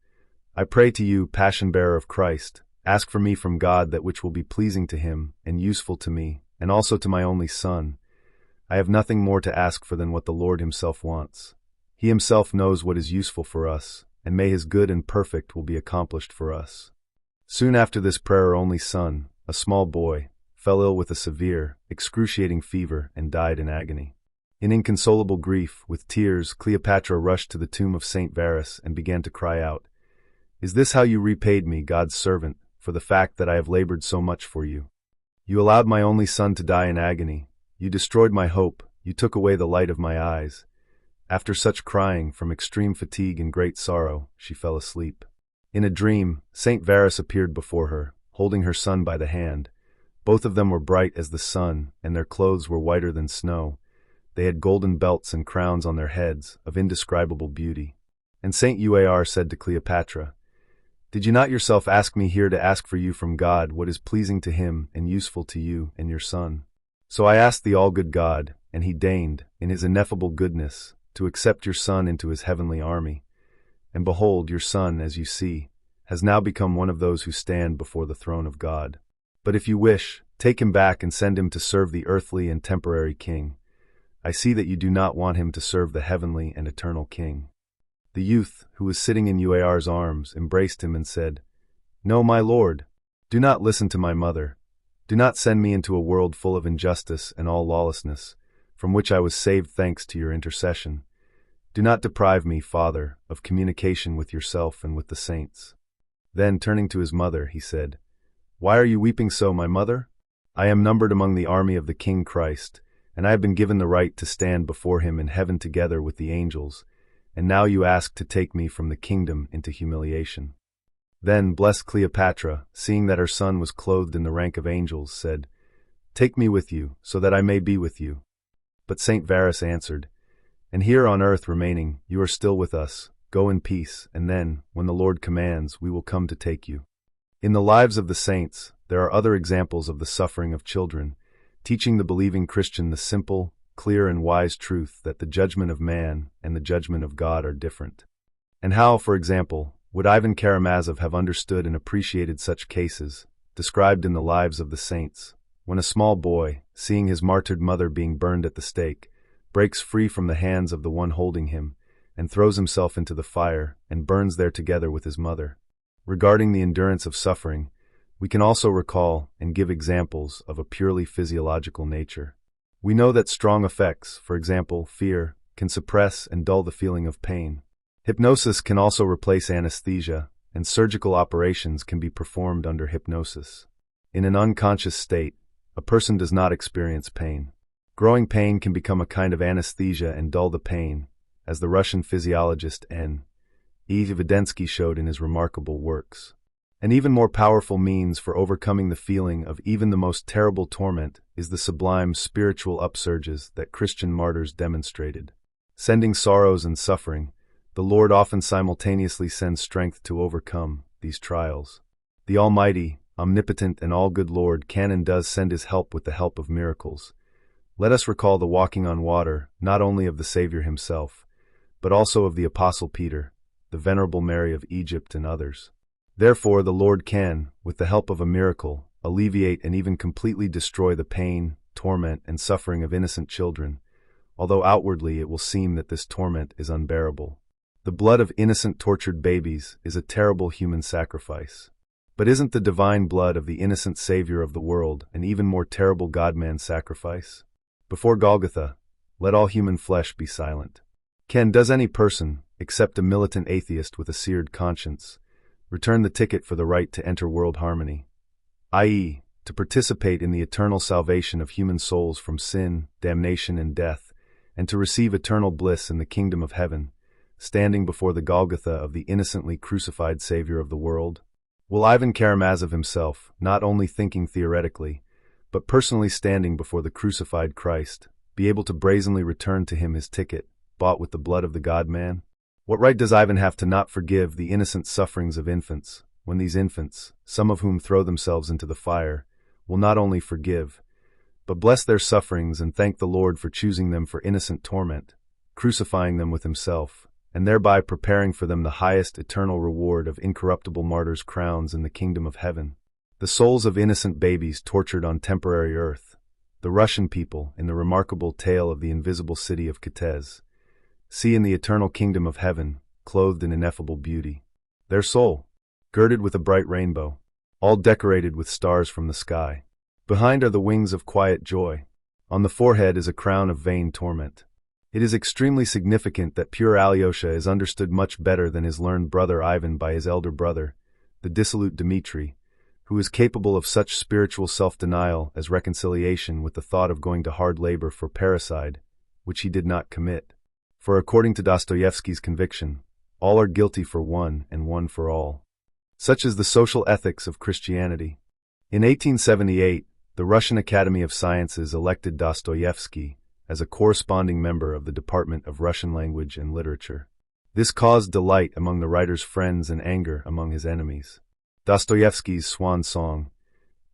"I pray to you, passion-bearer of Christ, ask for me from God that which will be pleasing to him and useful to me, and also to my only son. I have nothing more to ask for than what the Lord himself wants. He himself knows what is useful for us, and may his good and perfect will be accomplished for us." Soon after this prayer, her only son, a small boy, fell ill with a severe, excruciating fever and died in agony. In inconsolable grief, with tears, Cleopatra rushed to the tomb of Saint Varus and began to cry out, "Is this how you repaid me, God's servant, for the fact that I have labored so much for you? You allowed my only son to die in agony. You destroyed my hope. You took away the light of my eyes." After such crying, from extreme fatigue and great sorrow, she fell asleep. In a dream, Saint Varus appeared before her, holding her son by the hand. Both of them were bright as the sun, and their clothes were whiter than snow. They had golden belts and crowns on their heads, of indescribable beauty. And Saint Uar said to Cleopatra, "Did you not yourself ask me here to ask for you from God what is pleasing to him and useful to you and your son? So I asked the all-good God, and he deigned, in his ineffable goodness, to accept your son into his heavenly army. And behold, your son, as you see, has now become one of those who stand before the throne of God. But if you wish, take him back and send him to serve the earthly and temporary king. I see that you do not want him to serve the heavenly and eternal king." The youth, who was sitting in Uar's arms, embraced him and said, "No, my lord, do not listen to my mother. Do not send me into a world full of injustice and all lawlessness, from which I was saved thanks to your intercession. Do not deprive me, Father, of communication with yourself and with the saints." Then, turning to his mother, he said, "Why are you weeping so, my mother? I am numbered among the army of the King Christ, and I have been given the right to stand before him in heaven together with the angels, and now you ask to take me from the kingdom into humiliation." Then blessed Cleopatra, seeing that her son was clothed in the rank of angels, said, "Take me with you, so that I may be with you." But Saint Varus answered, "And here on earth remaining, you are still with us, Go in peace, and then, when the Lord commands, we will come to take you. In the lives of the saints, there are other examples of the suffering of children, teaching the believing Christian the simple, clear and wise truth that the judgment of man and the judgment of God are different. And how, for example, would Ivan Karamazov have understood and appreciated such cases, described in the lives of the saints, when a small boy, seeing his martyred mother being burned at the stake, breaks free from the hands of the one holding him, and throws himself into the fire, and burns there together with his mother. Regarding the endurance of suffering, we can also recall and give examples of a purely physiological nature. We know that strong effects, for example, fear, can suppress and dull the feeling of pain. Hypnosis can also replace anesthesia, and surgical operations can be performed under hypnosis. In an unconscious state, a person does not experience pain. Growing pain can become a kind of anesthesia and dull the pain, as the Russian physiologist N. E. Vidensky showed in his remarkable works. An even more powerful means for overcoming the feeling of even the most terrible torment is the sublime spiritual upsurges that Christian martyrs demonstrated. Sending sorrows and suffering, the Lord often simultaneously sends strength to overcome these trials. The Almighty, omnipotent and all-good Lord can and does send his help with the help of miracles. Let us recall the walking on water not only of the Savior himself, but also of the Apostle Peter, the Venerable Mary of Egypt and others. Therefore the Lord can, with the help of a miracle, alleviate and even completely destroy the pain, torment, and suffering of innocent children, although outwardly it will seem that this torment is unbearable. The blood of innocent tortured babies is a terrible human sacrifice. But isn't the divine blood of the innocent Savior of the world an even more terrible God-man sacrifice? Before Golgotha, let all human flesh be silent. Does any person, except a militant atheist with a seared conscience, return the ticket for the right to enter world harmony, i.e., to participate in the eternal salvation of human souls from sin, damnation, and death, and to receive eternal bliss in the kingdom of heaven, standing before the Golgotha of the innocently crucified Savior of the world? Will Ivan Karamazov himself, not only thinking theoretically, but personally standing before the crucified Christ, be able to brazenly return to him his ticket, bought with the blood of the God-man? What right does Ivan have to not forgive the innocent sufferings of infants, when these infants, some of whom throw themselves into the fire, will not only forgive, but bless their sufferings and thank the Lord for choosing them for innocent torment, crucifying them with himself, and thereby preparing for them the highest eternal reward of incorruptible martyrs' crowns in the kingdom of heaven? The souls of innocent babies tortured on temporary earth, the Russian people in the remarkable tale of the invisible city of Kitez, see in the eternal kingdom of heaven, clothed in ineffable beauty. Their soul, girded with a bright rainbow, all decorated with stars from the sky. Behind are the wings of quiet joy. On the forehead is a crown of vain torment. It is extremely significant that pure Alyosha is understood much better than his learned brother Ivan by his elder brother, the dissolute Dmitri, who is capable of such spiritual self-denial as reconciliation with the thought of going to hard labor for parricide, which he did not commit. For according to Dostoevsky's conviction, all are guilty for one and one for all. Such is the social ethics of Christianity. In 1878, the Russian Academy of Sciences elected Dostoevsky as a corresponding member of the Department of Russian Language and Literature. This caused delight among the writer's friends and anger among his enemies. Dostoevsky's swan song,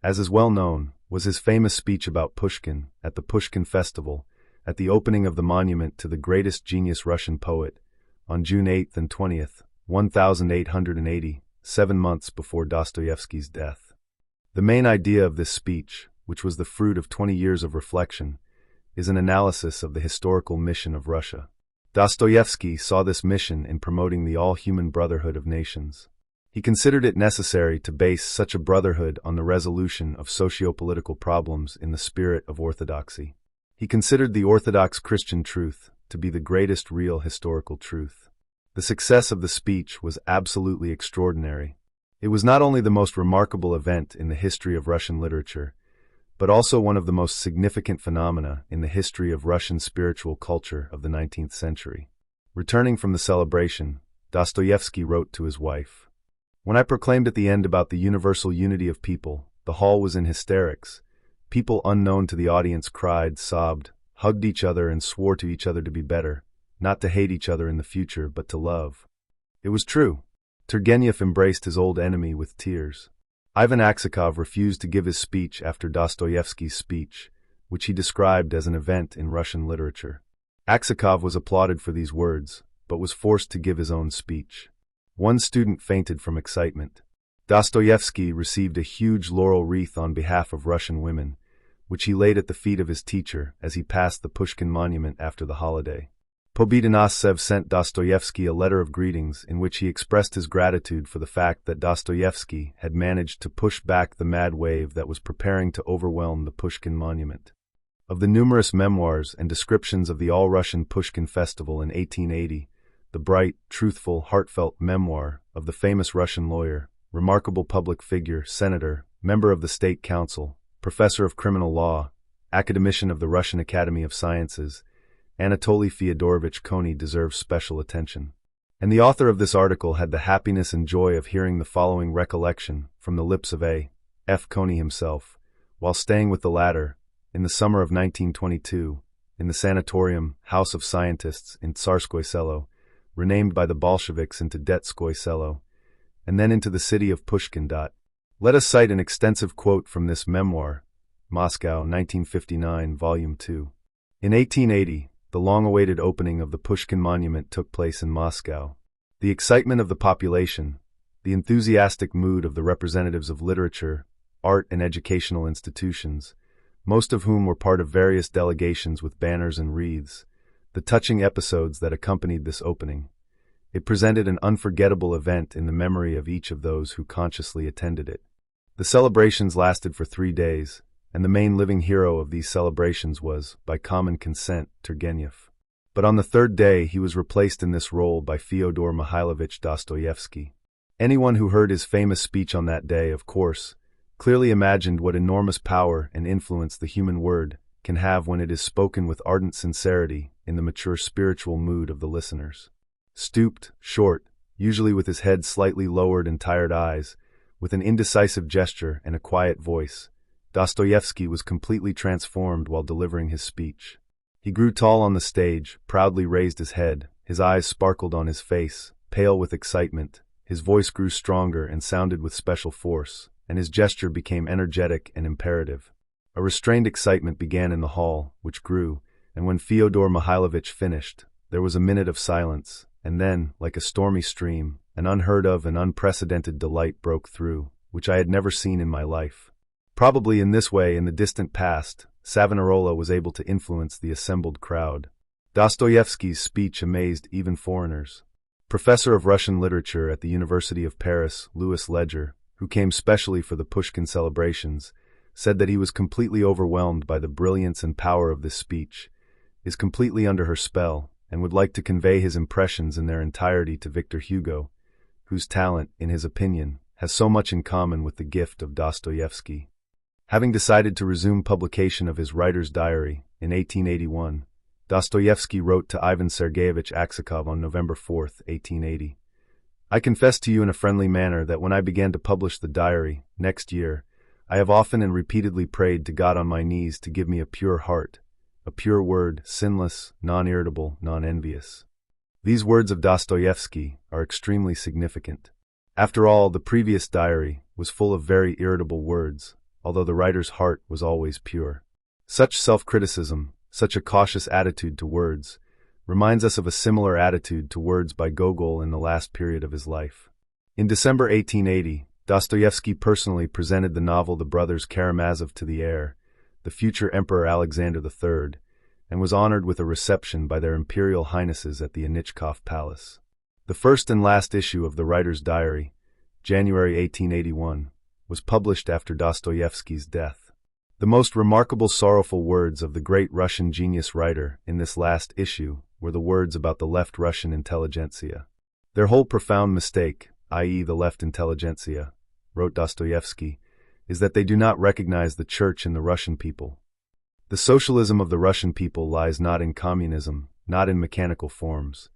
as is well known, was his famous speech about Pushkin at the Pushkin Festival, at the opening of the monument to the greatest genius Russian poet, on June 8th and 20th, 1880, 7 months before Dostoevsky's death. The main idea of this speech, which was the fruit of 20 years of reflection, is an analysis of the historical mission of Russia. Dostoevsky saw this mission in promoting the all-human brotherhood of nations. He considered it necessary to base such a brotherhood on the resolution of socio-political problems in the spirit of orthodoxy. He considered the orthodox Christian truth to be the greatest real historical truth. The success of the speech was absolutely extraordinary. It was not only the most remarkable event in the history of Russian literature, but also one of the most significant phenomena in the history of Russian spiritual culture of the 19th century. Returning from the celebration, Dostoevsky wrote to his wife, "When I proclaimed at the end about the universal unity of people, the hall was in hysterics. People unknown to the audience cried, sobbed, hugged each other and swore to each other to be better, not to hate each other in the future, but to love. It was true. Turgenev embraced his old enemy with tears. Ivan Aksakov refused to give his speech after Dostoevsky's speech, which he described as an event in Russian literature. Aksakov was applauded for these words, but was forced to give his own speech. One student fainted from excitement. Dostoevsky received a huge laurel wreath on behalf of Russian women, which he laid at the feet of his teacher as he passed the Pushkin monument after the holiday. Pobedonoscev sent Dostoevsky a letter of greetings in which he expressed his gratitude for the fact that Dostoevsky had managed to push back the mad wave that was preparing to overwhelm the Pushkin monument. Of the numerous memoirs and descriptions of the All-Russian Pushkin Festival in 1880, the bright, truthful, heartfelt memoir of the famous Russian lawyer, remarkable public figure, senator, member of the State Council, professor of criminal law, academician of the Russian Academy of Sciences, Anatoly Fyodorovich Kony deserves special attention. And the author of this article had the happiness and joy of hearing the following recollection from the lips of A. F. Kony himself, while staying with the latter, in the summer of 1922, in the sanatorium House of Scientists in Tsarskoye Selo, renamed by the Bolsheviks into Detskoye Selo, and then into the city of Pushkin. Let us cite an extensive quote from this memoir, Moscow, 1959, Volume 2. In 1880, the long-awaited opening of the Pushkin Monument took place in Moscow. The excitement of the population, the enthusiastic mood of the representatives of literature, art, and educational institutions, most of whom were part of various delegations with banners and wreaths, the touching episodes that accompanied this opening. It presented an unforgettable event in the memory of each of those who consciously attended it. The celebrations lasted for 3 days, and the main living hero of these celebrations was, by common consent, Turgenev. But on the 3rd day he was replaced in this role by Fyodor Mikhailovich Dostoevsky. Anyone who heard his famous speech on that day, of course, clearly imagined what enormous power and influence the human word can have when it is spoken with ardent sincerity in the mature spiritual mood of the listeners. Stooped, short, usually with his head slightly lowered and tired eyes, with an indecisive gesture and a quiet voice, Dostoevsky was completely transformed while delivering his speech. He grew tall on the stage, proudly raised his head, his eyes sparkled on his face, pale with excitement, his voice grew stronger and sounded with special force, and his gesture became energetic and imperative. A restrained excitement began in the hall, which grew, and when Fyodor Mikhailovich finished, there was a minute of silence, and then, like a stormy stream, an unheard of and unprecedented delight broke through, which I had never seen in my life. Probably in this way, in the distant past, Savonarola was able to influence the assembled crowd. Dostoevsky's speech amazed even foreigners. Professor of Russian literature at the University of Paris, Louis Leger, who came specially for the Pushkin celebrations, said that he was completely overwhelmed by the brilliance and power of this speech, is completely under her spell, and would like to convey his impressions in their entirety to Victor Hugo, whose talent, in his opinion, has so much in common with the gift of Dostoevsky. Having decided to resume publication of his writer's diary in 1881, Dostoevsky wrote to Ivan Sergeyevich Aksakov on November 4, 1880. I confess to you in a friendly manner that when I began to publish the diary, next year, I have often and repeatedly prayed to God on my knees to give me a pure heart, a pure word, sinless, non-irritable, non-envious. These words of Dostoevsky are extremely significant. After all, the previous diary was full of very irritable words, although the writer's heart was always pure. Such self-criticism, such a cautious attitude to words, reminds us of a similar attitude to words by Gogol in the last period of his life. In December 1880, Dostoevsky personally presented the novel The Brothers Karamazov to the heir, the future Emperor Alexander III, and was honored with a reception by their Imperial Highnesses at the Anichkov Palace. The first and last issue of the writer's diary, January 1881, was published after Dostoevsky's death. The most remarkable sorrowful words of the great Russian genius writer in this last issue were the words about the left Russian intelligentsia. Their whole profound mistake, i.e. the left intelligentsia, wrote Dostoevsky, is that they do not recognize the church in the Russian people. The socialism of the Russian people lies not in communism, not in mechanical forms.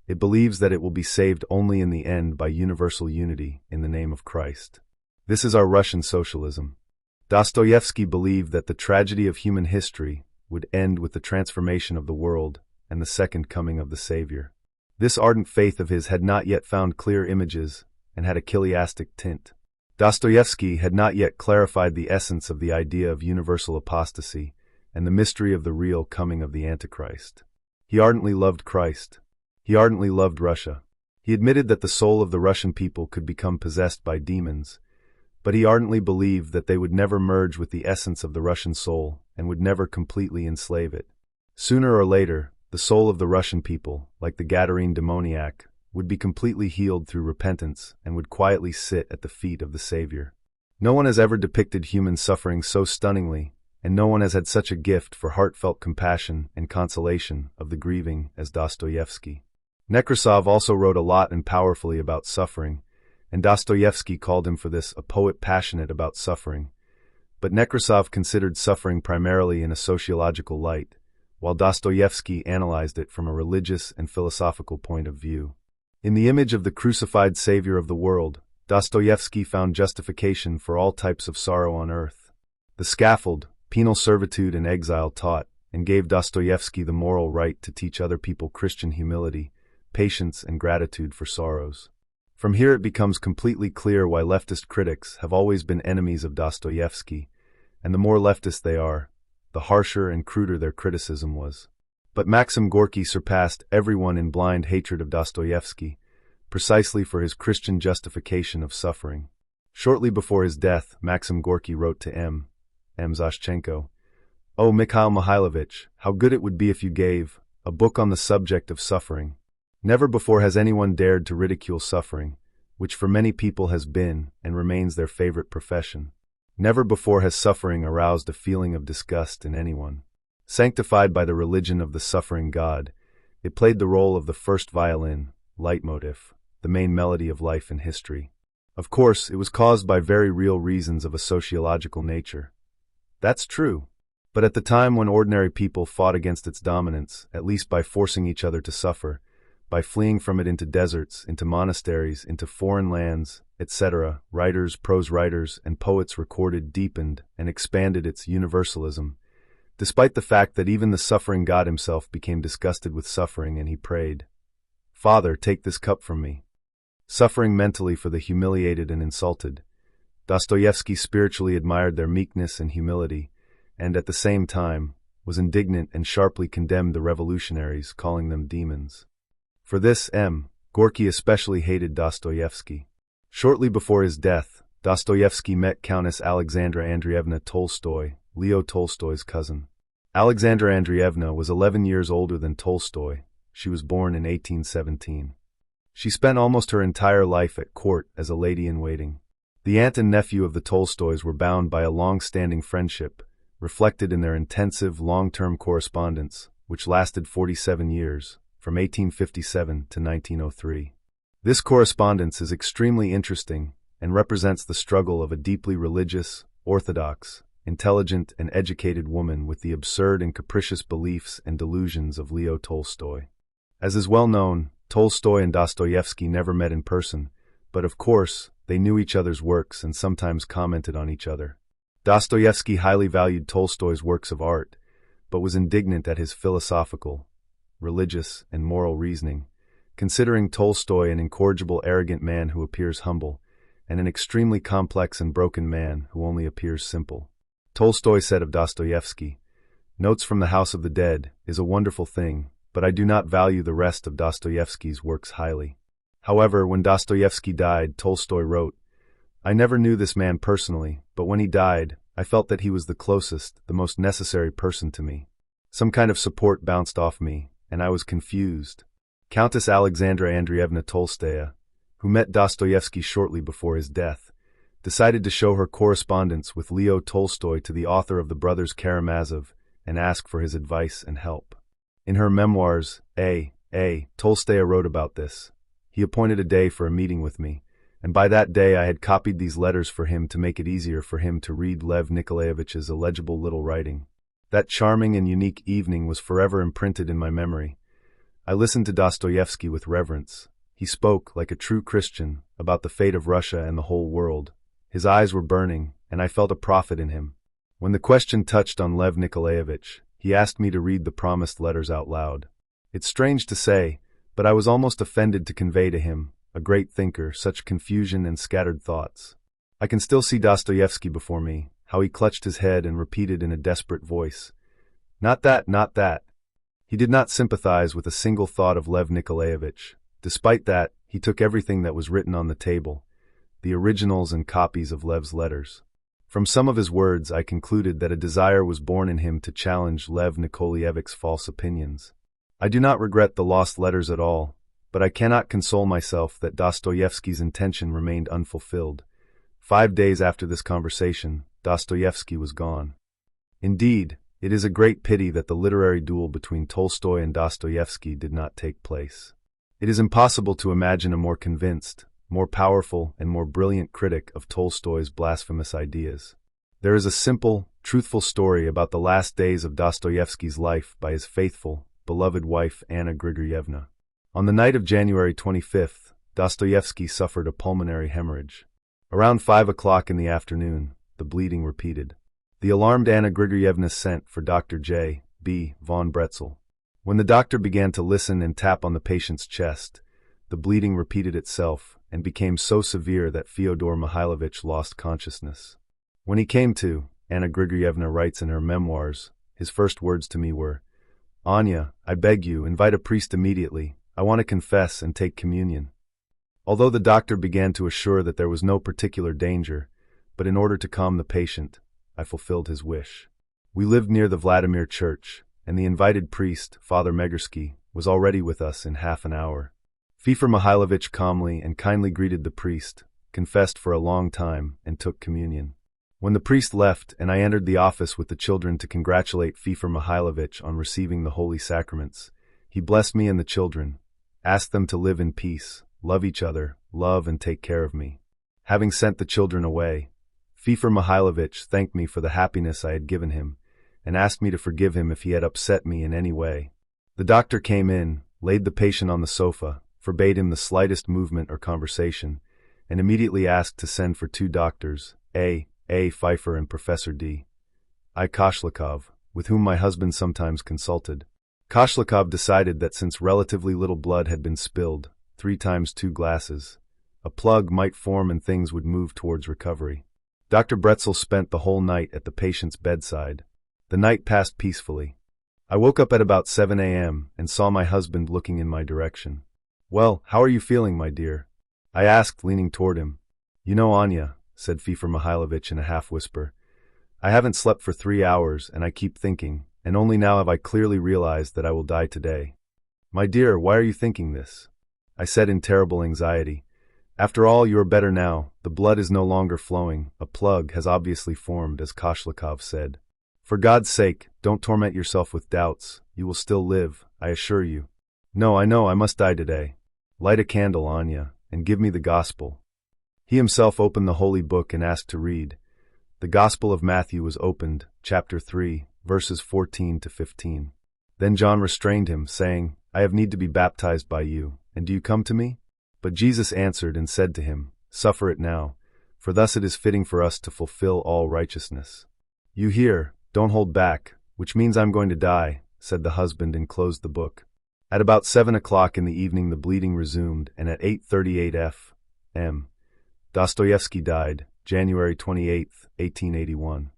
It believes that it will be saved only in the end by universal unity in the name of Christ. This is our Russian socialism. Dostoevsky believed that the tragedy of human history would end with the transformation of the world and the second coming of the Savior. This ardent faith of his had not yet found clear images and had a chiliastic tint. Dostoevsky had not yet clarified the essence of the idea of universal apostasy and the mystery of the real coming of the Antichrist. He ardently loved Christ. He ardently loved Russia. He admitted that the soul of the Russian people could become possessed by demons, but he ardently believed that they would never merge with the essence of the Russian soul and would never completely enslave it. Sooner or later, the soul of the Russian people, like the Gadarene demoniac, would be completely healed through repentance and would quietly sit at the feet of the Savior. No one has ever depicted human suffering so stunningly, and no one has had such a gift for heartfelt compassion and consolation of the grieving as Dostoevsky. Nekrasov also wrote a lot and powerfully about suffering, and Dostoevsky called him for this a poet passionate about suffering. But Nekrasov considered suffering primarily in a sociological light, while Dostoevsky analyzed it from a religious and philosophical point of view. In the image of the crucified savior of the world, Dostoevsky found justification for all types of sorrow on earth. The scaffold, penal servitude and exile taught and gave Dostoevsky the moral right to teach other people Christian humility, patience, and gratitude for sorrows. From here it becomes completely clear why leftist critics have always been enemies of Dostoevsky, and the more leftist they are, the harsher and cruder their criticism was. But Maxim Gorky surpassed everyone in blind hatred of Dostoevsky, precisely for his Christian justification of suffering. Shortly before his death, Maxim Gorky wrote to M. Zashchenko, "Oh, Mikhail Mikhailovich, how good it would be if you gave a book on the subject of suffering. Never before has anyone dared to ridicule suffering, which for many people has been and remains their favorite profession. Never before has suffering aroused a feeling of disgust in anyone. Sanctified by the religion of the suffering God, it played the role of the first violin, leitmotif, the main melody of life and history. Of course, it was caused by very real reasons of a sociological nature. That's true. But at the time when ordinary people fought against its dominance, at least by forcing each other to suffer, by fleeing from it into deserts, into monasteries, into foreign lands, etc., writers, prose writers, and poets recorded, deepened, and expanded its universalism, despite the fact that even the suffering God himself became disgusted with suffering and he prayed, "Father, take this cup from me." Suffering mentally for the humiliated and insulted. Dostoevsky spiritually admired their meekness and humility, and at the same time, was indignant and sharply condemned the revolutionaries, calling them demons. For this, Gorky especially hated Dostoevsky. Shortly before his death, Dostoevsky met Countess Alexandra Andreevna Tolstoy, Leo Tolstoy's cousin. Alexandra Andreevna was 11 years older than Tolstoy. She was born in 1817. She spent almost her entire life at court as a lady-in-waiting. The aunt and nephew of the Tolstoys were bound by a long-standing friendship, reflected in their intensive, long-term correspondence, which lasted 47 years, from 1857 to 1903. This correspondence is extremely interesting and represents the struggle of a deeply religious, orthodox, intelligent, and educated woman with the absurd and capricious beliefs and delusions of Leo Tolstoy. As is well known, Tolstoy and Dostoevsky never met in person, but of course, they knew each other's works and sometimes commented on each other. Dostoevsky highly valued Tolstoy's works of art, but was indignant at his philosophical, religious, and moral reasoning, considering Tolstoy an incorrigible, arrogant man who appears humble, and an extremely complex and broken man who only appears simple. Tolstoy said of Dostoevsky, "Notes from the House of the Dead is a wonderful thing, but I do not value the rest of Dostoevsky's works highly." However, when Dostoevsky died, Tolstoy wrote, "I never knew this man personally, but when he died, I felt that he was the closest, the most necessary person to me. Some kind of support bounced off me, and I was confused." Countess Alexandra Andreevna Tolstaya, who met Dostoevsky shortly before his death, decided to show her correspondence with Leo Tolstoy to the author of the Brothers Karamazov and ask for his advice and help. In her memoirs, Tolstaya wrote about this. "He appointed a day for a meeting with me, and by that day I had copied these letters for him to make it easier for him to read Lev Nikolaevich's illegible little writing. That charming and unique evening was forever imprinted in my memory. I listened to Dostoevsky with reverence. He spoke, like a true Christian, about the fate of Russia and the whole world. His eyes were burning, and I felt a prophet in him. When the question touched on Lev Nikolaevich, he asked me to read the promised letters out loud. It's strange to say, but I was almost offended to convey to him, a great thinker, such confusion and scattered thoughts. I can still see Dostoevsky before me, how he clutched his head and repeated in a desperate voice, "Not that, not that." He did not sympathize with a single thought of Lev Nikolaevich. Despite that, he took everything that was written on the table, the originals and copies of Lev's letters. From some of his words, I concluded that a desire was born in him to challenge Lev Nikolaevich's false opinions. I do not regret the lost letters at all, but I cannot console myself that Dostoevsky's intention remained unfulfilled. 5 days after this conversation, Dostoevsky was gone. Indeed, it is a great pity that the literary duel between Tolstoy and Dostoevsky did not take place. It is impossible to imagine a more convinced, more powerful, and more brilliant critic of Tolstoy's blasphemous ideas. There is a simple, truthful story about the last days of Dostoevsky's life by his faithful, beloved wife Anna Grigorievna. On the night of January 25th, Dostoevsky suffered a pulmonary hemorrhage. Around 5 o'clock in the afternoon, the bleeding repeated. The alarmed Anna Grigorievna sent for Dr. J. B. von Bretzel. When the doctor began to listen and tap on the patient's chest, the bleeding repeated itself and became so severe that Fyodor Mikhailovich lost consciousness. When he came to, Anna Grigorievna writes in her memoirs, his first words to me were, "Anya, I beg you, invite a priest immediately. I want to confess and take communion." Although the doctor began to assure that there was no particular danger, but in order to calm the patient, I fulfilled his wish. We lived near the Vladimir Church, and the invited priest, Father Megersky, was already with us in half an hour. Fyodor Mikhailovich calmly and kindly greeted the priest, confessed for a long time, and took communion. When the priest left and I entered the office with the children to congratulate Fyodor Mikhailovich on receiving the holy sacraments, he blessed me and the children, asked them to live in peace, love each other, love and take care of me. Having sent the children away, Fyodor Mikhailovich thanked me for the happiness I had given him, and asked me to forgive him if he had upset me in any way. The doctor came in, laid the patient on the sofa, forbade him the slightest movement or conversation, and immediately asked to send for 2 doctors, A. Pfeiffer and Professor D. I. Koshlikov, with whom my husband sometimes consulted. Koshlikov decided that since relatively little blood had been spilled, 3 times 2 glasses, a plug might form and things would move towards recovery. Dr. Bretzel spent the whole night at the patient's bedside. The night passed peacefully. I woke up at about 7 a.m. and saw my husband looking in my direction. "Well, how are you feeling, my dear?" I asked, leaning toward him. "You know, Anya," said Fyodor Mikhailovich in a half-whisper, "I haven't slept for 3 hours and I keep thinking, and only now have I clearly realized that I will die today." "My dear, why are you thinking this?" I said in terrible anxiety. "After all, you are better now. The blood is no longer flowing. A plug has obviously formed, as Koshlikov said. For God's sake, don't torment yourself with doubts. You will still live, I assure you." "No, I know I must die today." "Light a candle, Anya, and give me the Gospel." He himself opened the Holy Book and asked to read. The Gospel of Matthew was opened, chapter 3, verses 14 to 15. Then John restrained him, saying, "I have need to be baptized by you, and do you come to me?" But Jesus answered and said to him, "Suffer it now, for thus it is fitting for us to fulfill all righteousness." "You hear, don't hold back, which means I'm going to die," said the husband and closed the book. At about 7 o'clock in the evening the bleeding resumed, and at 8:38 p.m. Dostoevsky died, January 28, 1881.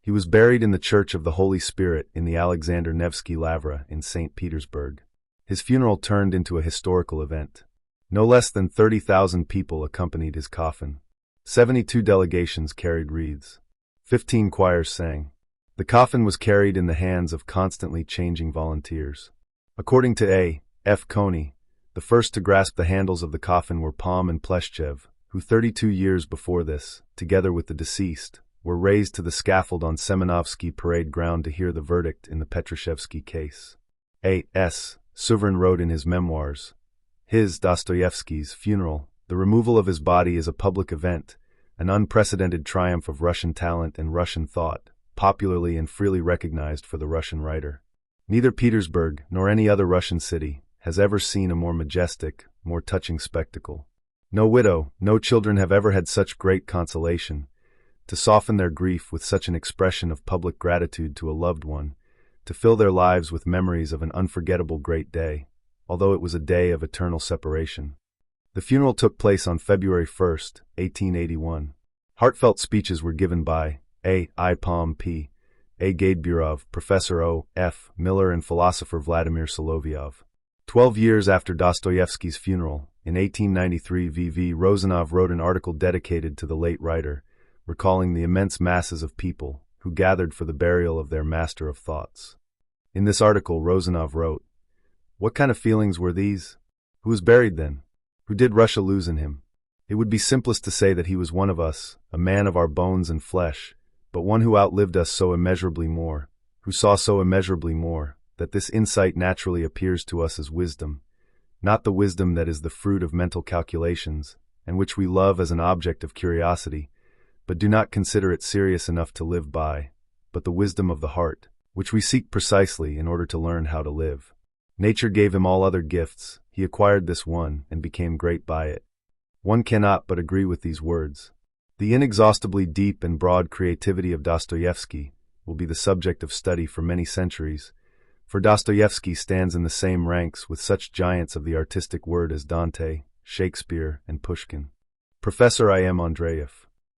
He was buried in the Church of the Holy Spirit in the Alexander Nevsky Lavra in St. Petersburg. His funeral turned into a historical event. No less than 30,000 people accompanied his coffin. 72 delegations carried wreaths. 15 choirs sang. The coffin was carried in the hands of constantly changing volunteers. According to A. F. Coney, the first to grasp the handles of the coffin were Palm and Pleshchev, who 32 years before this, together with the deceased, were raised to the scaffold on Semenovsky parade ground to hear the verdict in the Petrushevsky case. A. S. Suverin wrote in his memoirs, his, Dostoevsky's, funeral, "The removal of his body is a public event, an unprecedented triumph of Russian talent and Russian thought, popularly and freely recognized for the Russian writer. Neither Petersburg nor any other Russian city has ever seen a more majestic, more touching spectacle. No widow, no children have ever had such great consolation, to soften their grief with such an expression of public gratitude to a loved one, to fill their lives with memories of an unforgettable great day. although it was a day of eternal separation. The funeral took place on February 1st, 1881. Heartfelt speeches were given by A. Palm P. A. Gaidburov, Professor O. F. Miller and philosopher Vladimir Solovyov. 12 years after Dostoevsky's funeral, in 1893 V.V. Rozanov wrote an article dedicated to the late writer, recalling the immense masses of people who gathered for the burial of their master of thoughts. In this article, Rozanov wrote, "What kind of feelings were these? Who was buried then? Who did Russia lose in him? It would be simplest to say that he was one of us, a man of our bones and flesh, but one who outlived us so immeasurably more, who saw so immeasurably more, that this insight naturally appears to us as wisdom, not the wisdom that is the fruit of mental calculations, and which we love as an object of curiosity, but do not consider it serious enough to live by, but the wisdom of the heart, which we seek precisely in order to learn how to live. Nature gave him all other gifts, he acquired this one, and became great by it." One cannot but agree with these words. The inexhaustibly deep and broad creativity of Dostoevsky will be the subject of study for many centuries, for Dostoevsky stands in the same ranks with such giants of the artistic word as Dante, Shakespeare, and Pushkin. Professor I. M. Andreev.